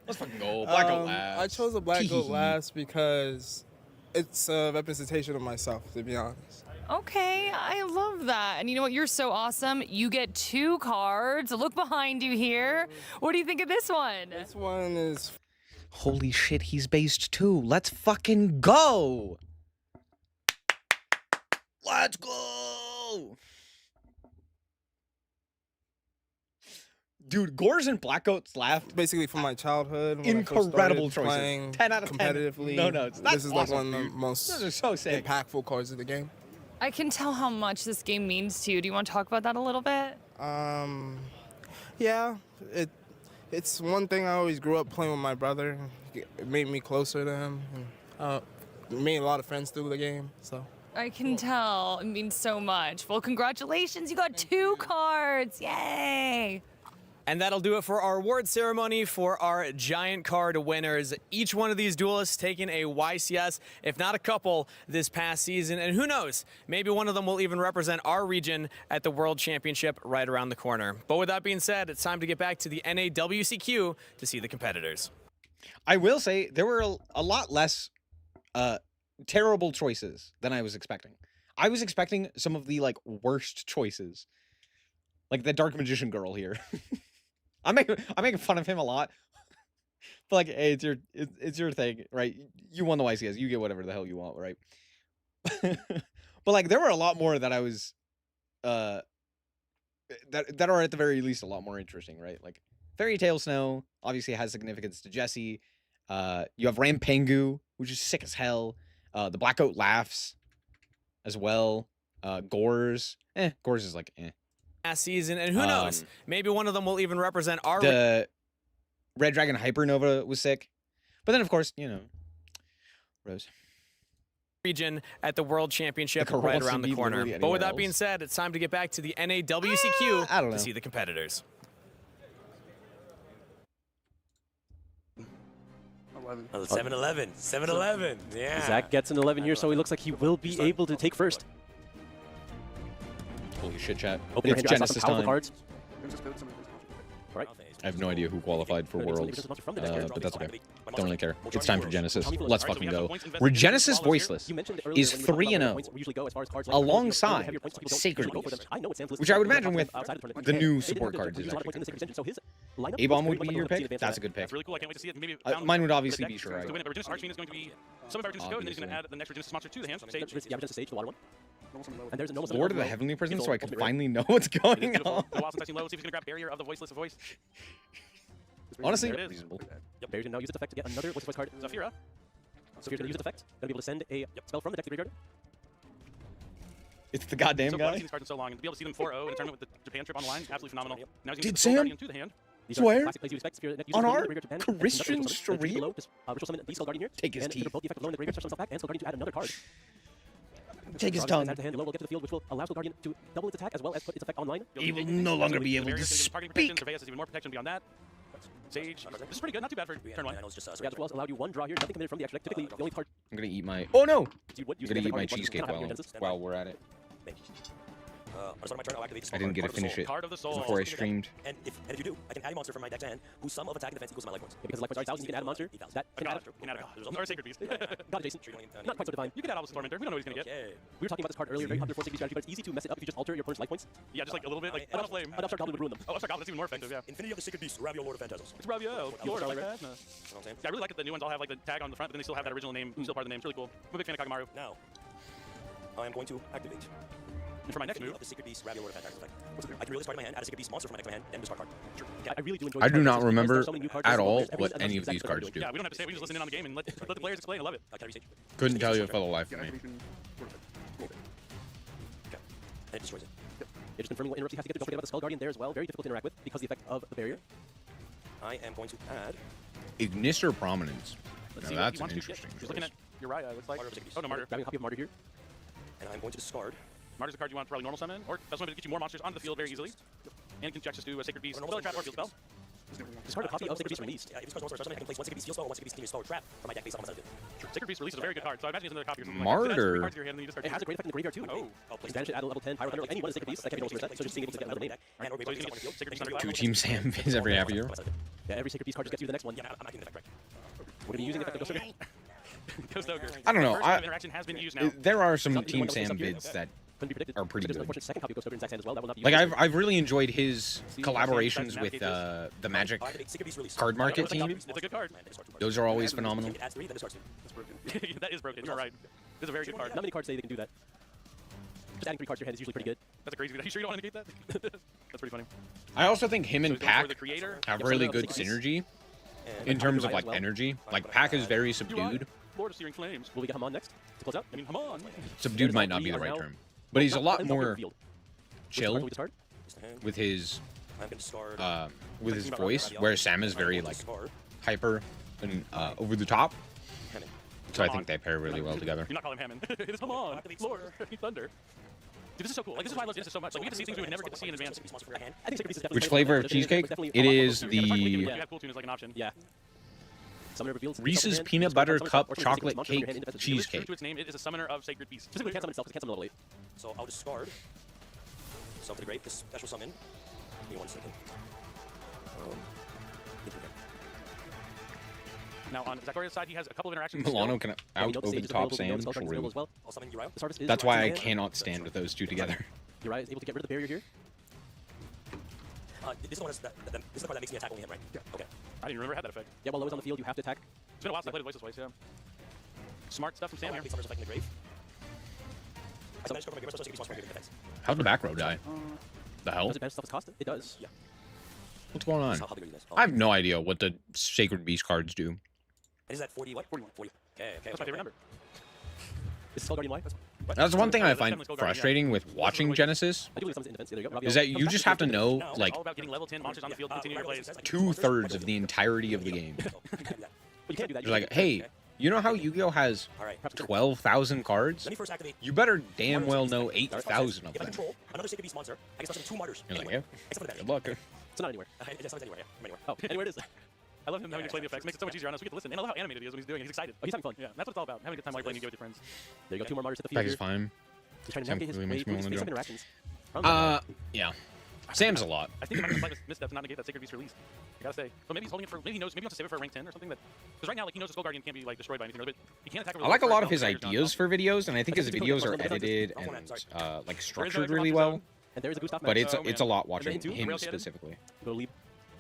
Let's fucking go. Black Goat I Labs. chose a black goat Tee-hee-hee. last because it's a representation of myself, to be honest. Okay, I love that. And you know what? You're so awesome. You get 2 cards. Look behind you here. What do you think of this one? This one is Holy shit, he's based too. Let's fucking go. Let's go. Dude, Gores and Black Goat's Laugh. basically from my childhood. When I first Incredible started choices. playing 10 out of 10. competitively. No, that's this is like awesome, one of the dude. most Those are so sick. impactful cards of the game. I can tell how much this game means to you. Do you want to talk about that a little bit? Yeah, it's one thing I always grew up playing with my brother. It made me closer to him. And, made a lot of friends through the game. So. I can tell. It means so much. Well, congratulations. You got 2 cards. Yay. And that'll do it for our award ceremony for our giant card winners. Each one of these duelists taking a YCS, if not a couple, this past season. And who knows, maybe one of them will even represent our region at the World Championship right around the corner. But with that being said, it's time to get back to the NA WCQ to see the competitors. I will say there were a lot less terrible choices than I was expecting. I was expecting some of the like worst choices. Like the Dark Magician girl here. I'm making fun of him a lot. But like, hey, it's your thing, right? You won the YCS. You get whatever the hell you want, right? But like there were a lot more that I was that are at the very least a lot more interesting, right? Like Fairy Tale Snow obviously has significance to Jesse. You have Rampengu, which is sick as hell. The Black Goat Laughs as well. Gores. Gores is like last season, and who knows? Maybe one of them will even represent our The Red Dragon Hypernova was sick. But then, of course, Rose. region at the World Championship Like a right World around the CB corner. literally But with anywhere that being else. said, it's time to get back to the NA WCQ I don't know. to see the competitors. 7-11. 7-11. Yeah. Zach gets an 11 here, so he looks like he will be able to take first. Holy shit, chat. Open your It's hand, I saw some Genesys powerful time. cards. All right. I have no idea who qualified for Worlds, but that's okay. Don't really care. It's time for Genesis. Let's fucking go. Where Genesis Voiceless is 3-0 alongside Sacred Beast, which I would imagine with the new support cards is actually A-Bomb would be your pick? That's a good pick. Really cool. I can't wait to see it. Maybe Mine would obviously be Shirai. Shirai. Regenesis Archfiend is going to be some of our Regenesis code, and then he's going to add the next Regenesis monster to the hand. Sage. Yeah, Regenesis Sage, the water one. And there's a normal Lord of the Heavenly Prison, so I can finally know what's going on. Let's see if he's going to grab Barrier of the Voiceless Voice. Honestly, There it is. reasonable. Yep, Barrier can now use its effect to get another Voiceless card. Zafira. Zafira's going to use its effect. Going to be able to send a spell from the deck to the graveyard. It's the goddamn So guy. I've seen these cards in so long, and to be able to see them 4-0 in a tournament with the Japan trip on the line, absolutely phenomenal. Now he's going to Did get the Soul Sam Guardian to the hand. These are swear classic plays you expect. Sphere that uses on the our graveyard to Japan, and Christian another Soul Guardian. stream? Below, just ritual summon the Soul Guardian here. Take his and teeth. both the effect of blowing the graveyard touch himself back, and Soul Guardian to add another card. Take his Draws tongue. add to hand, below will get to the field, which will allow Soul Guardian to double its attack as well as put its effect online. He will no longer be able to speak. Surveillance is even more protection beyond that. Sage. This is pretty good. Not too bad for turn one. Yeah, as well as allowed you one draw here. Nothing committed from the extra deck. Typically, the only card I'm gonna eat my. Oh no! you would I'm use gonna to eat my card cheesecake cannot have while your we're at it. On the start of my turn, I'll activate this I didn't get to card of the finish soul. it Card of the soul. before I streamed. And if you do, I can add a monster from my deck to hand, whose sum of attack and defense equals my life points. Yeah, because life points are 1,000, you can add a monster. That can add or a Sacred Beast. God adjacent. Not quite so divine. You can add Albus Tormentor. We don't know what he's going to get. We were talking about this card earlier. Very popular 4 strategy, but it's easy to mess it up if you just alter your opponent's life points. Yeah, just like a little bit. Like an Upstart Goblin would ruin them. Oh, Upstart Goblin is even more effective. Yeah. Infinity of the Sacred Beast, Ravio, Lord of Phantasms. It's Ravio, Lord of Phantasms. You know what I'm saying? Yeah, I really like that the new ones all have like the tag on the front, but then they still have that original name, still part of the name. It's really cool. I'm a big fan of Kagamaru. Now, I am going to activate. And for my next move, of the Sacred Beast, Ravio, Lord of Phantasms effect. I can really start my hand, add a Sacred Beast monster from my deck to my hand, then discard card. Sure. yeah, I really do enjoy. I do not because remember there's so many new cards, at so all there's every what other any of exactly these what they're cards doing. do. Yeah, we don't have to say. We just listen in on the game and let the players explain. I love it. Can I reach? Couldn't tell you for the life of me. And it destroys it. Yeah, just confirming what interrupts you have to get. Don't forget about the Skull Guardian there as well. Very difficult to interact with because of the effect of the barrier. I am going to add Ignister Prominence. Let's Now see that's what an he wants to interesting get. He's looking at choice. Uriah, it looks like. Martyr of the Sacred Beast. Oh no, Martyr. Grabbing a copy of Martyr here. And I'm going to discard. Martyr's a card you want to probably normal summon, or that's one to get you more monsters onto the field very easily. And can just do a Sacred Beast, spell a trap, or field spell. Discard a copy of Sacred Beast released. Yeah, if this card's monster, I can place one Sacred Beast field spell or one Sacred Beast team spell or trap from my deck based on my side. Sacred Beast release is a very good card, so I imagine it's another copy or something. Martyr. Like that. It has a great effect in the graveyard too. Oh, banish it, add a level 10 Pyro Thunder, like any one of the Sacred Beasts, that can be also reset. So just being able to get another name. And or So he's gonna get Sacred Beast under 2 Team Sam is every half year. Yeah, every Sacred Beast card just gets you the next one. Yeah, I'm acting the effect, We're gonna be using the effect of Ghost Ogre. Ghost Ogre. I don't know. First interaction has been used now. There are some Team Sam vids that Couldn't be predicted. are pretty There's an good. unfortunate second copy of Ghost Ogre in Zach's hand as well. That will not be Like used. I've really enjoyed his collaborations with the Magic Card Market team. It's a good card. Those are always phenomenal. It adds 3, then discards 2. That is broken. You're right. This is a very good card. Not many cards say they can do that. Just adding 3 cards to your hand is usually pretty good. That's a crazy good. Are you sure you don't want to negate that? That's pretty funny. I also think him and So he's going for Pac the creator. have Yep, really so good Sacred Beast. synergy in terms of like energy. Like Pac is very subdued. Lord of Searing Flames. Will we get Haman next to close out? I mean, Haman. Subdued might not be the right term, but he's a lot more chill with his voice, whereas Sam is very like hyper and over the top. So I think they pair really well together. You're not calling him Hammond. It is Haman. Lord. Thunder. Dude, this is so cool. Like, this is why I love Genesis so much. Like, we get to see things we would never get to see in advance. I think Sacred Beast is definitely Which flavor of cheesecake? It is the You have Cool Tune as like an option. Yeah. Reese's Peanut Butter Cup Chocolate Cake Cheesecake. To its name, it is a summoner of Sacred Beast. Specifically, it can't summon itself. It can't summon level 8. So I'll discard. Summon to the grave. This special summon. Give me 1 second. Now, on Zachariah's side, he has a couple of interactions. Milano can out over the top Sam. True. That's why I cannot stand with those two together. Uriah is able to get rid of the barrier here. This is the one this is the card that makes me attack only him, right? Yeah. Okay. I didn't remember it had that effect. Yeah, while Low is on the field, you have to attack. It's been a while since I played Voiceless Voice, yeah. Smart stuff from Sam here. Summoner's effect in the grave. I can discard my grave, special Sacred Beast monster from my grave defense. How'd the back row die? The hell? Does it banish stuff as cost? It does. Yeah. What's going on? How big are you guys? I have no idea what the Sacred Beast cards do. And is that 40 what? 41. 40. Okay, okay. That's my favorite number. Is Skull Guardian Y? That's one thing I find frustrating with watching Genesys, is that you just have to know, like, all about getting level 10 monsters on the field, continue your plays. 2/3 of the entirety of the game. You're like, hey, you know how Yu-Gi-Oh has 12,000 cards? You better damn well know 8,000 of them. Another Sacred Beast monster. I can start 2 martyrs. You're like, yeah, good luck. It's not anywhere. It's not anywhere, yeah. From anywhere. Oh, anywhere it is. I love him having to explain the effects. Makes it so much easier on us. We get to listen. And I love how animated he is when he's doing it. He's excited. Oh, he's having fun. Yeah, that's what it's all about. Having a good time while you're playing Yu-Gi-Oh with your friends. There you go. 2 more martyrs at the Back field is fine. He's trying to Sam navigate his really way makes me through wanna space go. interactions. Yeah. Sam's a lot. I think he might have a slight misstep to not negate that Sacred Beast release. I gotta say. But maybe he's holding it for, maybe he knows, maybe he wants to save it for rank 10 or something. Because right now, like, he knows the Skull Guardian can't be, like, destroyed by anything. But he can't attack it with I like a lot of first his spell, ideas for videos, and I think his videos are edited and like structured really well. And there is a Gustav But match. it's a lot watching And then him rail cannon. specifically. Go lead.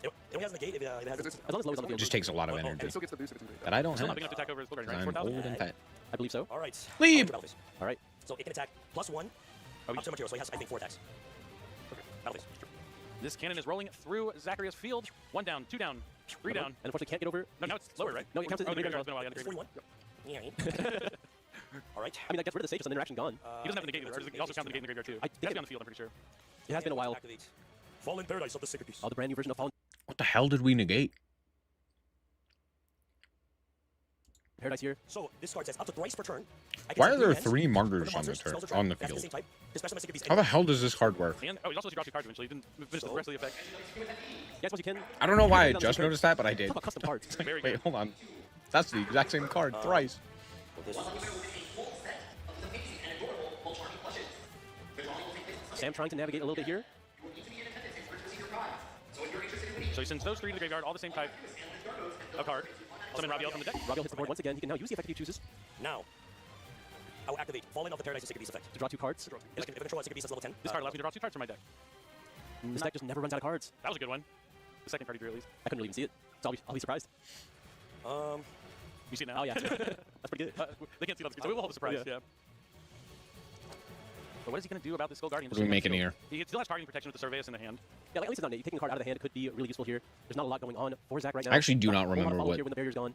It only has negate if it has As long as Low is on the It field. just takes a lot of energy that I don't Still have. not big enough to attack over his Skull Guardian, 'Cause right? I'm 4,000? old and fat. I believe so. All right. Leave. Battle phase. All right. So it can attack +1 up to material. So he has, I think, 4 attacks. Battle phase. This cannon is rolling through Zacharias' field. 1 down, 2 down, 3 down. And unfortunately can't get over. No, now it's lower, right? No, it counts as Oh, the graveyard. it's been a while. Yeah, the graveyard. 41. All right. I mean, that gets rid of the stage, so an interaction gone. He doesn't have the negate either. He also counts the negate in the graveyard too. I He think has to be on the field, I'm pretty sure. It has been a while. Activate. Fallen Paradise of the Sacred Beast. The brand new version of Fallen What the hell did we negate? Paradise here. So this card says up to thrice per turn. I can Why set are there 3 hands 3 for martyrs the on the monsters, spells, or turn on the traps that have field? same type. Especially my Sacred Beast. How the hell does this card work? And, oh, he's also draw 2 cards eventually. He didn't finish the rest of the effect. Yes, once you can. I don't know why I just noticed that, but I did. Talk about custom cards. Very Wait, good. hold on. That's the exact same card thrice. Sam trying to navigate a little bit here. So he sends those 3 to the graveyard, all the same type of card. Summon Rabiel from the deck. Rabiel hits the board once again. He can now use the effect he chooses Now, I will activate Fallen of the Paradise of Sacred Beast effect. to draw 2 cards. If I control a Sacred Beast that's level 10. This card allows me to draw 2 cards from my deck. This deck just never runs out of cards. That was a good one. The second card he drew, at least. I couldn't really even see it. So I'll be surprised. You see it now? Oh, yeah. That's pretty good. They can't see it on the screen, so we will hold the surprise, yeah. But what is he going to do about this Skull Guardian? What are we making here? He still has targeting protection with the Surveillance in the hand. Yeah, like, at least it's not taking a card out of the hand could be really useful here. There's not a lot going on for Zach right now. I actually do not Whole lot of remember follow what here when the barrier's gone.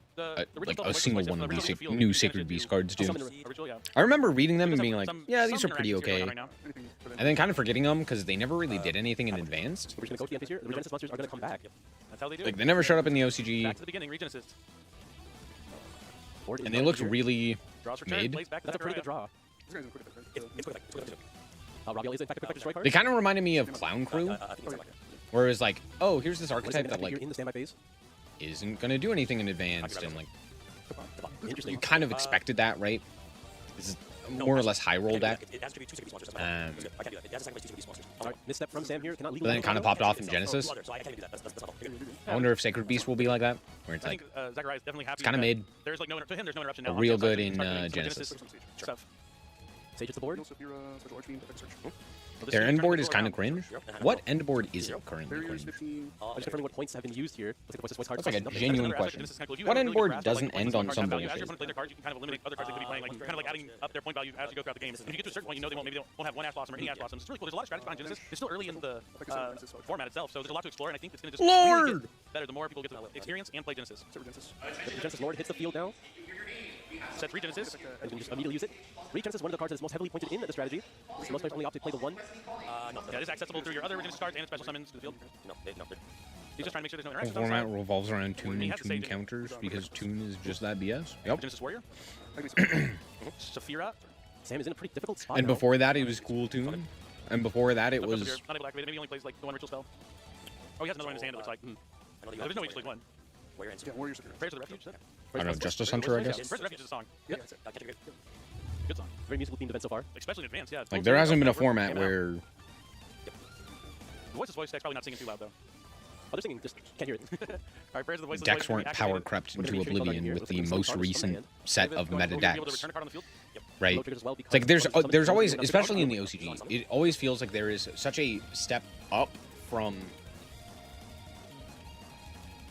like a single one of these new Sacred Beast cards do. Original, yeah. I remember reading them and being like, yeah, these are Some pretty interactions okay. going on right now. And then kind of forgetting them because they never really did anything in advanced. We're just going to go to the end phase here. The Genesys monsters are going to come back. That's how they do Like, it. they never showed up in the OCG, Back to the beginning, Regenesis. and they looked really Draws return, made. plays back to That's a pretty good Zachariah. draw. It's quick effect. Rabiel is in fact a quick destroy card. They kind of reminded me of Clown Crew, where it was like, oh, here's this archetype that like in the standby phase. isn't gonna do anything in advanced, and like Interesting. you kind of expected that, right? This is a more or less high roll deck. It has to be 2 Sacred Beast monsters. Um, I can't do that. It has to sacrifice 2 Sacred Beast monsters. All right, misstep from Sam here. Cannot But then it kind of popped off in So Genesis. I can't do that. That's not all. I wonder if Sacred Beast will be like that, where it's I like think Zachariah is definitely happy. it's kind of that made There's like no to him. There's no interruption a now. real On the good outside, in start doing some Genesis. stuff. Sage hits the board. Well, this Their is end trying board to is go kind of around. cringe. What end board isn't currently cringe? I'm just confirming what points have been used here. Looks like the voice is hard. That's like a Nothing. genuine Another aspect question. of this is kind of cool. If you What have a end really good board grasp of, doesn't like, end points on card some value, As your bullshit? opponent plays their cards, you can kind of eliminate other cards they could be playing. Like you're kind of like adding up their point value as you go throughout the game. And if you get to a certain point, you know they won't have 1 Ash Blossom or any Ash Blossoms. It's really cool. There's a lot of strategy behind Genesis. It's still early in the format itself, so there's a lot to explore. And I think it's going to just really get better the more people get to experience and play Genesis. Genesis Lord hits the field now. Set 3 Genesis. And you can just immediately use it. Genesis is one of the cards that is most heavily pointed in the strategy. Most players only opt to play the 1. No. Yeah, it is accessible through your other Genesis cards and special summons to the field. No. He's just trying to make sure there's no The interactions. format outside. revolves around Toon He and has to Toon say- counters because Toon is just that BS. Yep. Genesis Warrior. Saphira. Sam is in a pretty difficult spot. And now. before that, it was Cool Toon. And before that, it Not was able to activate it. Maybe he only plays like the 1 ritual spell. Oh, he has another one in his hand, it looks like. There's no way he just plays 1. Where ends? Prayers to the Refuge. I don't know, Justice Hunter, I guess. Prayers to the Refuge is a song. Yeah. Good song. Very musical themed event so far. Especially in advance, yeah. Like there hasn't been a format where The Voiceless Voice deck's probably not singing too loud, though. Oh, they're singing, just can't hear it. Alright, Prayers to the Voiceless decks Voice weren't activated. power crept into oblivion with the most recent set of meta Will you be able to decks. return a card on the field? Right? It's like there's always, especially in the OCG, it always feels like there is such a step up from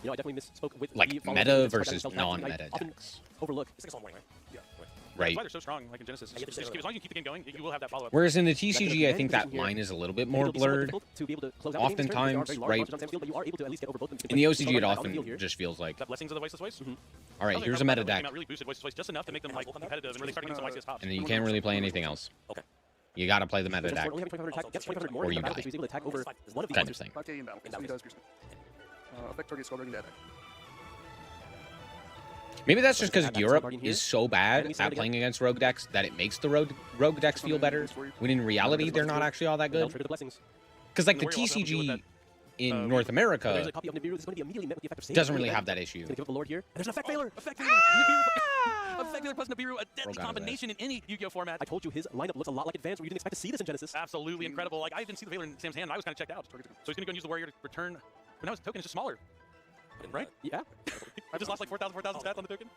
You know, I definitely misspoke with like the meta following versus spell tactic. non-meta I often decks. overlook. It's like a song warning, right? Yeah. Right. That's why they're so strong, like in Genesis. Just keep, as long as you keep the game going, you will have that follow-up. Whereas in the TCG, I think that line is a little bit more blurred. Oftentimes, right? In the OCG, it often just feels like. The blessings of the Voiceless Voice. All right, here's a meta deck. Really boosted Voiceless Voice just enough to make them like competitive and really start getting some YCS pops. And then you can't really play anything else. Okay. You gotta play the meta deck. Or you die. Kind of thing. 5k in battle. So he does piercing. Affect target skull guardian dead. Maybe that's just because Europe is so bad at playing against rogue decks that it makes the rogue decks feel better, when in reality they're not actually all that good. Because like the TCG in North America doesn't really have that issue. There's an effect failure! Effect failure! Effect failure plus Nibiru, a deadly combination in any Yu-Gi-Oh format. I told you his lineup looks a lot like Advanced, where you didn't expect to see this in Genesis. Absolutely incredible. Like, I didn't see the failure in Sam's hand, and I was kind of checked out. So he's going to go and use the Warrior to return. But now his token is just smaller. Right? Yeah. I just lost like 4,000 stats on the token.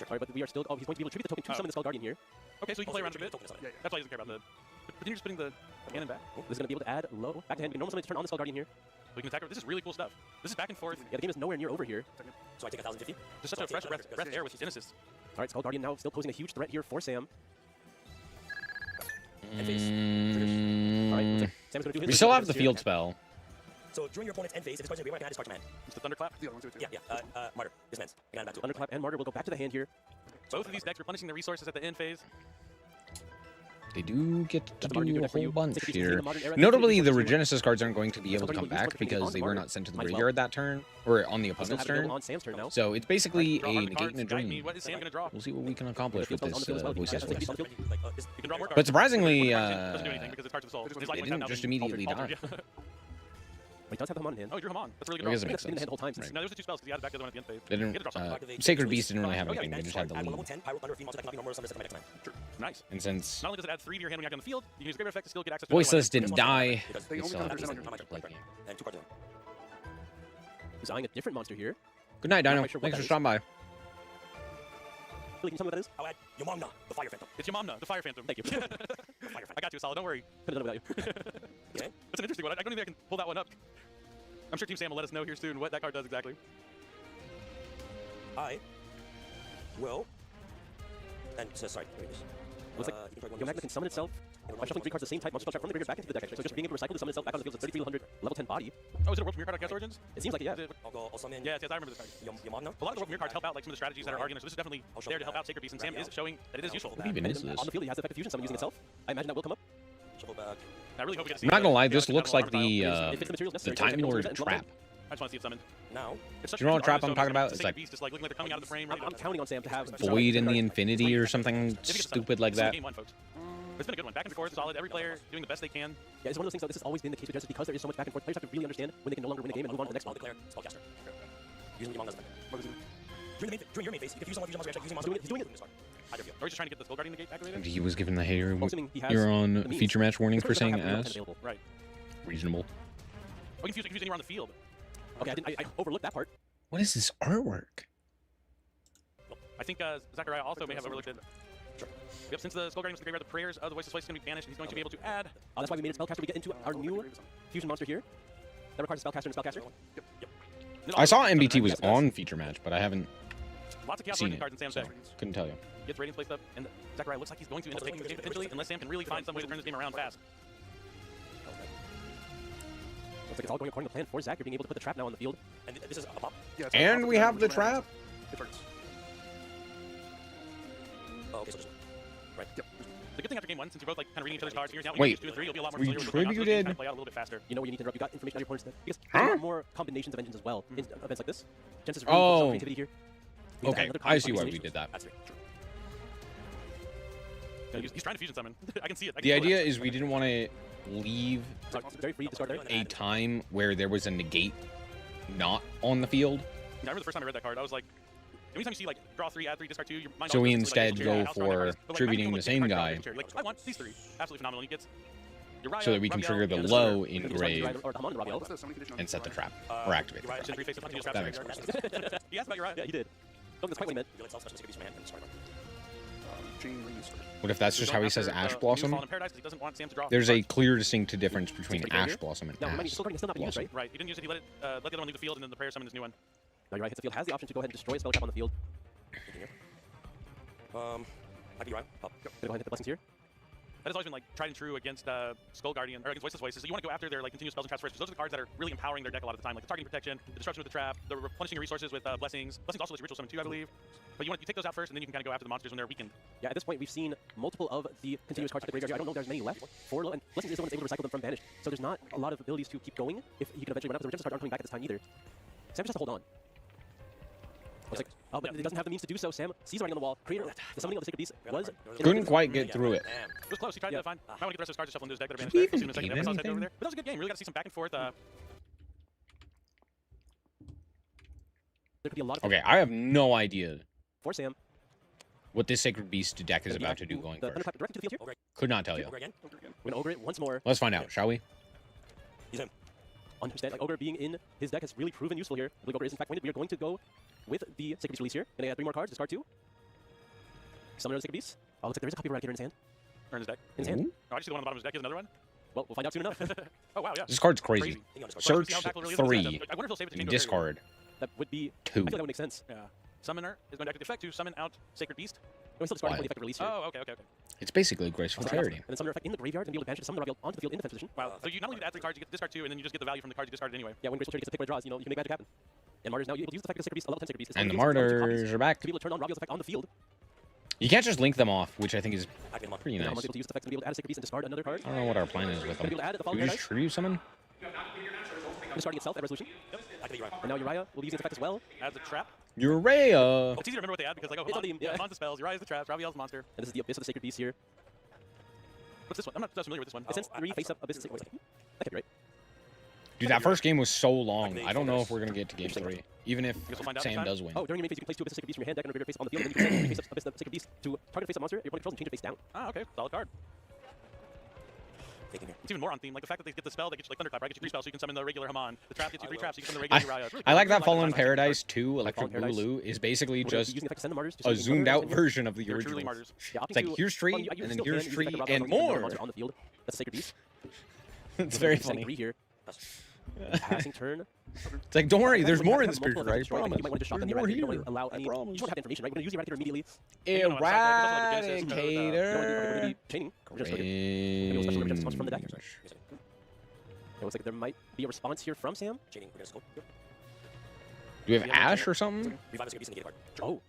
Alright, but we are still. Oh, he's going to be able to tribute the token to summon the Skull Guardian here. Okay, so he can play around a bit. Yeah. That's why he doesn't care about the. But then you're just putting the cannon back. This is going to be able to add low back to hand. We can normal summon to turn on the Skull Guardian here. We can attack her. This is really cool stuff. This is back and forth. Yeah, the game is nowhere near over here. So I take 1,050. Just such a fresh breath air with Genesis. Alright, Skull Guardian now still posing a huge threat here for Sam. We still have the field spell. So during your opponent's end phase, if it's question, I can add discard command. It's the Thunderclap? Yeah. Martyr. Disman's. You can add back to it. Thunderclap and Martyr will go back to the hand here. Both of these decks replenishing their resources at the end phase. They do get to do a whole bunch here. Notably, the Genesis cards aren't going to be able to come back because they were not sent to the graveyard that turn, or on the opponent's turn. So it's basically a negate and a dream. We'll see what we can accomplish with this voices. But surprisingly, they didn't just immediately die. He does have him on hand. Oh, he drew him on. That's really good. I guess it makes sense. The whole time. Right. Now there's the two spells because he added back the other one at the end phase. They didn't, Sacred Beast didn't really have anything. They just had the lead. Nice. And since not only does it add 3 to your hand when you're on the field, you can use Graveyard Effect to still get access to Voiceless didn't die, they we still have only And 2 cards. He's eyeing a different monster here. Good night, Dino. Thanks for stopping by. Can you tell me what that is? I'll add Yamamna, the Fire Phantom. It's Yamamna, the Fire Phantom. Thank you. I got you, Solid. Don't worry. Couldn't have done it without you. Okay. That's an interesting one. I don't even think I can pull that one up. I'm sure Team Sam will let us know here soon what that card does exactly. I will. And sorry, here it is. Looks like Yamagna can summon itself by shuffling 3 cards of the same type monster spell trap from the graveyard back into the deck. So just being able to recycle to summon itself back on the field is 3,300 level 10 body. Oh, is it a World Premiere card on Chaos Origins? It seems like it, yeah. I'll summon. Yes, I remember this card. Yamamna. A lot of the World Premiere cards help out like some of the strategies that are already in there, so this is definitely there to help out Sacred Beast, and Sam is showing that it is useful. What even is this? On the field, he has the effect of fusion summon using itself. I imagine that will come up. Shuffle back. I really hope we get to see I'm not gonna lie, this yeah, looks like the Time Lord trap. I just want to see it summoned. Now, You know what trap I'm talking about? It's like just like looking like they're coming out of the frame. I'm counting on Sam to have Void in the Infinity or something stupid like that. Game 1, folks. It's been a good one. Back and forth, solid. Every player doing the best they can. Yeah, it's one of those things. Though, this has always been the case with Genesis because there is so much back and forth. Players have to really understand when they can no longer win a game and move on to the next I'll one. declare Spellcaster. Using Yamamna's effect. During your main phase, you can use one of your monster reaction using monster. He's doing it. Either of you. Or he's just trying to get the Skull Guardian negate activated. And he was given the hater. Assuming he has You're on the means. feature match warning It's for going to saying have ass. Right. Reasonable. Oh, you can use anywhere on the field. Okay, I overlooked that part. What is this artwork? I think Zachariah also may have overlooked it. Sure. Yep, since the Skull Guardian was the graveyard, the prayers of the Voiceless Voice is going to be banished, and he's going to be able to add. That's why we made it Spellcaster. We get into our new fusion monster here. That requires a Spellcaster and Spellcaster. Yep. I saw MBT was on feature match, but I haven't Lots of Chaos seen Origin it. cards in Sam's So deck. couldn't tell you. Gets Radiance placed up, and Zachariah looks like he's going to end up taking this game potentially, unless Sam can really find some way to turn this game around fast. Looks like it's all going according to plan for Zach. You're being able to put the trap now on the field. And this is a pop. And we have the trap. Oh, okay, so this one. Right. Yep. The good thing after game 1, since you're both like kind of reading each other's cards, now Wait, 2 and 3, you'll be a lot more we familiar with what's going on, so you can tributed- kind of play out a little bit faster. You know where you need to interrupt. You got information on your opponent's deck. Because there's more combinations of engines as well in events like this. Genesis really Oh. some creativity here. We can add Okay, another I see why combination. we did that. That's 3. He's trying to fusion summon. I can see it. I can The feel idea it. is we didn't want to leave Very free discard there. a time where there was a negate not on the field. Yeah, I remember the first time I read that card, I was like, anytime you see like draw 3, add 3, discard 2, your mind So we automatically, like, instead goes to go your house, for but, like, I can tributing feel, the like, same different guy. cards here. Like, I want these 3. Absolutely phenomenal. He gets Uriah, So that we can Rabiel, trigger the and low Sir. engrave Or Hamon and Rabiel. and set the trap. Or activate the Uriah, trap. 3 face up, That makes more sense. He asked about Uriah. Yeah, he did. Oh, that's quite what he meant. Reveal itself, special secret beast from hand, and discard What if that's just how he says Ash Blossom? Fallen Paradise, he doesn't want Sam to draw. There's a clear, distinct difference between pretty clear Ash here. Blossom and Now, remind me, Ash Skull Guardian has still not been used, Blossom. right? Right, he didn't use it, he let the other one leave the field, and then the prayer summoned his new one. Now, Uriah hits the field, has the option to go ahead and destroy a spell trap on the field. I can be right. Pop. Gonna go ahead and hit the blessings here. That has always been like tried and true against Skull Guardian or against Voiceless Voices. So you want to go after their like continuous spells and traps first, because those are the cards that are really empowering their deck a lot of the time, like the targeting protection, the disruption with the trap, the replenishing your resources with blessings. Blessings also lets you ritual summon too, I believe. But you take those out first, and then you can kind of go after the monsters when they're weakened. Yeah, at this point we've seen multiple of the continuous cards at the graveyard here. I don't know if there's many left. And blessings is the one that's able to recycle them from banished. So there's not a lot of abilities to keep going if he can eventually run out. The Genesys cards aren't coming back at this time either. Sam just has to hold on. Looks like, oh, but he doesn't have the means to do so. Sam sees the writing on the wall. Creator, the summoning of the Sacred Beast was... Couldn't quite get through it. It was close. He tried to find. Might want to get the rest of his cards to shuffle into his deck that are Did banished. we We'll see in a even second. gain Over there. anything? But that was a good game. Really got to see some back and forth. There could be a lot of... Okay, I have no idea For Sam. what this Sacred Beast deck is about to do going first. Directly to the field here. Could not tell you. We're gonna Ogre it once more. Let's find out, shall we? He's in. Understand, like Ogre being in his deck has really proven useful here. I believe Ogre is in fact pointed. We are going to go with the Sacred Beast release here. Gonna add 3 more cards, discard 2. Summon another Sacred Beast. Oh, looks like there is a copy of Eradicator in his hand. Or in his deck. In his hand? Oh, I just see the one on the bottom of his deck. He has another one. Well, we'll find out soon enough. Oh wow, yeah. This card's crazy. Search I wonder if 3. he'll save it to You change to a discard That would be... 2. I feel that would make sense. Yeah. Summoner is going to activate the effect to summon out Sacred Beast. No, he's still discarding Why? for the effective release here. Oh, okay. It's basically graceful charity. And then Summoner effect in the graveyard and be able to banish the Summoner Raviel onto the field in defense position. Wow. So you not only add 3 cards, you get discard 2, and then you just get the value from the cards you discarded anyway. Yeah, when Graceful Charity gets to pick what it draws, you know, you can make magic happen. And Martyrs now, you able to use the effect of the Sacred Beast, a level 10 Sacred Beast. It's And the only used for Martyrs are back. to be able to turn on Raviel's effect on the field. You can't just link them off, which I think is pretty And now nice. I'm able to use the effect to be able to add a Sacred Beast and discard another card. I don't know what our plan is with them. Gonna be able to add the Do following we just paradise. tribute summon? Discarding itself at resolution. And now Uriah will be using the effect as well. Adds a trap. Urea! It's easy to remember what they add because like, oh, It's on the- yeah. Hamon's the spells, Uriah's the traps, Raviel's monster. And this is the Abyss of the Sacred Beast here. What's this one? I'm not familiar with this one. It sends 3 face-up Abyss. That can't be right. Dude, that first game was so long. I don't know if we're going to get to game 3. Even if Guess we'll find out Sam next time. does win. Oh, during your main phase, you can place 2 Abyss of Sacred Beast from your hand, deck, and graveyard face on the field, and then you can send 3 face-up Abyss of the Sacred Beast to target face-up monster your opponent controls and change it face down. Ah, okay. Solid card. It's even more on theme. Like the fact that they get the spell that gets you like Thunderclap, right? Gets you 3 spells, so you can summon the regular Hamon. The trap gets you 3 traps, so you can summon the regular Uriah. It's really I cool. like that Really Fallen nice Paradise 2 Electric Fallen Paradise. Boogaloo is basically We're just using the effect to send the Martyrs to a send zoomed Martyrs out in here. version of the They're truly original. martyrs. Yeah, It's like, here's tree, and then here's tree, and more. On the field. That's a Sacred Beast. It's very Sending funny. 3 here. Passing turn. It's like, don't worry, there's When you more have in the spirit, multiple right? I effects destroyed, I think promise. you might want to just shop There's them more directly. You don't here. want to allow any. You promise. don't have the information, right? You're going to use the Eradicator immediately. Eradicator. Chaining. We're just going to do a special emergency response from the deck. It looks like there might be a response here from Sam. Chaining. We're gonna scope. Do we have Ash or something? Revive the Sacred Beast and negate a card. Oh.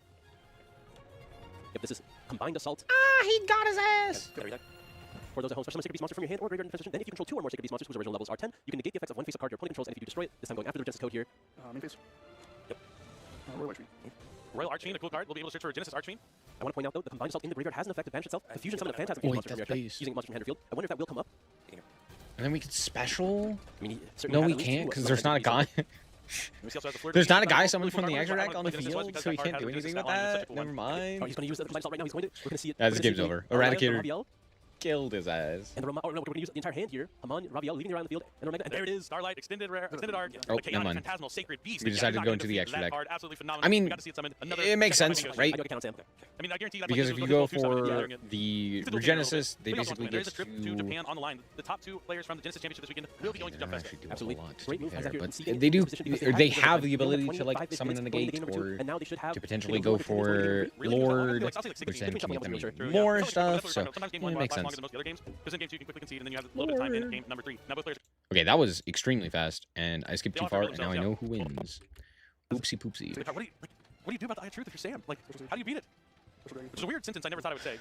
Yep, this is combined assault. Ah, he got his ass. Good deck. For those at home, special summon Sacred Beast monster from your hand or graveyard in position. Then if you control 2 or more Sacred Beast monsters whose original levels are 10, you can negate the effects of 1 face-up card your opponent controls, and if you do destroy it, this time going after the Genesis code here. Main phase. Yep. Royal Archfiend, a cool card. We'll be able to search for a Genesis Archfiend. I want to point out though, the combined assault in the graveyard has an effect to banish itself. The fusion summon a phantasm Wait, monster from your that's deck base. using a monster from hand or field. I wonder if that will come up. And then we could special? I mean, he certainly No, has we at least can't, 2 because summon there's not a entities. guy. We see also has the Fleur de There's Lis. not a That's guy really summoned cool from the card. extra I deck don't on know the if Genesis was field, because so we that card can't has do the anything Genesis with spell on it. It's that. such a cool one. Never mind. Oh, he's going to use the combined assault right now. He's going to. We're going to see it. That's We're gonna game's see over. Raviel Eradicator Raviel. killed his ass. And the oh, no, we're going to use the entire hand here. Hamon, Raviel leaving around the field, and Omega. And there it is. Starlight, extended rare, extended arc. Oh, the chaotic never mind. phantasmal sacred beast. We Yeah, decided you're to go not into gonna the defeat extra that deck. card. Absolutely phenomenal. I mean, we got to see it summon another. it makes second sense, time right? I got count Sam. I mean, I guarantee that's Because like if you those go two summons for during it. the It's a dual Genesis, they They also basically win. There get is a trip to Japan on the line. The top 2 players from the Genesis Championship this weekend will be going to Jump Fest. Absolutely. Great move. but they do, or they have the ability to like summon a negate or and now they should have to potentially go for Lord, which then can make them even more stuff. So yeah, it makes sense. Because in game 2 you can quickly concede, and then you have a little bit of time in game number 3. Now both players. Okay, that was extremely fast, and I skipped They too all far, fire and now I themselves, know who wins. Oopsie poopsie. What do you do about the Eye of Truth if you're Sam? Like, how do you beat it? Which is a weird sentence I never thought I would say.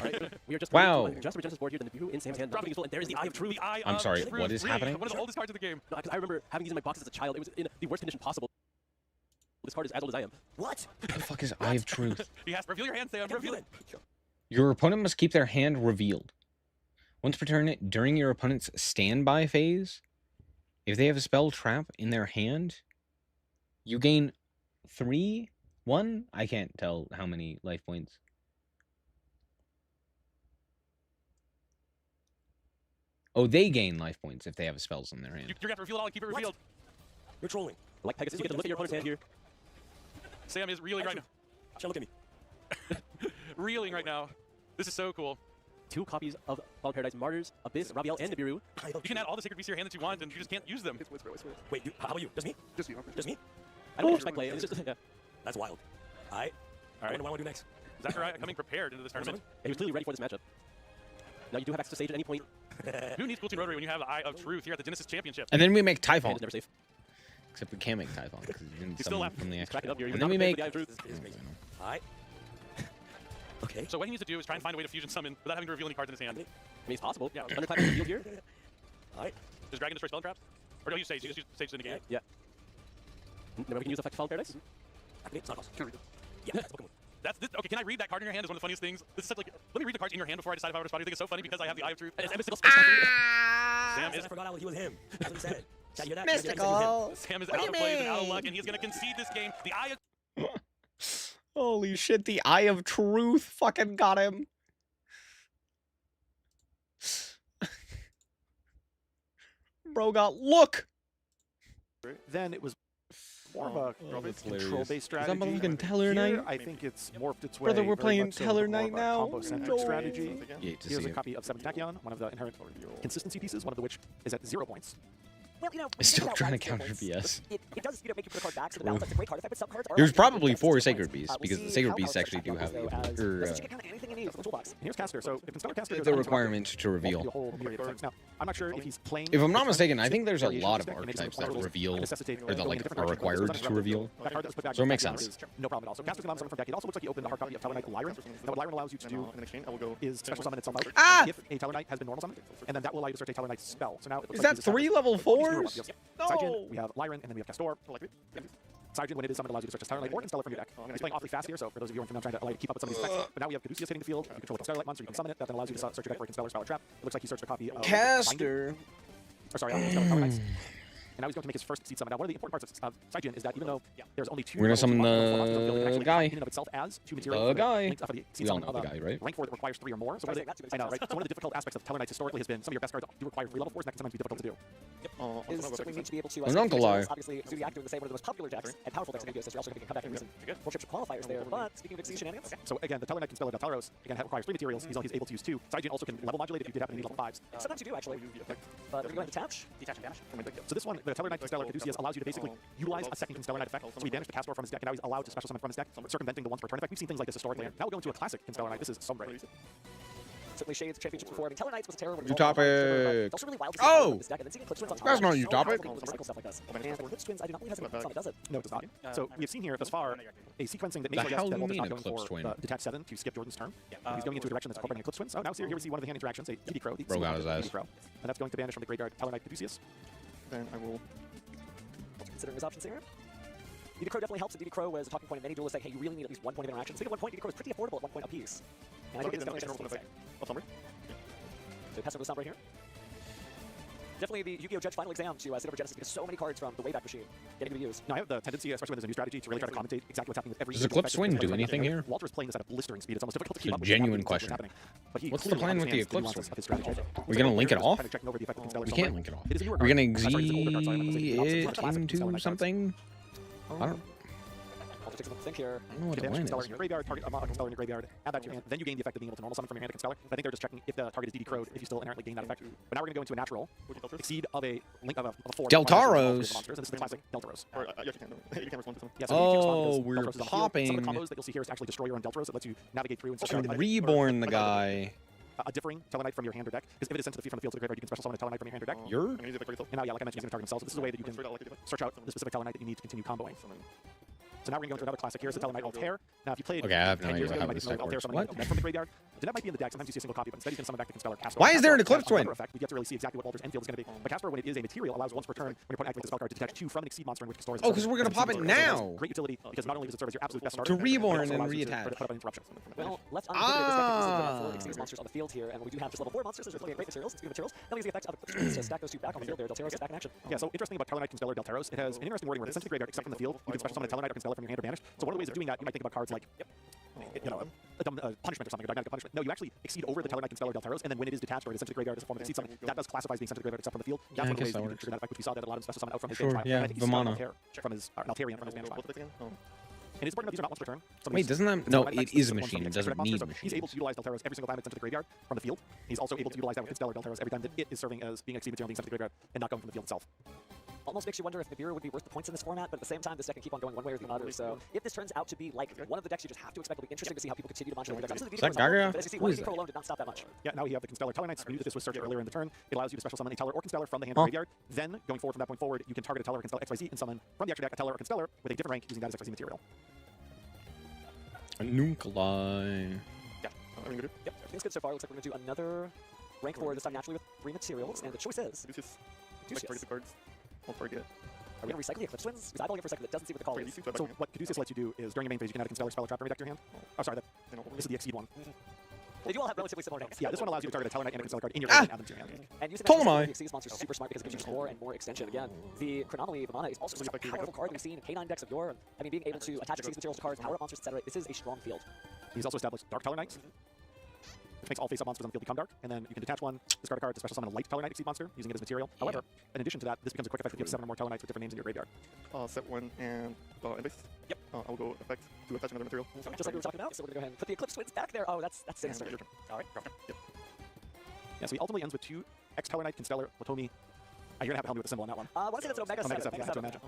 Right? We are just Wow. just the Genesis board here, the View in Sam's hand, not being useful, and there is the Eye of Truth. The Eye I'm of sorry, Truth, what is really, happening? One of the oldest cards of the game. No, because I remember having these in my boxes as a child. It was in the worst condition possible. This card is as old as I am. What? What the fuck is Eye of Truth? He has reveal your hand, Sam. Reveal it. Your opponent must keep their hand revealed. Once per turn, during your opponent's standby phase, if they have a spell trap in their hand, you gain 1? I can't tell how many life points. Oh, they gain life points if they have spells in their hand. You're going to have to reveal it all and keep it revealed. You're trolling. Like Pegasus, you get to look at your opponent's hand here. Sam is reeling right now. Shall look at me. Reeling right now. This is so cool. 2 copies of Fallen Paradise Martyrs, Abyss, Raviel, and Nibiru. You can add all the sacred beasts to your hand that you want, and you just can't use them. Wait, how about you? Just me? Just you. Just me? I don't respect play. It's just, yeah. That's wild. All right. All right. What do I want to do next? Zachariah coming prepared into this tournament. He was clearly ready for this matchup. Now you do have access to Sage at any point. Who needs Cool Toon Rotary when you have the Eye of Truth here at the Genesis Championship? And then we make Typhon. Never safe. Except we can't make Typhon because he didn't He's still summon left. from the extra. Back it up here. And then we make. Alright. Okay. So what he needs to do is try and find a way to fusion summon without having to reveal any cards in his hand. I mean, it's possible. Yeah. Thunderclap in the field here. Alright. Does Dragon destroy spell traps? Or do you Sage? You just use Sage to negate? Yeah. Remember we can use Effect Fall Paradise? Activate. It's not awesome. Yeah, that's Pokemon. That's this, okay. Can I read that card in your hand? Is one of the funniest things. This is such like. Let me read the cards in your hand before I decide if I respond. I think it's so funny because I have the Eye of Truth. And it's mystical space. Sam is. I forgot how he was him. That's what he said. Chat, you hear that? Mystical. Sam is out of plays and out of luck, and he's going to concede this game. The Eye of. Holy shit! The Eye of Truth fucking got him. Bro got look. Then it was more of a control-based strategy. Is that motherfucking Teller Knight? Here, I think it's morphed its way. Brother, we're very playing much so Teller into more Knight of a now. combo-centric strategy. Here's a copy of 7th Tachyon, one of the inherent consistency pieces, one of which is at 0 points. Well, you know, It's still trying to counter BS. It does, you know, make you put a card back, so the balance, that's a great card effect, but some cards are... It was probably 4 Sacred Beasts because the Sacred Beasts actually do have Anything you need from the toolbox. And here's Caster. So if Stellar Caster the requirement to reveal. Now, I'm not sure if he's playing. If I'm not mistaken, I think there's a lot of archetypes that reveal, or that like are required to reveal. So it makes sense. No problem at all. So Caster's allowed to summon from deck. It also looks like he opened a hard copy of Tellarknight Lyran. Now what Lyran allows you to do is special summon itself out if a Tellarknight has been normal summoned, and then that will allow you to search a Tellarknight spell. So now Is that 3 level 4s? Saiyan, we have Lyran, and then we have Castor. Saiyan, when it is summoned, allows you to search a Tellarknight or Stellar from your deck. He's playing awfully fast here, so for those of you who are trying to allow you to keep up with some of these effects. But now we have Genesys hitting the field. You control the Starlight monster, you can summon it. That then allows you to search your deck for a Stellar Spell or Trap. It looks like he searched a copy of Caster. Or sorry, Stellar Tellarknights. And now he's going to make his first seed summon. Now, one of the important parts of Saiyan is that even though there's only 2 We're gonna summon the guy. in and of itself as 2 materials. The guy. We all know the guy, right? Rank 4 that requires 3 or more. So I know, right? So one of the difficult aspects of Tellarknights historically has been some of your best cards do require 3 level 4s, and that can sometimes be difficult to do. Is certainly need to be able to... I'm not gonna lie. Obviously, through the actor, the same one of the most popular decks and powerful decks in Yu-Gi-Oh! So you're also going to come back and reason. More chips qualifiers there, but speaking of Xyz shenanigans... So again, the Tellarknight Constellar Deltaros, again, requires 3 materials. He's able to use 2. Saiyan also can level modulate if you did happen to need level 5s. Sometimes you do, actually. But are you going to detach? Detach and banish? So this one, the Tellarknight Constellar Caduceus allows you to basically utilize a second Constellar Knight effect. So we banish the Castor from his deck, and now he's allowed to special summon from his deck, circumventing the once per turn effect. We've seen things like this historically. Now we'll go into a classic Constellar Knight. This is Sombre. Certainly Shades championships before. I mean, Tellarknights was a terror. Utopic. It's also really wild to see Oh! this deck, and then seeing Eclipse Twins on top. That's not So Utopic. powerful to recycle stuff like this. And Eclipse Twins, I do not believe has a summon, does it? No, it does not. So we have seen here thus far a sequencing that The makes hell that do you Wolf is mean not going Eclipse for Twin? detach 7 to skip Jordan's turn. He's going into a direction that's incorporating Eclipse Twins. Oh, now here we see one of the hand interactions, a DD Crow. Bro got his ass. DD Crow. And that's going to banish from the graveyard Tellarknight Caduceus. Then I will... Considering his options here. DD Crow definitely helps, and DD Crow was a talking point in many duelists saying, hey, you really need at least 1 point of interaction. Speaking of 1 point, DD Crow is pretty affordable at 1 point apiece. And I think it's definitely just so pass over the sound right here. Definitely the Yu-Gi-Oh! Judge final exam to sit over Genesys because so many cards from the Wayback Machine getting to be used. Now I have the tendency, especially when there's a new strategy, to really try to commentate exactly what's happening with every... Does Eclipse Twin do anything here? Walter is playing this at a blistering speed. It's almost difficult to It's keep a up with genuine what's question. happening. But he What's the clearly plan with the understands Eclipse nuances Twin? of his strategy. We're gonna link it off? We can't link it off. We're gonna exceed into something? I don't... Take some think here. I don't know what the Banish plan Constellar is. in your graveyard, target a Constellar in your graveyard, add that to your hand, then you gain the effect of being able to normal summon from your hand a Constellar. But I think they're just checking if the target is DD Crowed, if you still inherently gain that effect. But now we're going to go into a natural exceed of a link of a 4. Deltaros. And this is the classic Deltaros. You can respond to them. Yeah, so Oh, we're Deltaros is on the field. popping Some of the combos that you'll see here is actually Destroyer and Deltaros that lets you navigate through and to reborn the guy. a differing Tellarknight from your hand or deck. Because if it is sent to the field from the field to the graveyard, you can special summon a Tellarknight from your hand or deck. And now, yeah, like I mentioned, he's going to target himself. So this is a way that you can search out the specific Tellarknight that you need to continue comboing. So now we're going to go into another classic here. It's the Tellarknight Altair. Now, if you played Okay, I have no 10 idea years ago, how you might this know deck Altair works. summoning What? Net from the graveyard. Then that might be in the deck. Sometimes you see a single copy, but instead you can summon back the Constellar Castor. Why is there an Castor Eclipse has a Twin? effect. We get to really see exactly what Walter's end field is going to be. But Castor, when it is a material, allows once per turn when you're activating the spell card to detach 2 from an Exceed monster in which Castor is. Oh, because we're gonna pop it now. Great utility because not only does it serve as your absolute best starter, To reborn it also and allows you to reattach. put up an interruption. Well, left uninhibited, this deck consists of 4 Xyz monsters on the field here, and we do have just level 4 monsters, so there's plenty of great materials. Speaking of materials, now we use the effect of Eclipse Twins to stack those 2 back on the field there. Deltaros is back in action. Yeah, so interesting about Tellarknight Constellar Deltaros, it has an interesting wording where it's sent to the graveyard except from the field. You can special summon a Tellarknight or Constellar from your hand or banished. So one of the ways of doing that, you might think about cards like, you know, a punishment or something, or dynamic punishment. No, you actually exceed over the Tellarknight Constellar Deltaros, and then when it is detached or it is sent to the graveyard as a form of exceed summon, that does classify as being sent to the graveyard except from the field. That's one of the ways that you can trigger that effect, which we saw that allowed him to special summon out from his Sure, bench pile. yeah, And I think he's Vimana. Altair from his Altarian from his bench pile. And it's important that these are not once per turn. Some of Wait, these doesn't that... Constellar No, Knight it effects, is a this is one machine. It from the doesn't monster, need so machines. He's able to utilize Deltaros every single time it's sent to the graveyard from the field. He's also able to utilize that with Constellar Deltaros every time that it is serving as being exceed material being sent to the graveyard and not going from the field itself. almost makes you wonder if Nibiru would be worth the points in this format, but at the same time, this deck can keep on going one way or the other. So if this turns out to be like one of the decks you just have to expect, it'll be interesting to see how people continue to modulate their decks. Is that Gaga? But as you see, Who one is Decro that? alone did not stop that much. Yeah, now we have the Constellar Teller Knights. We knew that this was searched earlier in the turn. It allows you to special summon a Teller or Constellar from the hand or graveyard. Then, going forward from that point forward, you can target a Teller or Constellar XYZ and summon from the extra deck a Teller or Constellar with a different rank using that as XYZ material. A nuclei. Yeah, everything good? Yep, everything's good so far. Looks like we're going to do another rank 4, this time naturally with 3 materials, and the choice is... Deuces. Deuces. Target the cards. I'll target. Are we going to recycle the Eclipse Twins? Because eyeballing it for a second, that doesn't see what the call is. So what Caduceus lets you do is, during your main phase, you can add a Constellar spell or trap from your deck to your hand. Oh, sorry, this is the Exceed one. They do all have relatively similar names. Yeah, this one allows you to target a Teller Knight and a Constellar card in your hand and add them to your hand. And using Ptolemy. the Exceed monster is super smart because it gives you just more and more extension. Again, the Chronomaly of Mana is also such a powerful card that we've seen in K9 decks of yore. I mean, being able to attach Exceed materials to cards, power up monsters, etc. This is a strong field. He's also established Dark Teller Knights, which makes all face-up monsters on the field become dark, and then you can detach one, discard a card to special summon a light Teller Knight Exceed monster, using it as material. However, in addition to that, this becomes a quick effect if you have 7 or more Teller Knights with different names in your graveyard. Set 1 and base. Yep. I'll go effect to attach another material. Just like we were talking about, so we're going to go ahead and put the Eclipse Twins back there. Oh, that's sinister. All right. Yep. Yeah, so he ultimately ends with 2 X-Teller Knight, Constellar, Latomi. You're going to have to help me with the symbol on that one. I want to say that's an Omega 7. Yeah, that's Omega.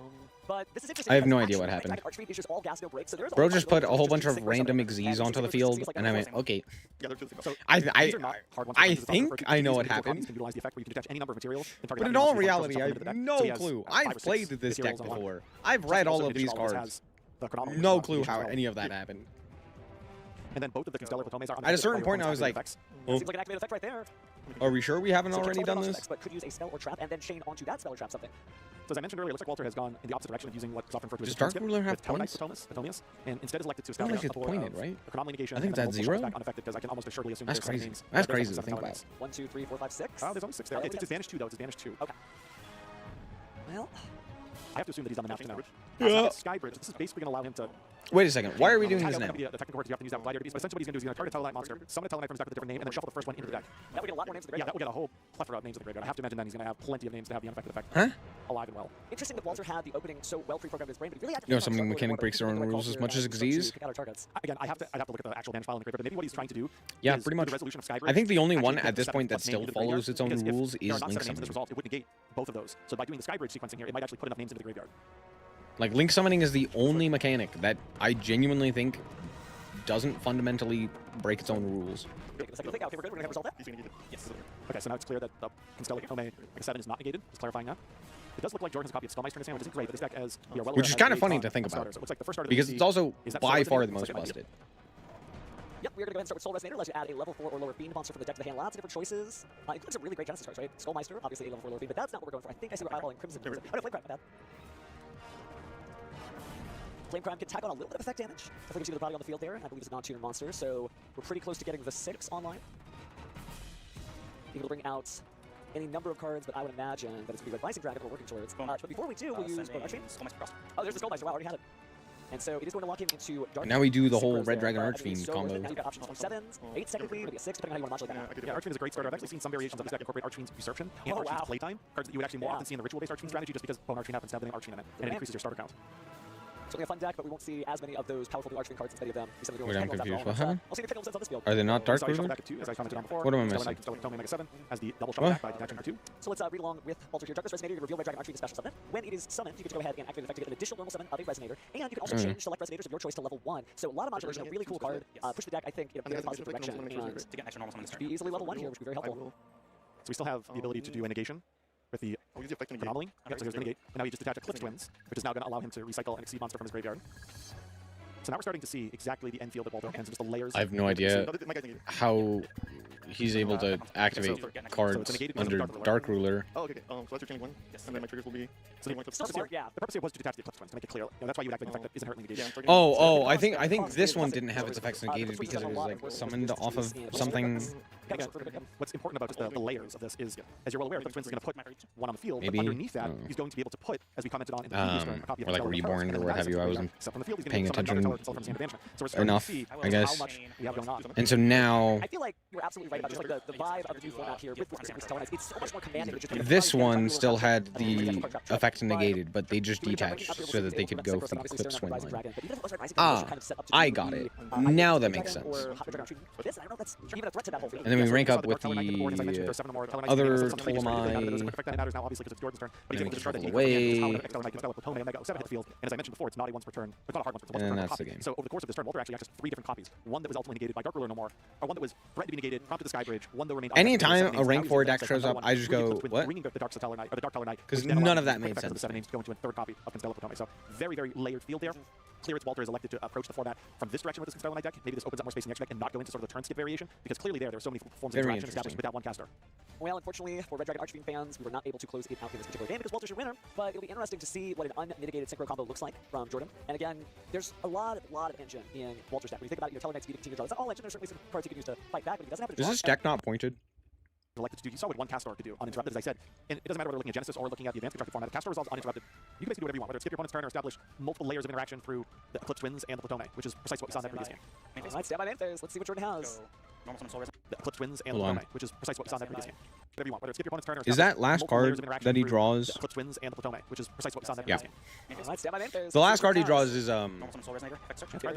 But this is interesting. I have no because idea what actually, happened. Archfiend is just all gas, no brakes, so there's Bro just put a whole bunch of random Xyz onto the field, and I went, okay. I think I know what happened. But in all reality, I have no clue. I've played this deck before. I've read all of these cards. No clue how any of that happened. And then both of the Constellar Latomes are At a certain point, I was like, Seems like an activated effect right there. are we sure we haven't So already can't done target this? effects, but could use a spell or trap and then chain onto that spell or trap something. So as I mentioned earlier, it looks like Walter has gone in the opposite direction of using what is often referred to as Does a Dark skip Ruler have with Teller Knight points? Latomius, and instead is elected to I don't establish think a it's pointed, right? Chronomaly negation. I think and that's multiple 0. back on effective because I can almost assuredly assume That's there's 7 crazy. names. That's that crazy have to some think Teller about. Knights. 1, 2, 3, 4, 5, 6. There's only 6 there. It's advantage 2 though. It's advantage 2. Okay. Well, I have to assume that he's on the map now. Yeah. Skybridge. This is basically going to allow him to. Wait a second. Why are we doing this now? The technical words you have to use that Gladiator Beast, but essentially what he's going to do is he's going to target a Teller Knight monster, summon a Teller Knight from his deck with a different name, and then shuffle the first one into the deck. that would get a lot more names in the Yeah, graveyard. that will get a whole plethora of names in the graveyard. I have to imagine then he's going to have plenty of names to have the unaffected effect Huh? alive and well. Interesting that Walter had the opening so well pre-programmed in his brain, but he really had to You know, think about something it mechanic more. breaks their own Like rules Walter as much as and start to Xyz. pick out our targets. Again, I'd have to look at the actual bench file in the graveyard, but maybe what he's trying to do Yeah, is pretty through much. the resolution of Skybridge. I think the only actually one get at this 7 point that plus name still into the graveyard, follows its own because if rules there are is not Link 7 names in Summoning. this result, it would negate both of those. So by doing the Skybridge sequencing here, it might actually put enough names into the graveyard. Like, Link Summoning is the only mechanic that I genuinely think doesn't fundamentally break its own rules. Okay, we're good. We're going to resolve that. Yes. Okay, so now it's clear that the Constellar Tome like 7 is not negated. It's clarifying that. It does look like Jordan has a copy of Skullmeister in his hand, which isn't great, but this deck, as we are well Which aware, is kind has of funny a to think about. starter. So it looks like the first starter that Because we it's see also is that by Soul far Resonator. the Looks most like it might be busted. Yep, we're going to go ahead and start with Soul Resonator. Allows you to add a level 4 or lower fiend monster from the deck to the hand. Lots of different choices. Includes some really great Genesys cards, right? Skullmeister, obviously a level 4 lower fiend, but that's not what we're going for. I think I see we're eyeballing Crimson. Oh, no, Flame Crime, my bad. Flame Crime can tack on a little bit of effect damage. Definitely gives you the body on the field there. I believe it's a non-tuner monster, so we're pretty close to getting the 6 online. Able to bring out any number of cards, but I would imagine that it's going to be Red Bison Dragon we're working towards. But before we do, we'll use Archfiend. Oh, there's the Skullmeister. Wow, I already had it. And so it is going to lock him into Dark. Now we do the whole Synchros Red there, Dragon but I mean, Archfiend so combo. now you've got options for 7s, 8s technically, maybe a 6, depending on how you want to modulate that. Yeah, Archfiend is a great starter. I've actually seen some variations of this deck incorporate Archfiend's Usurpation and Oh, Archfiend's wow. Playtime, cards that you would actually more often see in the ritual-based Archfiend strategy just because Bone Archfiend happens to have the name Archfiend in it, and it increases your starter count. Certainly a fun deck, but we won't see as many of those powerful Archfiend cards as many of them. We Wait, I'm confused. What happened? I'll see the technical sense on this field. Are they not Dark So I shuffled Ruler? back at 2, as I commented on before. What am I Stellar missing? Knight, Stellar Tome Omega 7 as the double shuffle What? back by detaching for 2. So let's read along with Walter here. Darkness Resonator, you reveal Red Dragon Archfiend special summon. When it is summoned, you get to go ahead and activate the effect to get an additional normal summon of a Resonator, and you can also change select Resonators of your choice to level 1. So a lot of modulation, a really cool card. Push the deck, I think, in a very positive direction, and be easily level 1 here, which would be very helpful. So we still have the ability to do a negation with the Anomaly. Yep, so here's the negate. And now he just detached Eclipse Twins, which is now going to allow him to recycle an Exceed monster from his graveyard. So now we're starting to see exactly the end field of Walter and just the layers. I have no idea how he's able to activate cards under Dark Ruler. Oh, okay. So that's your chaining 1. Yes. And then my triggers will be. So the purpose here was to detach the Eclipse Twins to make it clear. You know, that's why you would activate an effect that isn't hurtly negated. Oh, I think this one didn't have its effects negated because it was like summoned off of something. Again, what's important about just the layers of this is, as you're well aware, Eclipse Twins is going to put one on the field, Maybe. but underneath that, he's going to be able to put, as we commented on in the previous turn, a copy of Or like Stellar Reborn Powers, or and what then have you. I Rise wasn't so from the field, he's gonna paying be able to summon attention another Stellar from his hand of management. So we're starting to enough, see I guess. how much we have going on. And so now I feel like you're absolutely right. right about just like the vibe of the new format here with Synchronous Stellar Knights. It's so much more commanding. Than just This one still had the effect negated, but they just detached so that they could go for the clip swing line. Ah, I got it. Now that makes sense. And then we rank up with the other Ptolemy. Away. And as I mentioned before, it's not a once per turn. It's not a hard once per turn. And that's the game. So over the course of this turn, Walter actually accessed 3 different copies. One that was ultimately negated by Dark Ruler No More, or one that was threatened to be negated, prompted the Skybridge, one that remained. Anytime a rank 4 deck shows up, I just go, what? Because none of that made sense. Go into a third copy of Constellar Plutone. So very, very layered field there. Clear Walter is elected to approach the format from this direction with this Constellar Knight deck. Maybe this opens up more space in the next deck and not go into sort of the turn skip variation, because clearly there are so many forms of interaction established with that one caster. Well, unfortunately, for Red Dragon Archfiend fans, we were not able to close it out in this particular game because Walter's your winner, but it'll be interesting to see what an unmitigated synchro combo looks like from Jordan. And again, there's a lot of engine in Walter's deck. When you think about it, your Teleknights beating Continued Draw. It's not all engine. There's certainly some cards he can use to fight back, but he doesn't have to. Is this deck not pointed? Elected to do. You saw what one Castor could do uninterrupted, as I said. And it doesn't matter whether looking at Genesis or looking at the advanced constructed format. The Castor resolves uninterrupted. You can basically do whatever you want, whether it's skip your opponent's turn or establish multiple layers of interaction through the Eclipse Twins and the Plutone, which is precisely what we saw in that previous game. All right, stand by main phase. Let's see what Jordan has. The Eclipse Twins and the Plutone, which is precisely what we saw in that previous game. Whatever you want, whether it's skip your opponent's turn or is that last card that he draws? The Eclipse Twins and the Plutone, which is precisely what we saw in that previous game. All right, stand by main phase. The last card he draws is the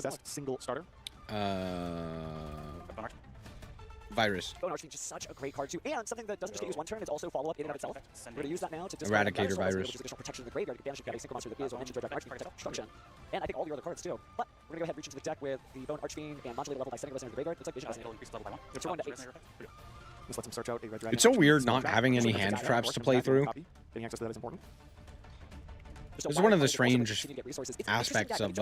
best single starter. Virus. Bone Archfiend, just such a great card too, and something that doesn't just get used one turn, it's also follow-up in and of itself. We're going to use that now to Eradicator Virus. Which is additional protection in the graveyard. You can banish if you have a synchro monster that is or mentions Red Dragon Archfiend destruction. And I think all your other cards too. But we're going to go ahead and reach into the deck with the Bone Archfiend and modulate level by sending Resonator to the graveyard. Looks like Vision Resonator. It's 1 to 8. Just let them search out a Red Dragon. It's so weird not having any hand traps to play through. Getting access to that is important. This is one of the strange aspects of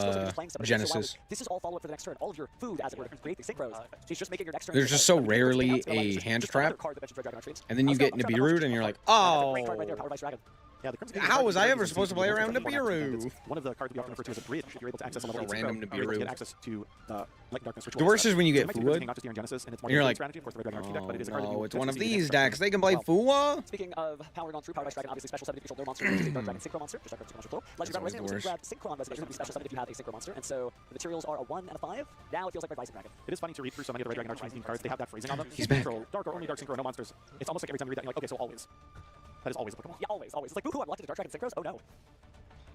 Genesis. This is all follow-up for the next turn. All of your food, as it were, to create these synchros. It's just making your next turn. There's just so rarely a hand trap, and then you get Nibiru, and you're like, oh. How was I ever supposed to play around Nibiru? One of the cards we often refer to as a bridge. If you're able to access a level random Nibiru. Get access to Light and Darkness Ritual. The worst is when you get Fuwa, and you're like, oh, it's one of these decks. They can play Fuwa. Speaking of powering on through Power Ice Dragon, obviously special 7 if you control their monster, which is a Dark Dragon Synchro monster. Just Dark Dragon Synchro monster. Legendary Resonator, which is grab Synchron Resonator, would be special 7 if you have a Synchro monster. And so the materials are a 1 and a 5. Now it feels like Red Bison Dragon. It is funny to read through so many of the Red Dragon Archfiend cards. They have that phrasing on them. He's back. Dark or only Dark Synchro, no monsters. It's almost like every time you read that, you're like, okay, so always. That is always applicable. Yeah, always. It's like, woohoo, I'm locked into Dark Dragon Synchros? Oh no. It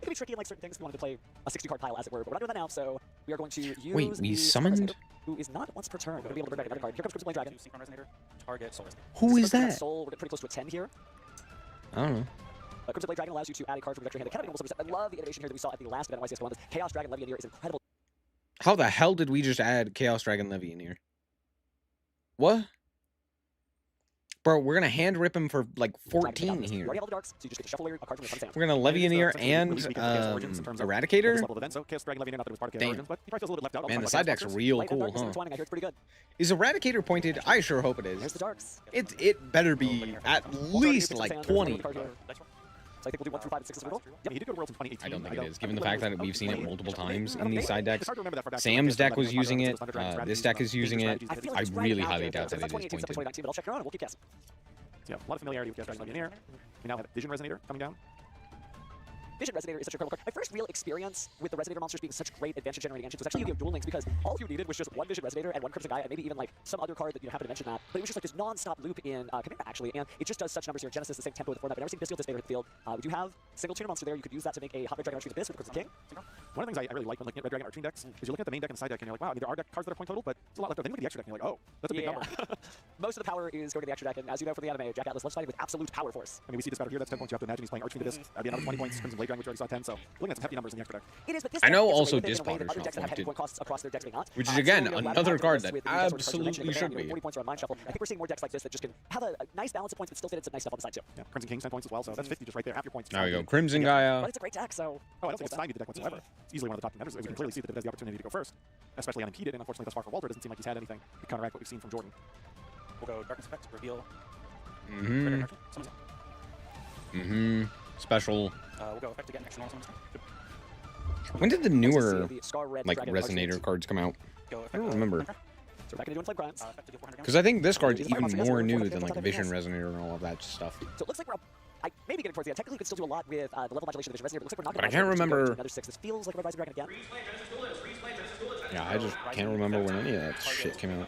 could be tricky in like certain things if you wanted to play a 60-card pile, as it were, but we're not doing that now, so we are going to use Wait, we summoned? Who is not once per turn. We're going to be able to bring back another card. Here comes Crimson Blade Dragon. Who is that? Soul, we're getting pretty close to a 10 here. I don't know. Crimson Blade Dragon allows you to add a card from your deck to your hand. That cannot be almost 100%. I love the innovation here that we saw at the last event of YCS1. This Chaos Dragon Levianeer is incredible. How the hell did we just add Chaos Dragon Levy in here? What? Bro, we're gonna hand rip him for like 14 here. We're gonna Levianeer and Eradicator. Damn. Man, the side deck's real cool, huh? Is Eradicator pointed? I sure hope it is. It better be at least like 20. So I think we'll do 1 through 5 and 6 as well. Yeah, he did go to Worlds in 2018. I don't think it is, given the fact that we've seen it multiple times in these side decks. Sam's deck was using it. This deck is using it. I really highly doubt that it is pointed. But I'll check around and we'll keep guessing. Yeah, a lot of familiarity with Chaos Dragon Levianeer. We now have Vision Resonator coming down. Vision Resonator is such a incredible card. My first real experience with the Resonator monsters being such great advantage-generating engines was actually Yu-Gi-Oh! Duel Links, because all you needed was just one Vision Resonator and one Crimson Gaia, and maybe even like some other card that you happen to mention that. But it was just like this non-stop loop in Chimera, actually, and it just does such numbers here in Genesis, the same tempo of the format. I've never seen Bystial Dissipator hit the field. We do have single tuner monster there. You could use that to make a hot Red Dragon Archfiend Abyss with the Crimson King. One of the things I really like when looking at Red Dragon Archfiend decks is you're looking at the main deck and the side deck, and you're like, wow, I mean, there are cards that are point total, but there's a lot left over. Then you look at the extra deck, and you're like, oh, that's a big number. Most of the power is going to the extra deck, and as you know from the anime, Jack Atlas loves fighting with absolute power force. I mean, we see this battle here, that's 10 points. You have to imagine he's playing Archfiend Abyss. That'd be another 20 points. Crimson Blade Dragon, which already saw 10, so looking at some hefty numbers in the extra deck. It is, but this I know also Dispotter's not pointed, not. which is again another card that absolutely should be. 40 points around Mind Shuffle. I think we're seeing more decks like this that just can have a nice balance of points, but still fit in some nice stuff on the side too. Yeah, Crimson King's 10 points as well, so that's 50 just right there. Half your points. There we go. Crimson Gaia. But it's a great deck, so. Oh, I don't think it's stymied the deck whatsoever. It's easily one of the top contenders. We can clearly see that it has the opportunity to go first, especially unimpeded, and unfortunately thus far for Walter, it doesn't seem like he's had anything to counteract what we've seen from Jordan. We'll go Darkness Effect, reveal. Special. We'll go Effect to get an extra normal summon. When did the newer, like, Resonator cards come out? I don't remember. Because I think this card's even more new than, like, Vision Resonator and all of that stuff. So it looks like we're maybe getting towards the end. Technically, we could still do a lot with the level modulation of the Vision Resonator, but it looks like we're not But going I can't remember. Another 6. This feels like a Red Rising Dragon again. Yeah, I just can't remember when any of that shit came out.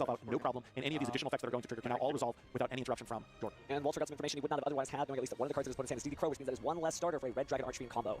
itself out, no problem. And any of these additional effects that are going to trigger can now all resolve without any interruption from Jordan. And Walter got some information he would not have otherwise had, knowing at least that one of the cards in his opponent's hand is DD Crow, which means that is one less starter for a Red Dragon Archfiend combo.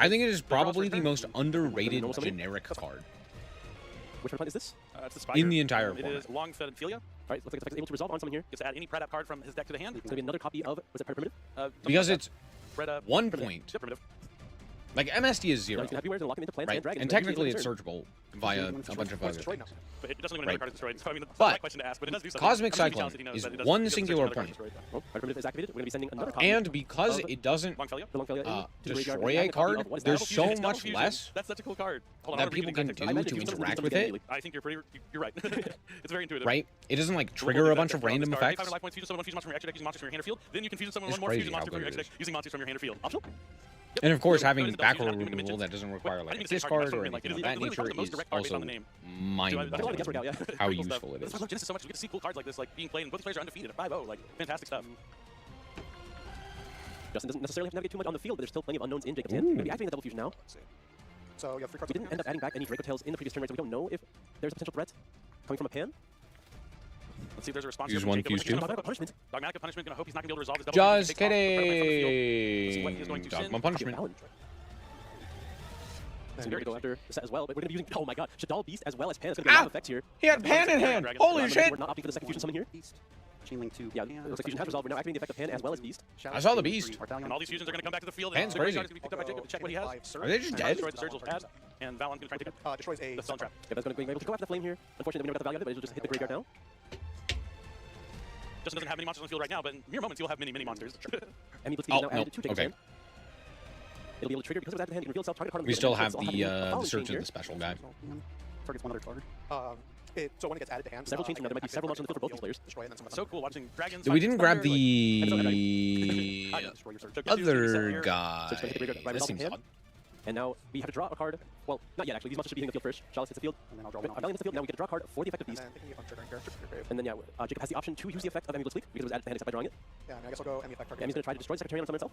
I think it is probably the most underrated generic card. Which replant is this? It's the Spider. In the entire It format. is long-fed Philia. All right, looks like it's able to resolve on someone here. Gets to add any Predap card from his deck to the hand. It's going to be another copy of, was it Predator Primitive? Because it's Predap. 1 point. Yep, primitive. Like MSD is 0. Now he's going to have Bewares and lock him into plants Right. and dragons. And Ready to technically use it's it searchable via a bunch of other things. But it doesn't even Right. card is destroyed. So I mean, that's But not a question to ask, but it does do something. Cosmic I'm sure he Cyclone tells that he knows is that it doesn't- one it doesn't singular another card point. destroyed. Well, Predator Primitive is activated. We're going to be sending another copy. And because of it doesn't Longfelia? the Longfelia into the graveyard. destroy We a have card, of what is there's that? so Fusion, much fusion. less That's such a cool card. Hold on, that I'll read people the can text. do I imagine to you can interact something with immediately. it. I think you're right. It's very intuitive. Right? It doesn't like So we'll trigger do a that. bunch of Draw this random card. Pay 500 effects. life points, fusion someone one fusion monster from your extra deck using monsters from your hand or field. Then you can fusion someone It's one more crazy fusion how monster from your good it extra deck using monsters from your hand or field. Optional? And of course, Yep. having Go into the back fusion, row activate removal dimensions. that doesn't require I like a didn't even say discard card, or like, anything of it that literally nature comes the most is direct card based on also the name. mind-blowing That's a lot of guesswork out, yeah. how Cool stuff. useful it That's is. why I love Genesis so much. We get to see cool cards like this, like being played, and both players are undefeated at 5-0. Like fantastic stuff. Justin doesn't necessarily have to navigate too much on the field, but there's still plenty of unknowns in Jacob's hand. We're going to be activating the double fusion now. So you have 3 cards. We didn't end up adding back any Draco Tails in the previous turn, right? So we don't know if there's a potential threat coming from a pan. Let's see if there's a response. Use here from one, Jacob. use two. Dogmatic punishment. Dogmatic punishment. Gonna hope he's not gonna be able to resolve his double. Just fusion. Takes off. Red plant from the field. See what kidding. he's going to Dogma send. punishment. So we're going to go after the set as well, but we're going to be using, oh my god, Shadal Beast as well as Pan. It's going to be a lot of effects here. He had Pan in hand. Holy shit. We're not opting for the second fusion summon here. Chainlink 2. Yeah, it looks like fusion has resolved. We're now activating the effect of Pan as well as Beast. I saw the beast. And all these fusions are going to come back to the field. Pan's and crazy. Going to be picked up by Jacob to check what he has. Are they just And dead? Destroys the Surge will add. And Valon's going to try and take it. Destroys a The Stone Trap. Yeah, that's going to be able to go after the flame here. Unfortunately, we never got the value of it, but it'll just hit the graveyard now. Justin doesn't have many monsters on the field right now, but in mere moments he'll have many, many monsters. And he Oh, now no. added to Jacob's Okay. hand. It'll be able to trigger because it was at the hand. You can reveal itself, target card on the We field, still and have it's all happening in the following search chain of here. the special guy. Targets one other card. So when it gets added to hand, Several chains from now. There might be several monsters on the field for both these players. Destroy it, and then So cool watching dragons. We didn't grab Thunder, the other So guy. it's going to hit the graveyard right That off seems hand. odd. And now we have to draw a card. Well, not yet actually. These monsters should be hitting the field first. Chalice hits the field. And then I'll draw Valiant hits the field. Now we get to draw a card for the effect of Beast. And then yeah, Jacob has the option to use the effect of Amulet's Leak because it was added to the hand except by drawing it. Yeah, and I guess I'll go Emmy effect target. And he's going to try to destroy the Secretarian on summon itself.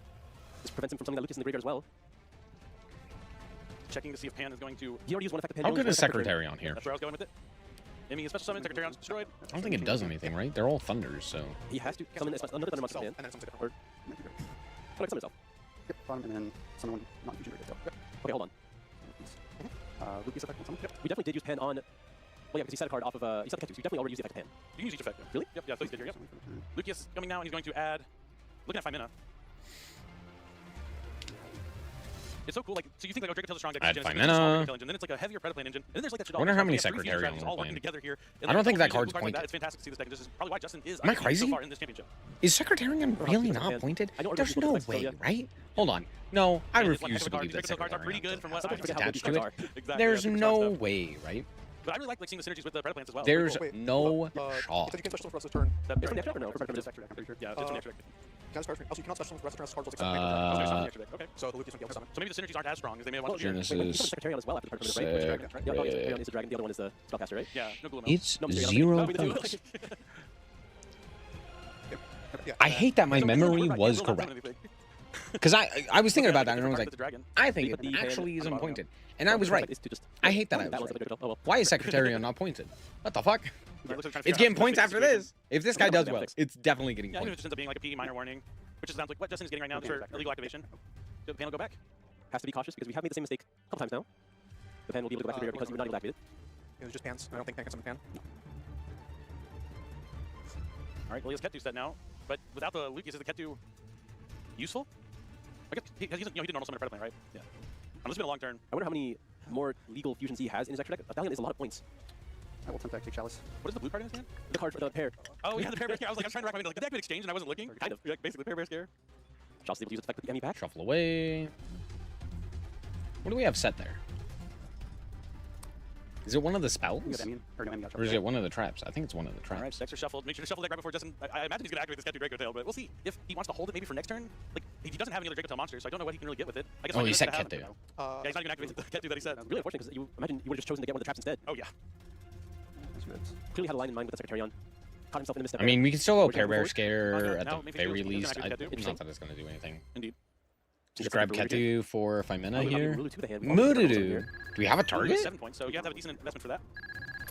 This prevents him from summoning that Lucas in the graveyard as well. Checking to see if Pan is going to. He already used one effect of Pan. How he good only is used one effect of Secretary on here? That's where I was going with it. Emmy special summon. Secretarian's destroyed. I don't think it does anything, right? They're all thunders, so. He has to summon another Thunder Monster And Pan. then summons a different Or collect summon itself. Yep, bottom, and then summon one not fusion Draco Tail. Okay, hold on. Lucas effect on summon. We definitely did use Pan on. Well, yeah, because he set a card off of. He set the Ketu, so you definitely already used the effect of Pan. You can use each effect. Really? Yep. Yeah. So he's did here. Yep. Lucius coming now, and he's going to add. Looking at 5 mana. It's so cool. Like, so you think like, oh, Draco Tail's a strong deck. Add Genesis, 5 it's a small mana. Draco Tail engine. Then it's like a heavier Predaplan engine. And then there's like that Shadal. I wonder how many We have three fusion Secretarians strategies are all working playing. together here. I don't think that Fusion, card's cards like pointed. It's fantastic to see this deck. This is probably why Justin is Am I undefeated crazy? so far in this championship. Is Secretarian really not pointed? There's no way, right? Hold on. No, I refuse to believe that cards are pretty Secretarian good from what is I've attached to it. Exactly. There's yeah, no stuff. way, right? But I really like seeing the synergies with the Predaplants as well. There's Wait, no You shot. can special for us this turn. That It's from the extra deck or no? For primitive. Yeah, it's from the extra deck. Can I discard? Also, you cannot special for the rest of the turns cards will take Okay. So the Lucas won't be able to summon. So maybe the synergies aren't as strong as they may have wanted to. Genesis. Wait, you summon Secretarian as well after the primitive, right? Sec- Yeah, Secretarian is the dragon. The other one is the spellcaster, right? Yeah, no glue. It's No, I'm just kidding. 0 Oh, we do. points. Yeah. I hate that my memory was correct. Because I was thinking about that and I was like, I think it actually is unpointed. And I was right. I hate that I was right. Why is Secretarian not pointed? What the fuck? It's getting points after this. If this guy does well, it's definitely getting Yeah, even if it points. just ends up being like a P minor warning, which just sounds like what Justin is getting right now for illegal activation. The pan will go back. Has to be cautious because we have made the same mistake a couple times now. The pan will be able to go back to the graveyard because you were not able to activate it. It was just pants. I don't think Pan can summon Pan. All right, well, he has Ketu set now, but without the Lucius, is the Ketu useful? I guess he didn't normal summon a Predaplan, right? Yeah. This has been a long turn. I wonder how many more legal fusions he has in his extra deck. Valiant is a lot of points. I will attempt to activate Chalice. What is the blue card in his hand? The card for the pair. Oh, yeah, the pair bear scare. I was like, I'm trying to rack my mind. Like, the deck been exchanged and I wasn't looking. Kind of. Yeah, basically, pair bear scare. Chalice is able to use its effect with the Emmy back. Shuffle away. What do we have set there? Is it one of the spells? We got Emmy, or no, Emmy got Or is it one of the traps? I think it's one of the All right, traps. decks are shuffled. Make sure to shuffle the deck right before Justin. I imagine he's going to activate this Ketu Draco Tail, but we'll see if he wants to hold it maybe for next turn. Like, he doesn't have any other Draco Tail monsters, so I don't know what he can really get with it. I guess Oh, he Ketu's said gonna have- Ketu. Yeah, he's not even activating the Ketu that he said. Really unfortunate because you imagine you would have just chosen to get one of the traps instead. Oh, yeah. Clearly had a line in mind with the Secretarian. Caught himself in a misstep. I mean, we can still go We're Pair taking Bear forward. Scare at now the maybe very he's least. gonna activate Ketu. Not that it's going to do anything. Indeed. Just grab Ketu for 5 mana Oh, we got here. Mulu to the hand. Moodoodoo. Do we have a Target? target? 7 points, so you have to have a decent investment for that.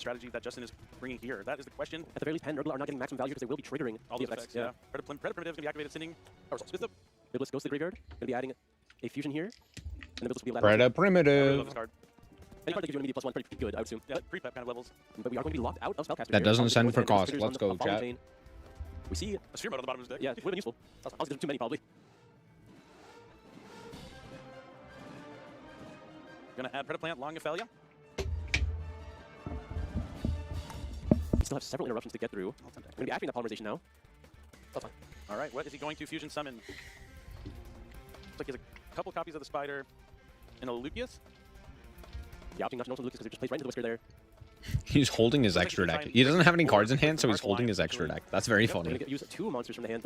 strategy that Justin is bringing here? That is the question. At the very least, Pen and Urgla are not getting maximum value because they will be triggering All the those effects. effects, yeah. Predator Primitive is going to be activated, sending Smith up. Biblis goes to the graveyard. Going to be adding a fusion here. And the Biblis will be able to Predator Primitive. Love this card. Any card that gives you an immediate +1, pretty good, I would assume. Yeah, pre-prep kind of levels. But we are going to be locked out of Spellcaster. That doesn't send for cost. Triggers Let's on go, the following chat. chain. We see a sphere mode on the bottom of his deck. Yeah, it would have been useful. Honestly, there's too many probably. Going to add Predaplant, Longophalia. We still have several interruptions to get through. We're going to be activating that polymerization now. That's fine. All right, what is he going to fusion summon? Looks like he has a couple copies of the Spider and a Lucius. Yeah, opting not to know from Lucas because it just plays right into the Whisker there. He's holding his extra deck. He doesn't have any cards in hand, so he's holding his extra deck. That's very funny. Use 2 monsters from the hand.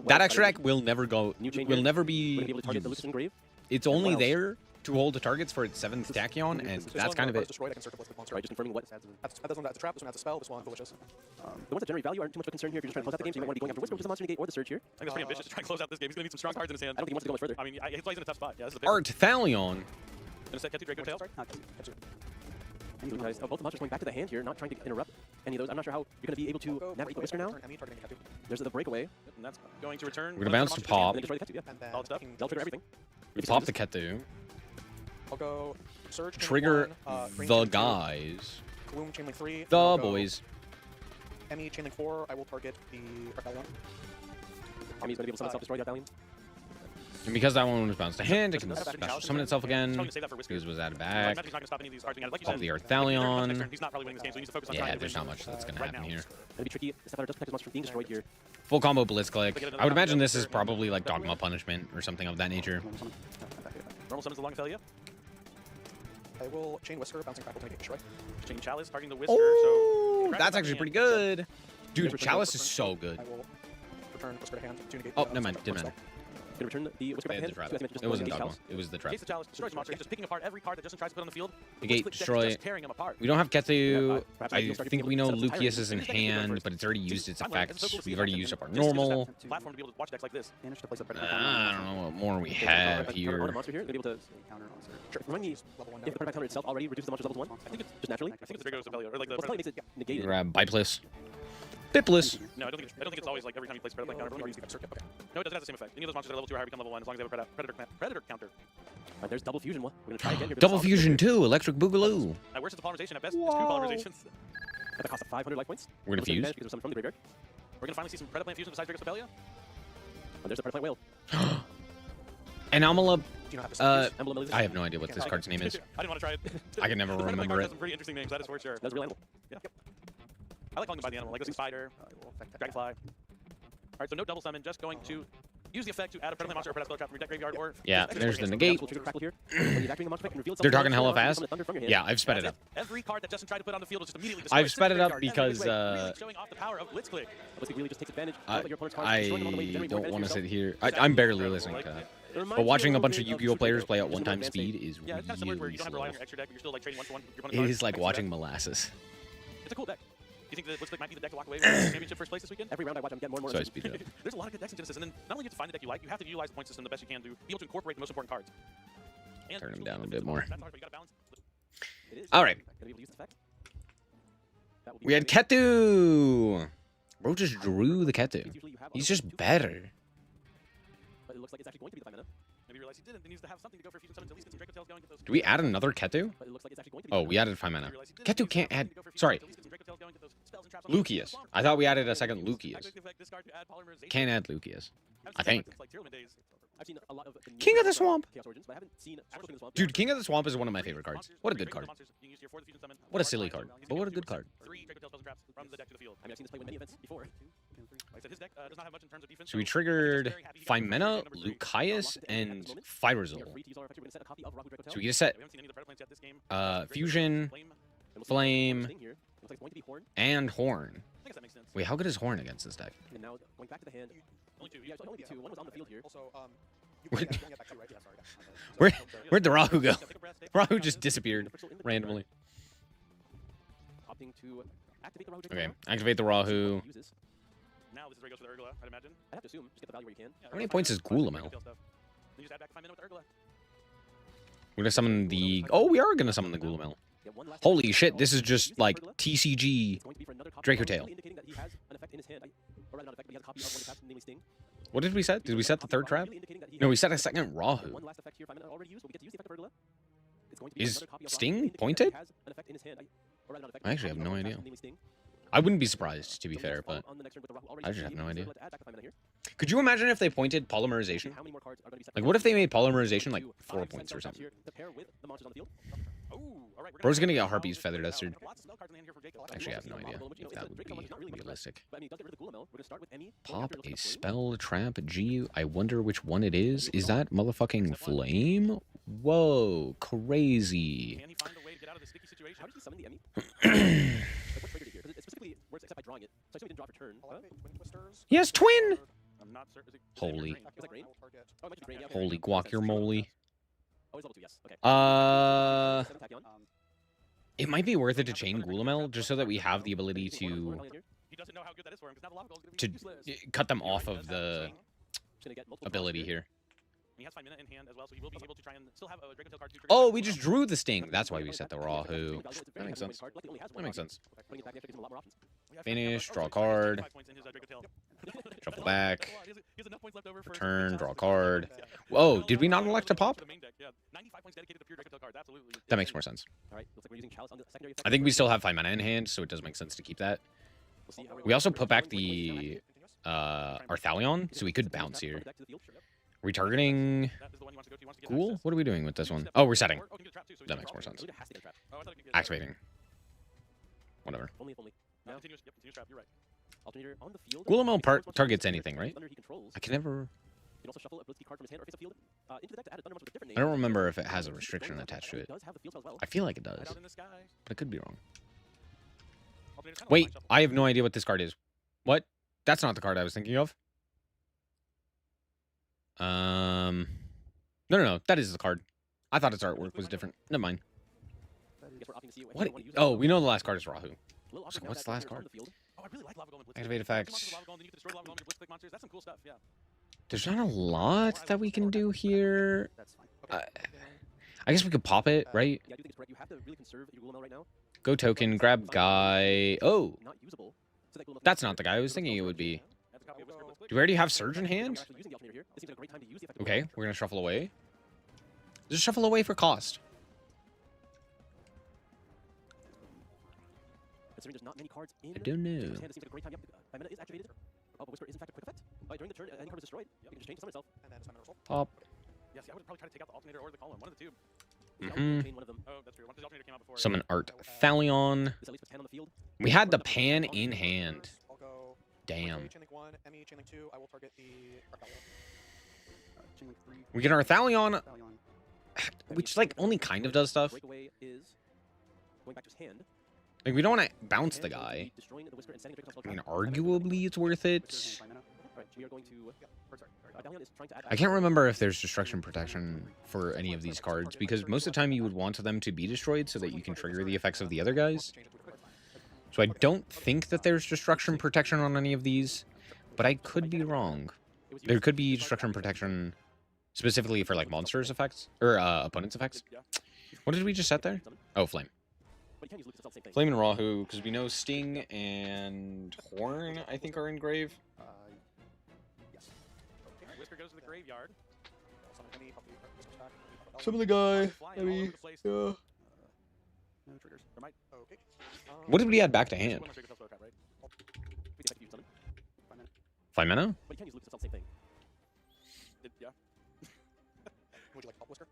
That extra deck will never go. Will never be. Used. It's only there to hold the targets for its 7th Tachyon, and that's kind of it. Right, just confirming what. This one has a trap, this one has a spell, this one delicious. The ones that generate value aren't too much of a concern here. If you're just trying to close out the game, so you might want to be going after Whisper, which is the monster negate, or the Surge here. I think that's pretty ambitious to try and close out this game. He's going to need some strong cards in his hand. I don't think he wants to go much further. I mean, he's in a tough spot. Yeah, this is a Art Thalion. Going to set Ketu Draco Tail. Nice. Oh, both the monsters going back to the hand here, not trying to interrupt any of those. I'm not sure how you're going to be able to navigate the Whisker now. There's the breakaway. And that's going to return. We're going to bounce to pop. And then destroy the Ketu, yeah. All stuff. They'll trigger everything. We pop the Ketu. I'll go Surge. Trigger the guys. Gloom Chainlink 3. The boys. Emmy Chainlink 4. I will target the Arcalion. Emmy's going to be able to self-destroy that Valiant. And because that one was bounced to hand, it can special summon itself again. Because was added back. Pop the Arthalion. Yeah, there's not much that's going to happen here. It'll be tricky. Stepfather does protect his monster from being destroyed here. Full combo Blitzclick. I would imagine this is probably like Dogma Punishment or something of that nature. Normal summons the Longophalia. I will Chain Whisker, bouncing back to negate destroy. Chain Chalice, targeting the Whisker. Oh, that's actually pretty good. Dude, Chalice is so good. I will return Whisker to hand to negate. Oh, never mind. Didn't matter. Going to return the Whisker back to hand. It wasn't Dogma. It was the trap. Case the Chalice destroys the monster. He's just picking apart every card that Justin tries to put on the field. Negate, destroy. Tearing him apart. We don't have Ketu. I think we know Lucius is in hand, but it's already used its effects. We've already used up our normal. Platform to be able to watch decks like this. I don't know what more we have here. Remind me if the Predator counter itself already reduces the monster's level 1. I think it's just naturally. I think it's the Draco's Ophelia, or like the. Probably makes it negated. Grab Bipless. Bipless. No, I don't think it's always like every time you place Predator counter. No, it doesn't have the same effect. Any of those monsters that are level 2 or higher become level 1 as long as they have a Predator counter. There's double fusion. We're gonna try again here. Double fusion 2, Electric Boogaloo. Where's the polymerization? At best, it's 2 polymerizations. At the cost of 500 life points. We're gonna fuse. Because there's some from the graveyard. We're gonna finally see some Predaplant fusions besides Draco's Ophelia. And there's the Predaplant whale. Anomala. Do you know how to I have no idea what this card's name is. I didn't want to try it. I can never remember it. Some pretty interesting names, that is for sure. That's a real animal. Yeah. I like calling them by the animal, like this spider, dragonfly. All right, so no double summon, just going to use the effect to add a Predaplant monster or Predaplant trap from your deck graveyard or. Yeah, there's the negate. They're talking hella fast. Yeah, I've sped it up. Every card that Justin tried to put on the field was just immediately destroyed. I've sped it up because really showing off the power of Blitzclick. Blitzclick really just takes advantage. I don't want to sit here. I'm barely listening to that. But watching a bunch of Yu-Gi-Oh players play at 1x speed is really slow. It is like watching molasses. It's a cool deck. Do you think that Blitzclick might be the deck to walk away with the championship first place this weekend? Every round I watch, I'm getting more and more. So I speed it up. There's a lot of good decks in Genesis, and then not only do you have to find the deck you like, you have to utilize the point system the best you can to be able to incorporate the most important cards. And turn him down a bit more. It is. All right. We had Ketu. Bro just drew the Ketu. He's just better. But it looks like it's actually going to be the 5 mana. Maybe realize he didn't. He needs to have something to go for fusion summons. At least get some Draco Tails going. Get those. Do we add another Ketu? But it looks like it's actually going to be Oh, we added 5 mana. Ketu can't add. Sorry. Lucius. I thought we added a second Lucius. Can't add Lucius. I think. I've seen a lot of King of the Swamp. Chaos Origins, but I haven't seen actual King of the Swamp. Dude, King of the Swamp is one of my favorite cards. What a good card. What a silly card. But what a good card. I mean, I've seen this play win many events before. So we triggered Phimena, Lucius, and Fyrazul. So we get a set. Fusion, Flame, and Horn. Wait, how good is Horn against this deck? And now going back to the hand. Only 2. Yeah, only 2. One was on the field here. Also, Where'd the Rahu go? Rahu just disappeared randomly. Opting to activate the Rahu. Okay, activate the Rahu. Now this is where he goes for the Urgla, I'd imagine. I have to assume, just get the value where you can. How many points is Gulamel? You just add back 5 mana with Urgla. We're gonna summon the. Oh, we are gonna summon the Gulamel. Holy shit, this is just like TCG Draco Tail. What did we set? Did we set the third trap? No, we set a second Rahu. Is Sting pointed? I actually have no idea. I wouldn't be surprised, to be fair, but I just have no idea. Could you imagine if they pointed polymerization? Like, what if they made polymerization like 4 points or something? Bro's gonna get Harpy's Feather Duster. Actually, I have no idea if that would be realistic. Pop a spell trap G. I wonder which one it is. Is that motherfucking Flame? Whoa, crazy. Yes, twin! Holy. Holy guacamole. It might be worth it to chain Gulamel just so that we have the ability to cut them off of the ability here. He has 5 mana in hand as well, so he will be able to try and still have a Dragon Tail card to Oh, we just drew the Sting. That's why we set the Rahu. That makes sense. That makes sense. Finish, draw a card. Shuffle back. Return, draw a card. Whoa, did we not elect to pop? That makes more sense. I think we still have 5 mana in hand, so it does make sense to keep that. We also put back the Arthalion, so we could bounce here. Retargeting Ghoul? What are we doing with this one? Oh, we're setting. That makes more sense. Activating. Whatever. Gulamel targets anything, right? I can never... I don't remember if it has a restriction attached to it. I feel like it does, but I could be wrong. Wait, I have no idea what this card is. What? That's not the card I was thinking of. No, that is the card. I thought its artwork was different. Never mind. What? Oh, we know the last card is Rahu. So what's the last card? Activate effects. There's not a lot that we can do here. I guess we could pop it, right? Go token, grab guy. Oh, that's not the guy I was thinking it would be. Do we already have Surge in hand? Okay, we're gonna shuffle away. Just shuffle away for cost. I don't know. Pop. Yes, I would probably try to take out the alternator or the column, one of the two. Oh, that's true. Once the alternator came out before. Summon Art Thalion. We had the pan in hand. Damn. We get our Thalion, which like only kind of does stuff. Like we don't want to bounce the guy. I mean, arguably it's worth it. I can't remember if there's destruction protection for any of these cards because most of the time you would want them to be destroyed so that you can trigger the effects of the other guys. So I don't think that there's destruction protection on any of these, but I could be wrong. There could be destruction protection specifically for like monsters effects or opponents effects. What did we just set there? Oh, Flame. Flame and Rahu, because we know Sting and Horn, I think, are in grave. Whisker goes to the graveyard. Some of the guy. I mean, yeah. What did we add back to hand? 5 mana? But you can use Lucas to sell the same thing. Yeah. Would you like to pop Whisker?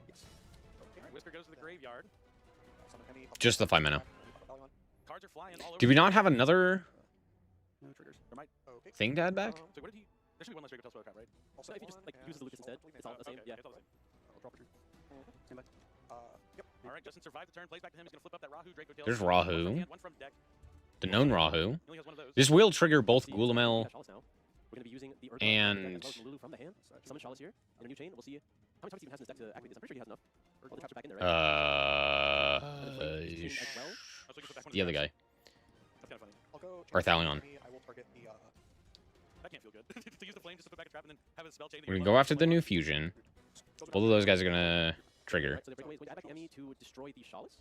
Yes. Alright, Whisker goes to the graveyard. Just the 5 mana. Cards are flying all over. Do we not have another thing to add back? So what did he... There should be one less Draco Tail spell trap, right? Also, if you just like use the Lucas instead, it's all the same. Yeah. Yep. Alright, Justin survived the turn, plays back to him. He's gonna flip up that Rahu Draco Tail. There's Rahu. One from deck. The known Rahu. This will trigger both Gulamel We're gonna be using the and Lulu from the hand. Summon Chalice here in a new chain. We'll see how many times he even has in his deck to activate this. I'm pretty sure he has enough. All the traps are back in there, right? The other guy. That's kind of funny. Arthalion. That can't feel good. To use the flame just to put back a trap and then have a spell chain. We're gonna go after the new fusion. Both of those guys are gonna trigger. So the breakaway is going to add back Emmy to destroy the Shawless.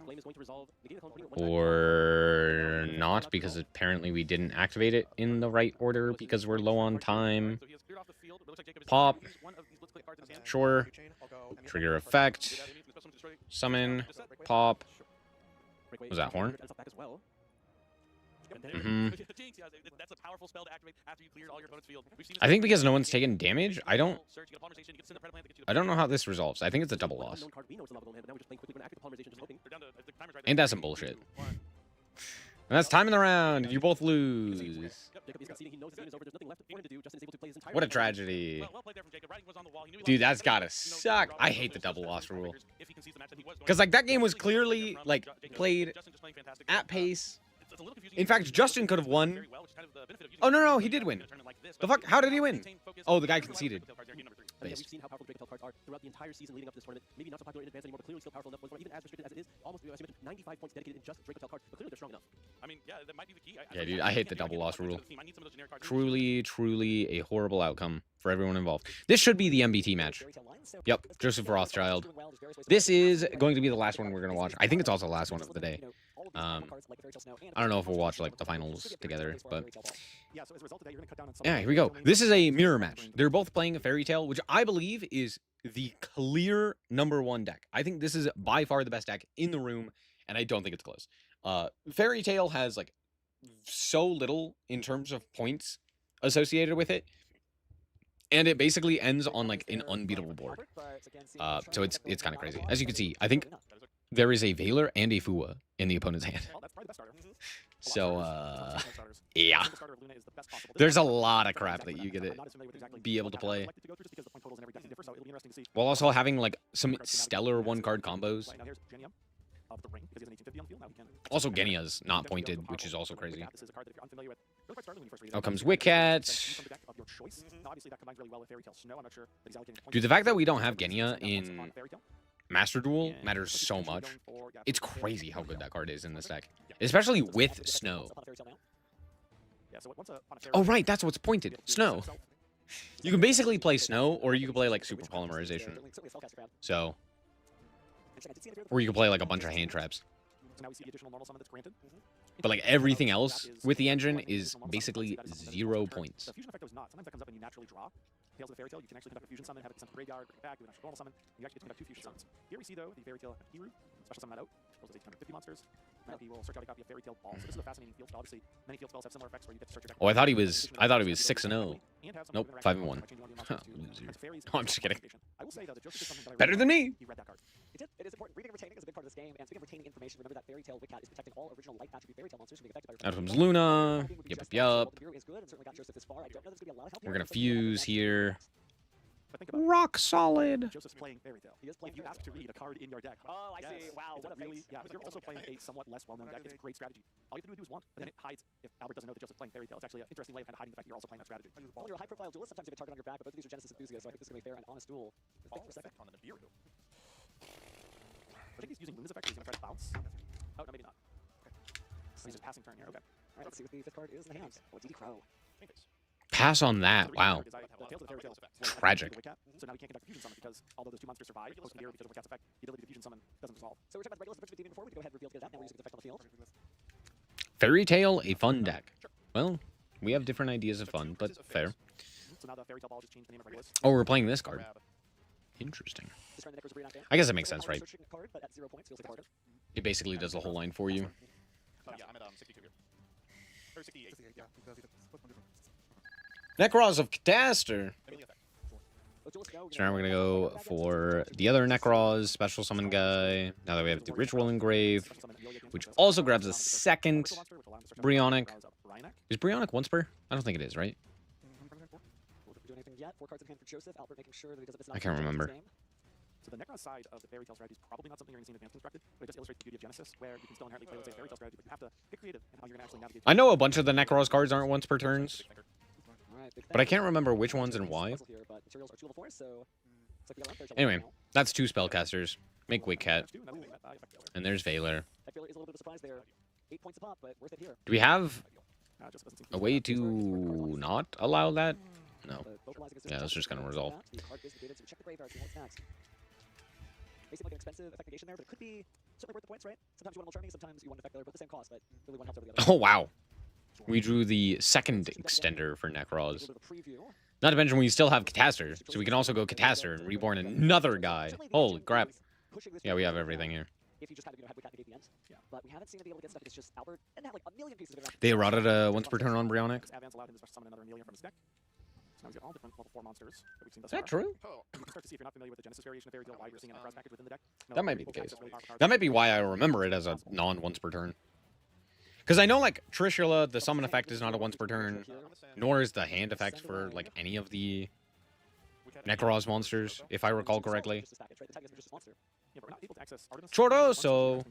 Flame is going to resolve. Negate the opponent. Or not, because apparently we didn't activate it in the right order because we're low on time. Pop. Sure. Trigger effect. Summon. Pop. Was that horn? That's a powerful spell to activate after you cleared all your opponent's field. I think because no one's taken damage, I don't know how this resolves. I think it's a double loss. Ain't that some bullshit? And that's time in the round. You both lose. What a tragedy. Dude, that's gotta suck. I hate the double loss rule. Because, like, that game was clearly, like, played at pace. In fact, Justin could have won. Oh, no, he did win. The fuck? How did he win? Oh, the guy conceded. We've seen how powerful Draco cards are throughout the entire season leading up to this tournament. Maybe not so popular in advance anymore, but clearly still powerful enough. Even as restricted as it is, almost, as you mentioned, 95 points dedicated in just Draco cards, but clearly they're strong enough. I mean, yeah, that might be the key. Yeah, dude, I hate the double loss rule. Truly, truly a horrible outcome for everyone involved. This should be the MBT match. Yep, Joseph Rothschild. This is going to be the last one we're going to watch. I think it's also the last one of the day. I don't know if we'll watch, like, the finals together, but... Yeah, here we go. This is a mirror match. They're both playing a Fairy Tale, which I believe is the clear #1 deck. I think this is by far the best deck in the room, and I don't think it's close. Fairy Tale has, like, so little in terms of points associated with it, and it basically ends on, like, an unbeatable board. So it's kind of crazy. As you can see, I think there is a Valor and a Fua in the opponent's hand. So, yeah. There's a lot of crap that you get to be able to play. While also having, like, some stellar one-card combos. Also, Genia's not pointed, which is also crazy. Out comes Wickcat. Dude, the fact that we don't have Genia in Master Duel matters so much. It's crazy how good that card is in this deck. Especially with Snow. Oh, right, that's what's pointed. Snow. You can basically play Snow, or you can play, like, Super Polymerization. So... Or you can play, like, a bunch of hand traps. But, like, everything else with the engine is basically 0 points. Tales of the Fairy Tale, you can actually conduct a fusion summon, have it sent to the graveyard, bring it back, do an actual normal summon, and you actually get to conduct 2 fusion summons. Here we see, though, the Fairy Tale Hiru, special summon that out, rolls a 250 monsters, now he will search out a copy of Fairy Tale Ball. So this is a fascinating field, but obviously, many field spells have similar effects where you get to search your deck. Oh, I thought he was 6-0. Nope, 5-1. Loser. No, I'm just kidding. Better than me! It is important. Reading and retaining is a big part of this game, and speaking of retaining information, remember that Fairy Tale Wickcat is protecting all original life attribute Fairy Tale monsters from being affected by... Out comes Luna. Yup. We're gonna fuse here. Rock solid. Joseph's playing Fairy Tale. He is playing. You asked to read a card in your deck. Oh, I see. Wow, what a really? Yeah, but you're also playing a somewhat less well-known deck. It's a great strategy. All you have to do is want, but then it hides. If Albert doesn't know that Joseph's playing Fairy Tale, it's actually an interesting way of kind of hiding the fact that you're also playing that strategy. Well, you're a high-profile duelist. Sometimes you have a target on your back, but both of these are Genesys enthusiasts, so I think this is going to be fair and honest duel. Think for a second on the Nibiru. I think he's using Luna's effect. He's going to try to bounce. Oh, no, maybe not. Okay. So he's just passing turn here. Okay. All right, let's see what the 5th card is in the hand. Oh, DD Crow. Pass on that. Wow. Tragic. So now we can't conduct a fusion summon because although those 2 monsters survive, because of Wickat's effect, the ability to fusion summon doesn't resolve. So we're talking about regulars before we go ahead and reveal that. Now we're using the effect on the field. Fairy Tale, a fun deck. Well, we have different ideas of fun, but fair. So now the Fairy Tale Ball just changed the name of regulars. Oh, we're playing this card. Interesting. I guess that makes sense, right? It basically does the whole line for you. Yeah, I'm at 62 here. Or 68. Necros of Cataster. So now we're gonna go for the other Necros, special summon guy. Now that we have the Ritual Engrave, which also grabs a second Brionnic. Is Brionnic once per? I don't think it is, right? I can't remember. So the Necron side of the Fairy Tale strategy is probably not something you're going to see in Advanced Constructed, but it just illustrates the beauty of Genesis, where you can still inherently play, let's say, a Fairy Tale strategy, but you have to get creative in how you're going to actually navigate. I know a bunch of the Necros cards aren't once per turns, but I can't remember which ones and why. Anyway, that's 2 spellcasters. Make Wickcat. And there's Valor. Do we have a way to not allow that? No. Yeah, that's just going to resolve. may seem like an expensive effect negation there, but it could be certainly worth the points, right? Sometimes you want a little charming, sometimes you want an effect that are both the same cost, but really one helps over the other. Oh, wow. We drew the second extender for Necroz. Not to mention we still have Catastor, so we can also go Catastor and reborn another guy. Holy crap. Yeah, we have everything here. If you just kind of, head negate the end. Yeah. But we haven't seen it be able to get stuff. It's just Albert and have like a million pieces of it. They eroded a once per turn on Bryonic. Advance allowed him to summon another Amelia from his deck. So now he's got all different level 4 monsters that we've seen thus Is that far. true? You can start to see if you're not familiar with the Genesis variation of Fairy Tale, why you're seeing an Necroz package within the deck. That might be the case. That might be why I remember it as a non-once per turn. Because I know, like, Trishula, the summon effect is not a once per turn, nor is the hand effect for, like, any of the Necroz monsters, if I recall correctly. Choroso.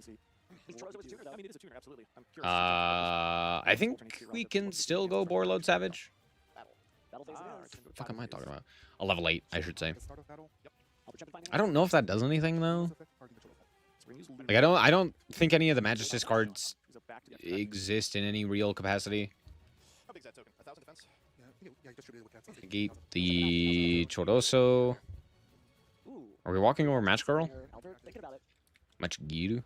I think we can still go Boarload Savage. What the fuck am I talking about? A level 8, I should say. I don't know if that does anything, though. Like, I don't think any of the Magistus cards exist in any real capacity. Negate the Choroso. Are we walking over Match Girl? Match Giru.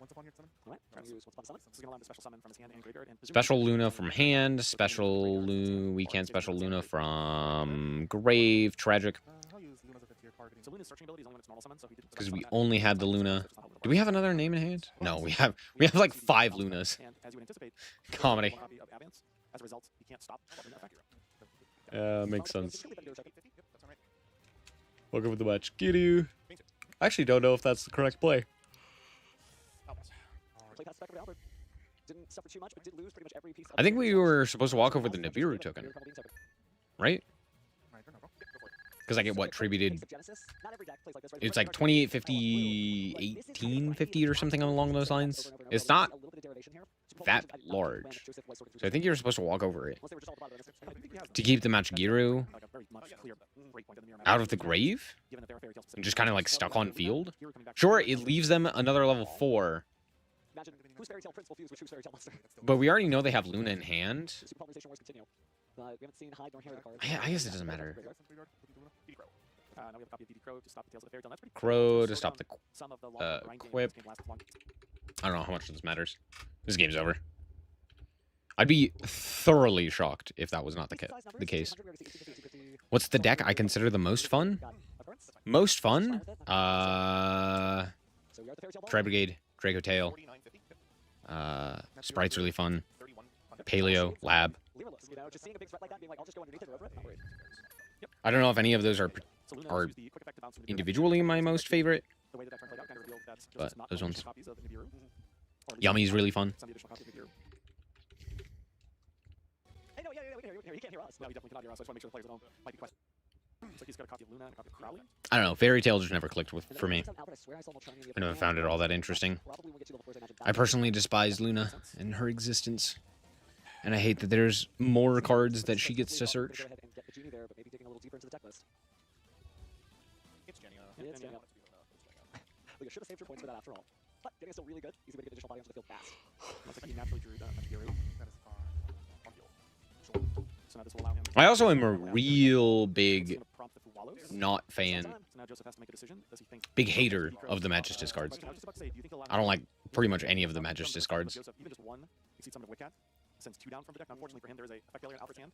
Special Luna from hand. Special Luna. We can special Luna from Grave. Tragic. Because we only had the Luna. Do we have another name in hand? No, we have like 5 Lunas. Comedy. Makes sense. Welcome to the match, Giru. I actually don't know if that's the correct play. I think we were supposed to walk over the Nibiru token, right? Because I get what tributed. It's like 2850, 1850 or something along those lines. It's not that large, so I think you're supposed to walk over it to keep the Machigiru out of the grave and just kind of like stuck on field. Sure, it leaves them another level 4. But we already know they have Luna in hand. I guess it doesn't matter. Crow to stop the quip. I don't know how much this matters. This game's over. I'd be thoroughly shocked if that was not the case. What's the deck I consider the most fun? Most fun? Tri Brigade, Draco Tail. Sprite's really fun. Paleo, Lab. I don't know if any of those are individually my most favorite, but those ones. Yummy's really fun. I don't know, Fairy Tale just never clicked for me. I never found it all that interesting. I personally despise Luna and her existence. And I hate that there's more cards that she gets to search. We should have saved your points for that after all. But getting is still really good. Easy way to get additional body onto the field fast. Looks like he naturally drew that Giru. So now this will allow him. I also am a real big not fan, big hater of the Magistus cards. I don't like pretty much any of the Magistus cards. Even just one exceeds summon of Witcat. Sends 2 down from the deck. Unfortunately for him, there is a effect failure in Alfred's hand.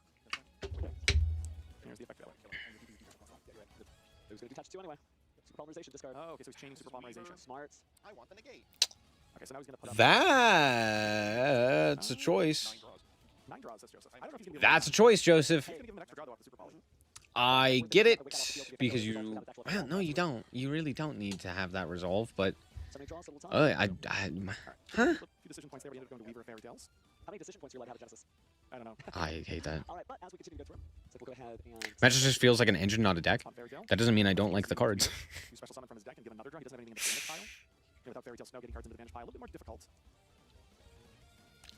Here's the effect failure. It was going to detach 2 anyway. Super polymerization discard. Oh, okay, so he's chaining super polymerization. Smart. I want the negate. Okay, so now he's going to put up. That's a choice. 9 draws, says Joseph. I don't know if he's gonna That's a choice, Joseph. He's gonna give him an extra draw though off the super poly. I get it, because you... Well, no, you don't. You really don't need to have that resolve, but... Huh? Few decision points there, we ended up going to Weaver of Fairy Tales. How many decision points are you allowed to have Genesis? I don't know. I hate that. All right, but as we continue to go through, so we'll go ahead and... Magic just feels like an engine, not a deck. That doesn't mean I don't like the cards. You special summon from his deck and give another draw. He doesn't have anything in the advantage pile. Without Fairy Tale Snow, getting cards into the advantage pile a little bit more difficult.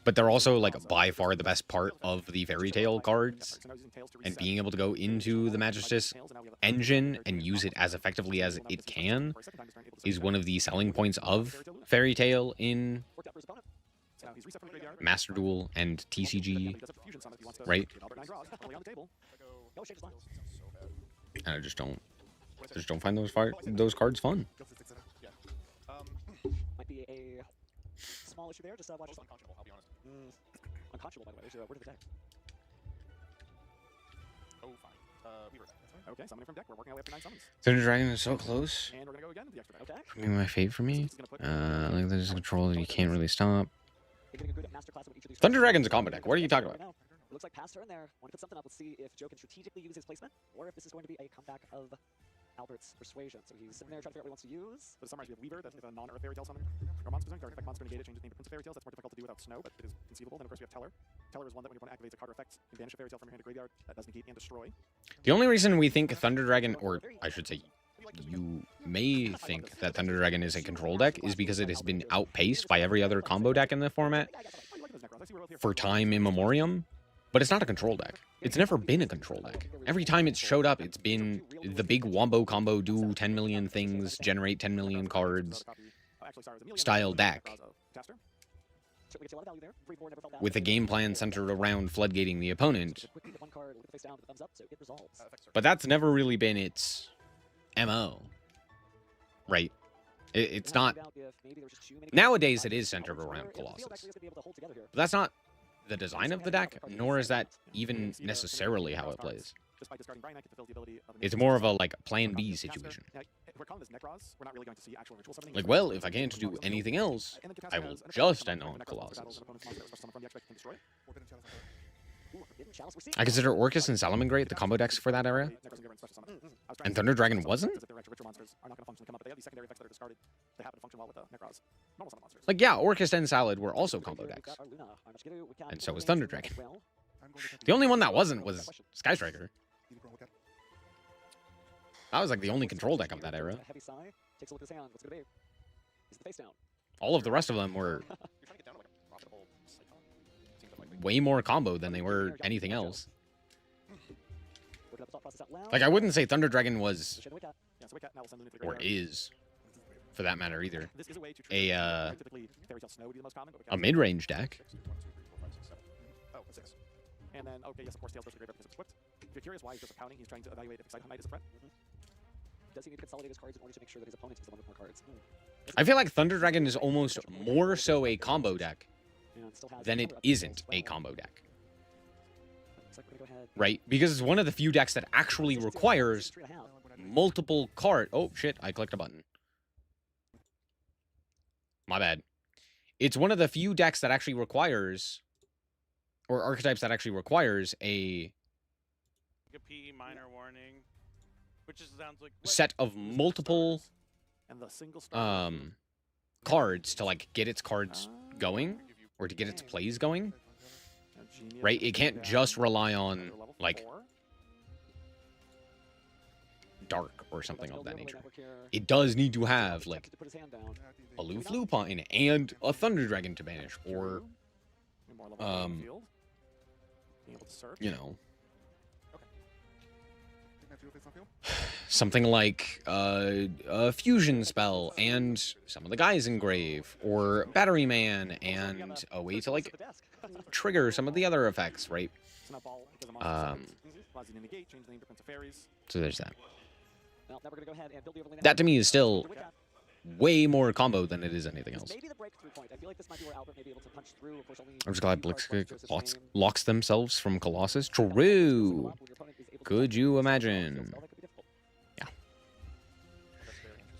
But they're also, like, by far the best part of the Fairy Tale cards. And being able to go into the Magistus engine and use it as effectively as it can is one of the selling points of Fairy Tale in Master Duel and TCG, right? And I just don't find those cards fun. small issue there. Just watch this. Unconscionable, I'll be honest. Unconscionable, by the way. So, where did the deck? Oh, fine. We were back. Okay, summoning from deck. We're working our way up to 9 summons. Thunder Dragon is so close. And we're gonna go again with the extra deck. Okay. Maybe my fave for me. Like there's a control that you can't really stop. Thunder Dragon's a combo deck. What are you talking about? It looks like past turn there. Want to put something up. Let's see if Joe can strategically use his placement, or if this is going to be a comeback of Albert's persuasion. So he's sitting there trying to figure out what he wants to use. For the summarize, we have Weaver, that's a non-Earth Fairy Tale summon. Or monster zone, card effect monster negate it, changes name to Prince of Fairy Tales. That's more difficult to do without snow, but it is conceivable. Then of course we have Teller. Teller is one that when your opponent activates a card or effect, you banish a Fairy Tale from your hand to graveyard. That does negate and destroy. The only reason we think Thunder Dragon, or I should say, you may think that Thunder Dragon is a control deck is because it has been outpaced by every other combo deck in the format for time immemorial, but it's not a control deck. It's never been a control deck. Every time it's showed up, it's been the big wombo combo, do 10 million things, generate 10 million cards style deck, with a game plan centered around floodgating the opponent. But that's never really been its MO, right? It's not. Nowadays, it is centered around Colossus. But that's not the design of the deck, nor is that even necessarily how it plays. It's more of a like plan B situation. Like, well, if I can't do anything else, I will just end on Colossus. I consider Orcus and Salamangreat the combo decks for that era. And Thunder Dragon wasn't? Like, yeah, Orcus and Salad were also combo decks. And so was Thunder Dragon. The only one that wasn't was Sky Striker. That was like the only control deck of that era. All of the rest of them were way more combo than they were anything else. Like, I wouldn't say Thunder Dragon was, or is, for that matter either, a mid-range deck. And then, okay, yes, of course, Tails goes to the graveyard because it's equipped. If you're curious why he's just accounting, he's trying to evaluate if Excite Knight is a threat. Does he need to consolidate his cards in order to make sure that his opponent is the one with more cards? I feel like Thunder Dragon is almost more so a combo deck than it isn't a combo deck. Right? Because it's one of the few decks that actually requires multiple card. Oh, shit, I clicked a button. My bad. It's one of the few decks that actually requires, or archetypes that actually requires a minor warning, which sounds like set of multiple cards to like get its cards going, or to get its plays going, right? It can't just rely on like Dark or something of that nature. It does need to have like a Lupine and a Thunder Dragon to banish, or you know, something like a fusion spell and some of the guys engrave, or Battery Man and a way to like trigger some of the other effects, right? So there's that. That to me is still way more combo than it is anything else. I'm just glad Blitzkrieg locks themselves from Colossus. True. Could you imagine? Yeah.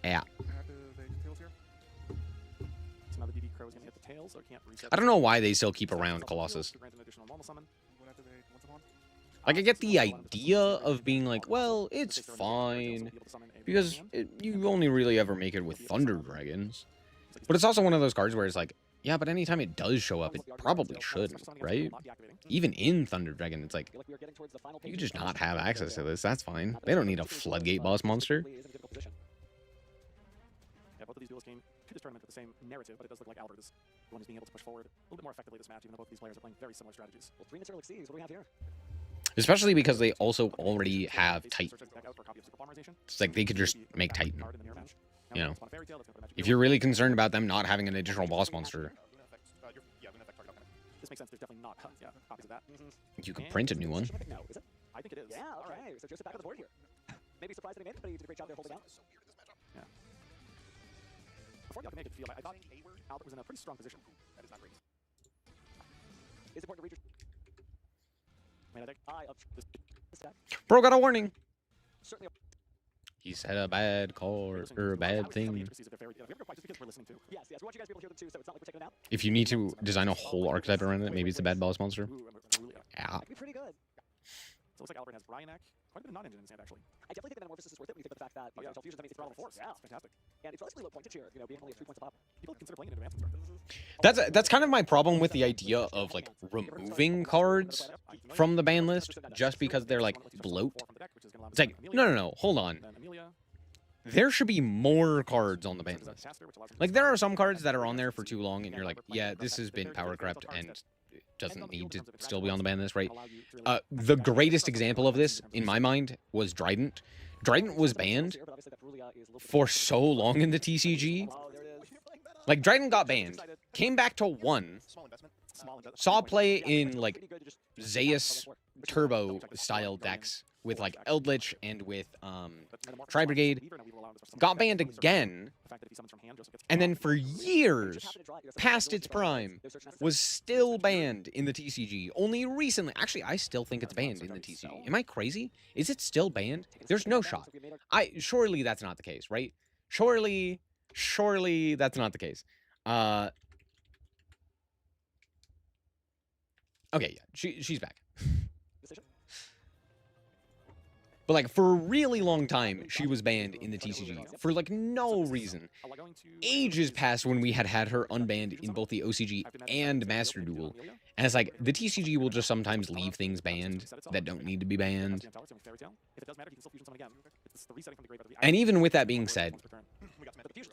Yeah. I don't know why they still keep around Colossus. Like, I get the idea of being like, well, it's fine, because you only really ever make it with Thunder Dragons. But it's also one of those cards where it's like, yeah, but anytime it does show up, it probably shouldn't, right? Even in Thunder Dragon, it's like, you could just not have access to this, that's fine. They don't need a Floodgate boss monster. Yeah, both of these duels came to this tournament with the same narrative, but it does look like Albert is the one who's being able to push forward a little bit more effectively this match, even though both of these players are playing very similar strategies. Well, 3 minutes early seas, what do we have here? Especially because they also already have Titan. It's like they could just make Titan. You know, if you're really concerned about them not having an additional boss monster, this makes sense. There's definitely not copies of that. you could print a new one. No, is it? I think it is. Yeah, all right. So Joseph back on the board here. Maybe surprised that he made it, but he did a great job there holding out. Yeah. Before the Alchemy, I could feel I thought Albert was in a pretty strong position. That is not great. It's important to read your... Man, I of this deck. Bro got a warning. Certainly. He said a bad card or a bad thing. Yes, yes, we want you guys to be able to hear them too, so it's not like we're taking them out. If you need to design a whole archetype around it, maybe it's a bad boss monster. Yeah. That'd be pretty good. So it looks like Albert has Bryanak. Quite a bit of non-engine in his hand, actually. I definitely think that Metamorphosis is worth it when you think of the fact that Intel Fusions, I mean, it's level 4. Yeah, it's fantastic. And it's relatively low pointed here, you know, being only at 3 points above. People consider playing it in advanced. That's kind of my problem with the idea of like removing cards from the ban list just because they're like bloat. It's like no, hold on. There should be more cards on the ban list. Like there are some cards that are on there for too long, and you're like, yeah, this has been power crept and doesn't need to still be on the ban list, right? The greatest example of this, in my mind, was Trident. Trident was banned for so long in the TCG. Like, Trident got banned, came back to 1, saw play in, like, Zeus Turbo-style decks with, like, Eldritch and with Tri-Brigade, got banned again, and then for years, past its prime, was still banned in the TCG. Only recently, actually, I still think it's banned in the TCG. Am I crazy? Is it still banned? There's no shot. Surely that's not the case, right? Surely that's not the case. Okay, yeah, she's back. But, like, for a really long time, she was banned in the TCG. For, like, no reason. Ages passed when we had her unbanned in both the OCG and Master Duel. And it's like, the TCG will just sometimes leave things banned that don't need to be banned. And even with that being said,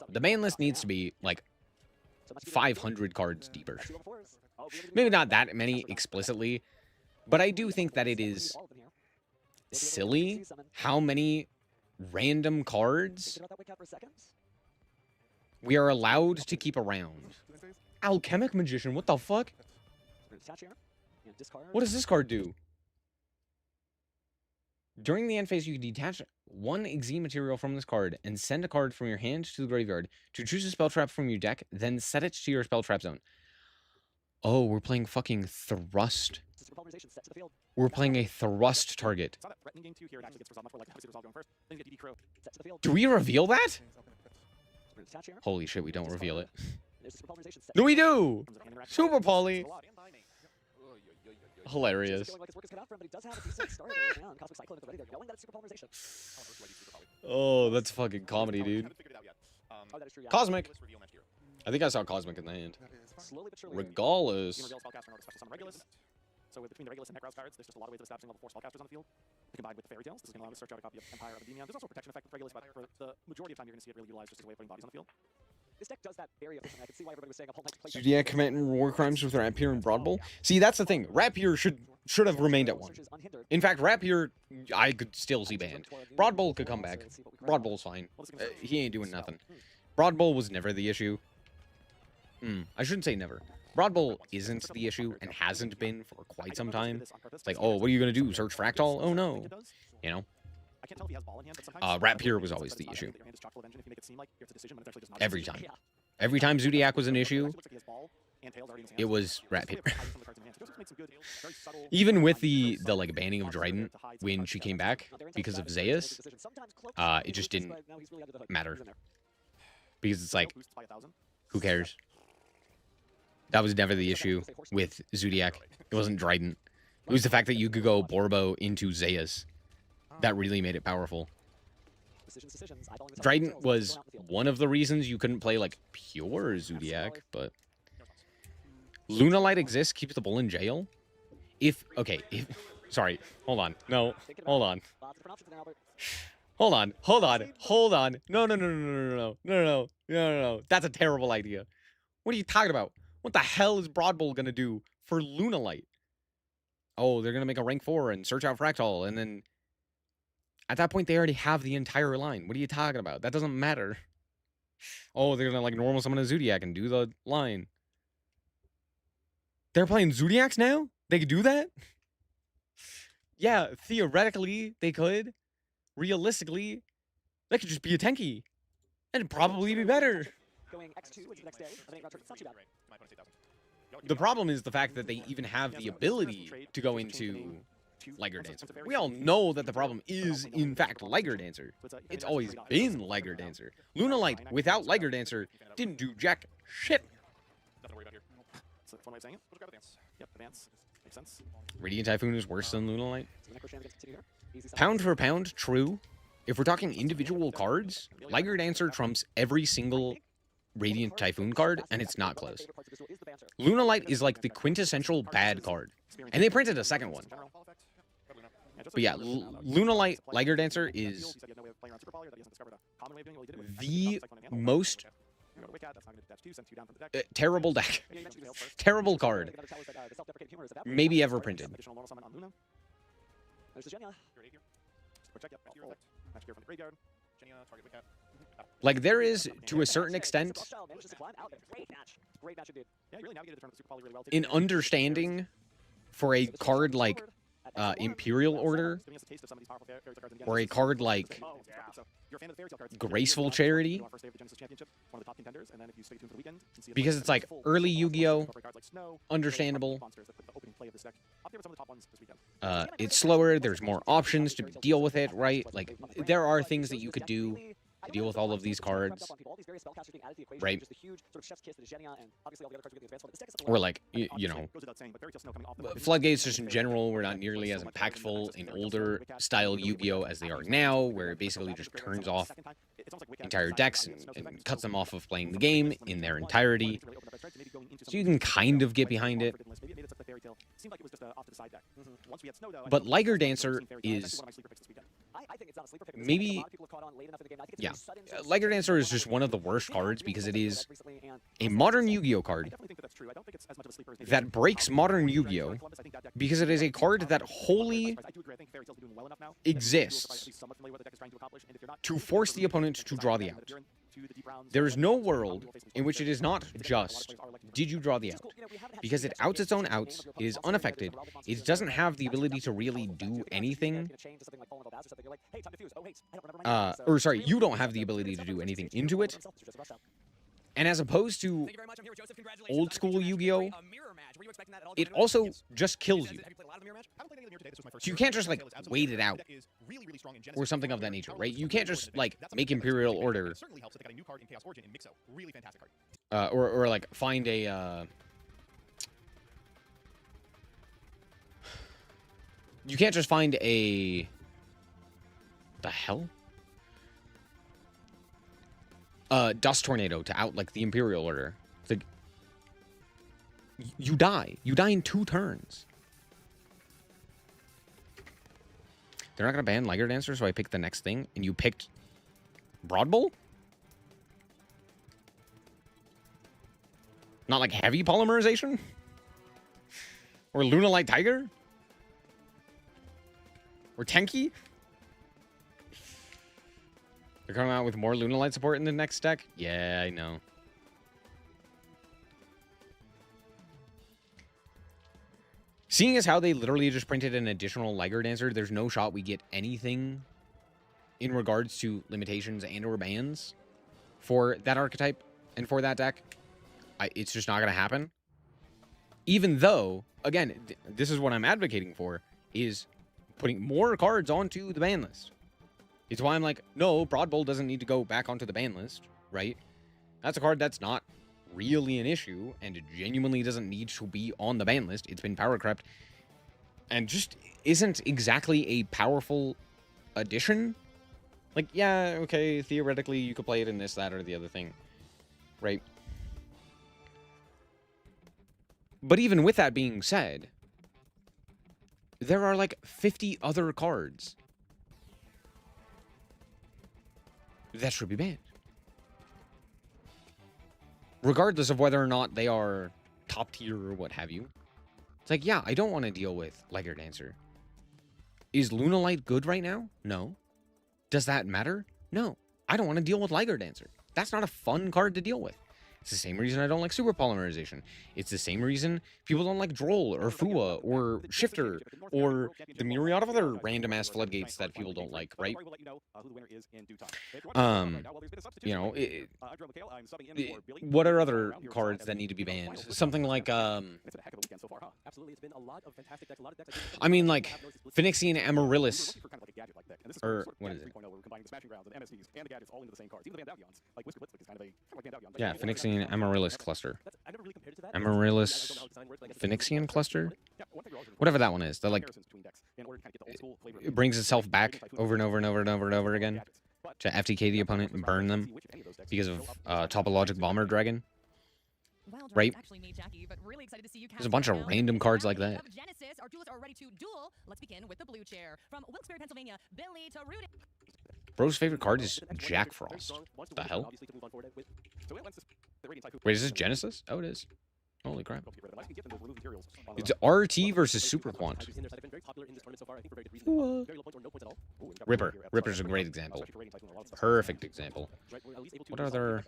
the ban list needs to be, like, 500 cards deeper. Maybe not that many explicitly, but I do think that it is silly how many random cards we are allowed to keep around. Alchemic Magician, what the fuck? What does this card do? During the end phase, you can detach 1 Exi material from this card and send a card from your hand to the graveyard to choose a spell trap from your deck, then set it to your spell trap zone. Oh, we're playing fucking Thrust. We're playing a Thrust target. Do we reveal that? Holy shit, we don't reveal it. No, we do! Super Poly! Hilarious. Oh, that's fucking comedy, dude. Cosmic! I think I saw Cosmic in the hand. Regardless. So between the Regulus and Necros cards, there's just a lot of ways of establishing level 4 spellcasters on the field. Combined with the Fairy Tales, this is going to allow me to search out a copy of Empire of Endymion. There's also a protection effect with Regulus, but for the majority of time, you're going to see it really utilized just as a way of putting bodies on the field. This deck does that very efficiently. I can see why everybody was saying a whole night. Zodiac committing war crimes with Rapier and Broadbull. See, that's the thing. Rapier should have remained at 1. In fact, Rapier, I could still see banned. Broadbull could come back. Broadbull's fine. He ain't doing nothing. Broadbull was never the issue. I shouldn't say never. Broadbull isn't the issue and hasn't been for quite some time. It's like, oh, what are you going to do? Search Fractal? Oh, no. You know? Rapier was always the issue. Every time. Every time Zodiac was an issue, it was Rapier. Even with the like banning of Trident when she came back because of Zeus, it just didn't matter. Because it's like, who cares? That was never the issue with Zodiac. It wasn't Trident. It was the fact that you could go Borbo into Zeus. That really made it powerful. Trident was one of the reasons you couldn't play, like, pure Zodiac, but... Lunalight exists, keeps the bull in jail? Sorry, hold on. No, hold on. Hold on. No. That's a terrible idea. What are you talking about? What the hell is Broadbull gonna do for Lunalight? Oh, they're gonna make a rank 4 and search out Fractal, and then... At that point, they already have the entire line. What are you talking about? That doesn't matter. Oh, they're gonna, like, normal summon a Zodiac and do the line. They're playing Zodiacs now? They could do that? Yeah, theoretically, they could. Realistically, that could just be a Tenki. That'd probably be better. Going X2 into the next day. I think it's not too bad. The problem is the fact that they even have the ability to go into Liger Dancer. We all know that the problem is, in fact, Liger Dancer. It's always been Liger Dancer. Lunalight, without Liger Dancer, didn't do jack shit. Nothing to worry about here. So that's one way of saying it. We'll just grab Advance. Yep, Advance. Makes sense. Radiant Typhoon is worse than Lunalight. Pound for pound, true. If we're talking individual cards, Liger Dancer trumps every single Radiant Typhoon card, and it's not close. Lunalight is like the quintessential bad card. And they printed a second one. But yeah, Lunalight Liger Dancer is the most terrible deck. Terrible card. Maybe ever printed. Like, there is, to a certain extent, an understanding for a card like Imperial Order, or a card like Graceful Charity, because it's like early Yu-Gi-Oh, understandable. It's slower, there's more options to deal with it, right? Like, there are things that you could do to deal with all of these cards, right? Or like, you know, Floodgates just in general were not nearly as impactful in older style Yu-Gi-Oh as they are now, where it basically just turns off entire decks and cuts them off of playing the game in their entirety. So you can kind of get behind it. But Liger Dancer is maybe, yeah, Liger Dancer is just one of the worst cards because it is a modern Yu-Gi-Oh card that breaks modern Yu-Gi-Oh because it is a card that wholly exists to force the opponent to draw the out. There is no world in which it is not just, did you draw the out? Because it outs its own outs, it is unaffected, it doesn't have the ability to really do anything. Or sorry, you don't have the ability to do anything into it. And as opposed to old school Yu-Gi-Oh, it also just kills you. So you can't just, like, wait it out or something of that nature, right? You can't just, like, make Imperial Order or like, find a... You can't just find a... The hell? Dust Tornado to out, like, the Imperial Order. It's like, you die. You die in 2 turns. They're not going to ban Liger Dancer, so I picked the next thing, and you picked Broad Bowl? Not like heavy polymerization? Or Lunalight Tiger? Or Tenki? They're coming out with more Lunalight support in the next deck? Yeah, I know. Seeing as how they literally just printed an additional Liger Dancer, there's no shot we get anything in regards to limitations and or bans for that archetype and for that deck. It's just not going to happen. Even though, again, this is what I'm advocating for, is putting more cards onto the ban list. It's why I'm like, no, Broad Bowl doesn't need to go back onto the ban list, right? That's a card that's not really an issue, and it genuinely doesn't need to be on the ban list. It's been power crept, and just isn't exactly a powerful addition. Like, yeah, okay, theoretically, you could play it in this, that, or the other thing, right? But even with that being said, there are like 50 other cards that should be banned. Regardless of whether or not they are top tier or what have you. It's like, yeah, I don't want to deal with Liger Dancer. Is Lunalight good right now? No. Does that matter? No. I don't want to deal with Liger Dancer. That's not a fun card to deal with. It's the same reason I don't like super polymerization. It's the same reason people don't like Droll or Fua or Shifter or the myriad of other random ass floodgates that people don't like, right? You know, what are other cards that need to be banned? Something like I mean, like Phoenixian Amaryllis, or what is it? Yeah, Phoenixian Amaryllis cluster. Amaryllis Phoenixian cluster? Whatever that one is. That like it brings itself back over and over and over and over and over again to FTK the opponent and burn them because of Topologic Bomber Dragon. Right? There's a bunch of random cards like that. Genesys, our duelists are ready to duel. Let's begin with the blue chair. From Wilkes-Barre, Pennsylvania, Billy to Rudy. Bro's favorite card is Jack Frost. What the hell? Wait, is this Genesis? Oh, it is. Holy crap. It's RT versus Super Quant. Ripper. Ripper's a great example. Perfect example. What other...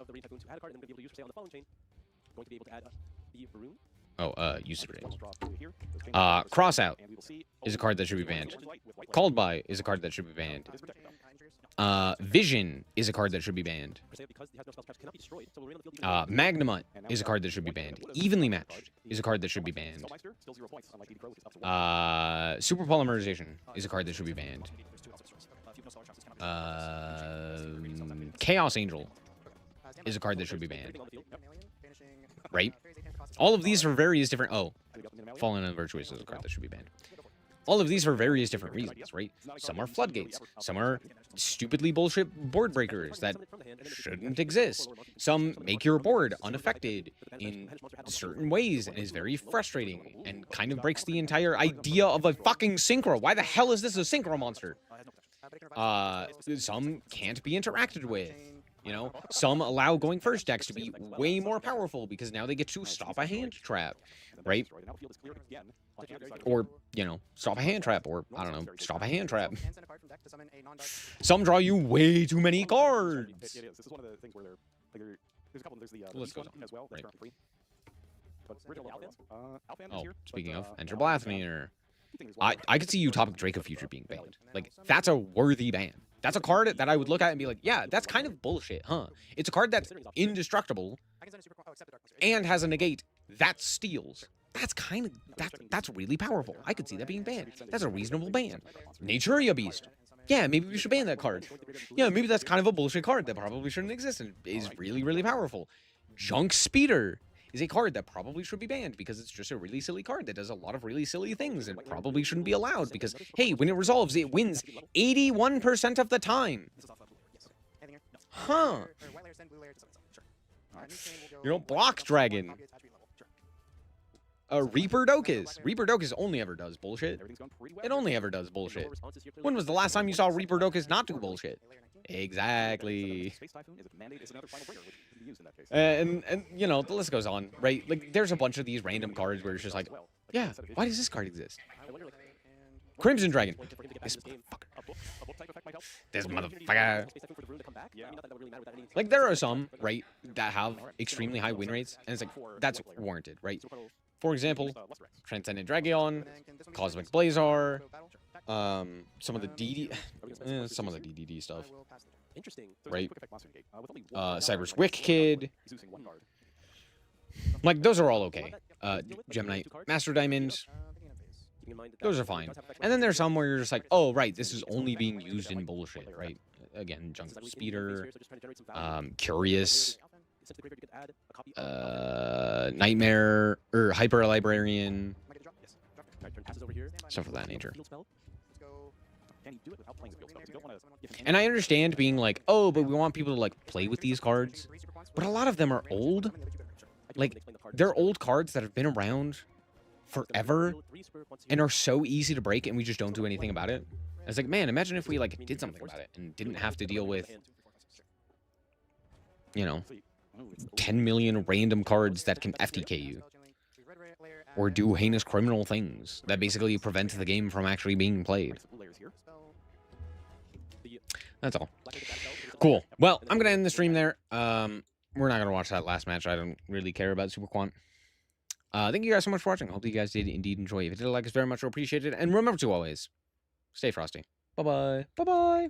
Oh, usage rate. Crossout is a card that should be banned. Called By is a card that should be banned. Vision is a card that should be banned. Magnamut is a card that should be banned. Evenly Matched is a card that should be banned. Super Polymerization is a card that should be banned. Chaos Angel is a card that should be banned. Right? All of these for various different... Oh, Fallen and Virtuous is a card that should be banned. All of these for various different reasons, right? Some are floodgates. Some are stupidly bullshit board breakers that shouldn't exist. Some make your board unaffected in certain ways and is very frustrating and kind of breaks the entire idea of a fucking synchro. Why the hell is this a synchro monster? Some can't be interacted with. You know, some allow going first decks to be way more powerful because now they get to stop a hand trap, right? Or, you know, stop a hand trap, or, I don't know, stop a hand trap. Some draw you way too many cards. It is. This is one of the things where there's a couple. There's the as well. That's currently free. But Oh, speaking of, enter Blathnir. I could see Utopic Draco Future being banned. Like, that's a worthy ban. That's a card that I would look at and be like, yeah, that's kind of bullshit, huh? It's a card that's indestructible and has a negate that steals. That's kind of, that's really powerful. I could see that being banned. That's a reasonable ban. Naturia Beast. Yeah, maybe we should ban that card. Yeah, maybe that's kind of a bullshit card that probably shouldn't exist and is really, really powerful. Junk Speeder is a card that probably should be banned because it's just a really silly card that does a lot of really silly things and probably shouldn't be allowed because, hey, when it resolves, it wins 81% of the time. Huh. You know, Block Dragon. Reaper Docus. Reaper Docus only ever does bullshit. It only ever does bullshit. When was the last time you saw Reaper Docus not do bullshit? Exactly. And you know, the list goes on, right? Like, there's a bunch of these random cards where it's just like, yeah, why does this card exist? Crimson Dragon. This motherfucker. This motherfucker. Like, there are some, right, that have extremely high win rates, and it's like, that's warranted, right? For example, Transcendent Dragon, Cosmic Blazar, some of the DDD stuff, right? Cyber's Wick Kid, like, those are all okay. Gemini Master Diamond, those are fine. And then there's some where you're just like, oh, right, this is only being used in bullshit, right? Again, Junk Speeder, Curious, Nightmare, or Hyper Librarian, stuff of that nature. And I understand being like, oh, but we want people to, like, play with these cards. But a lot of them are old. Like, they're old cards that have been around forever and are so easy to break, and we just don't do anything about it. It's like, man, imagine if we, like, did something about it and didn't have to deal with, you know, 10 million random cards that can FTK you. Or do heinous criminal things that basically prevent the game from actually being played. That's all. Cool. Well, I'm going to end the stream there. we're not going to watch that last match. I don't really care about Super Quant. Thank you guys so much for watching. Hope you guys did indeed enjoy. If you did, like us very much appreciated. And remember to always stay frosty. Bye-bye. Bye-bye.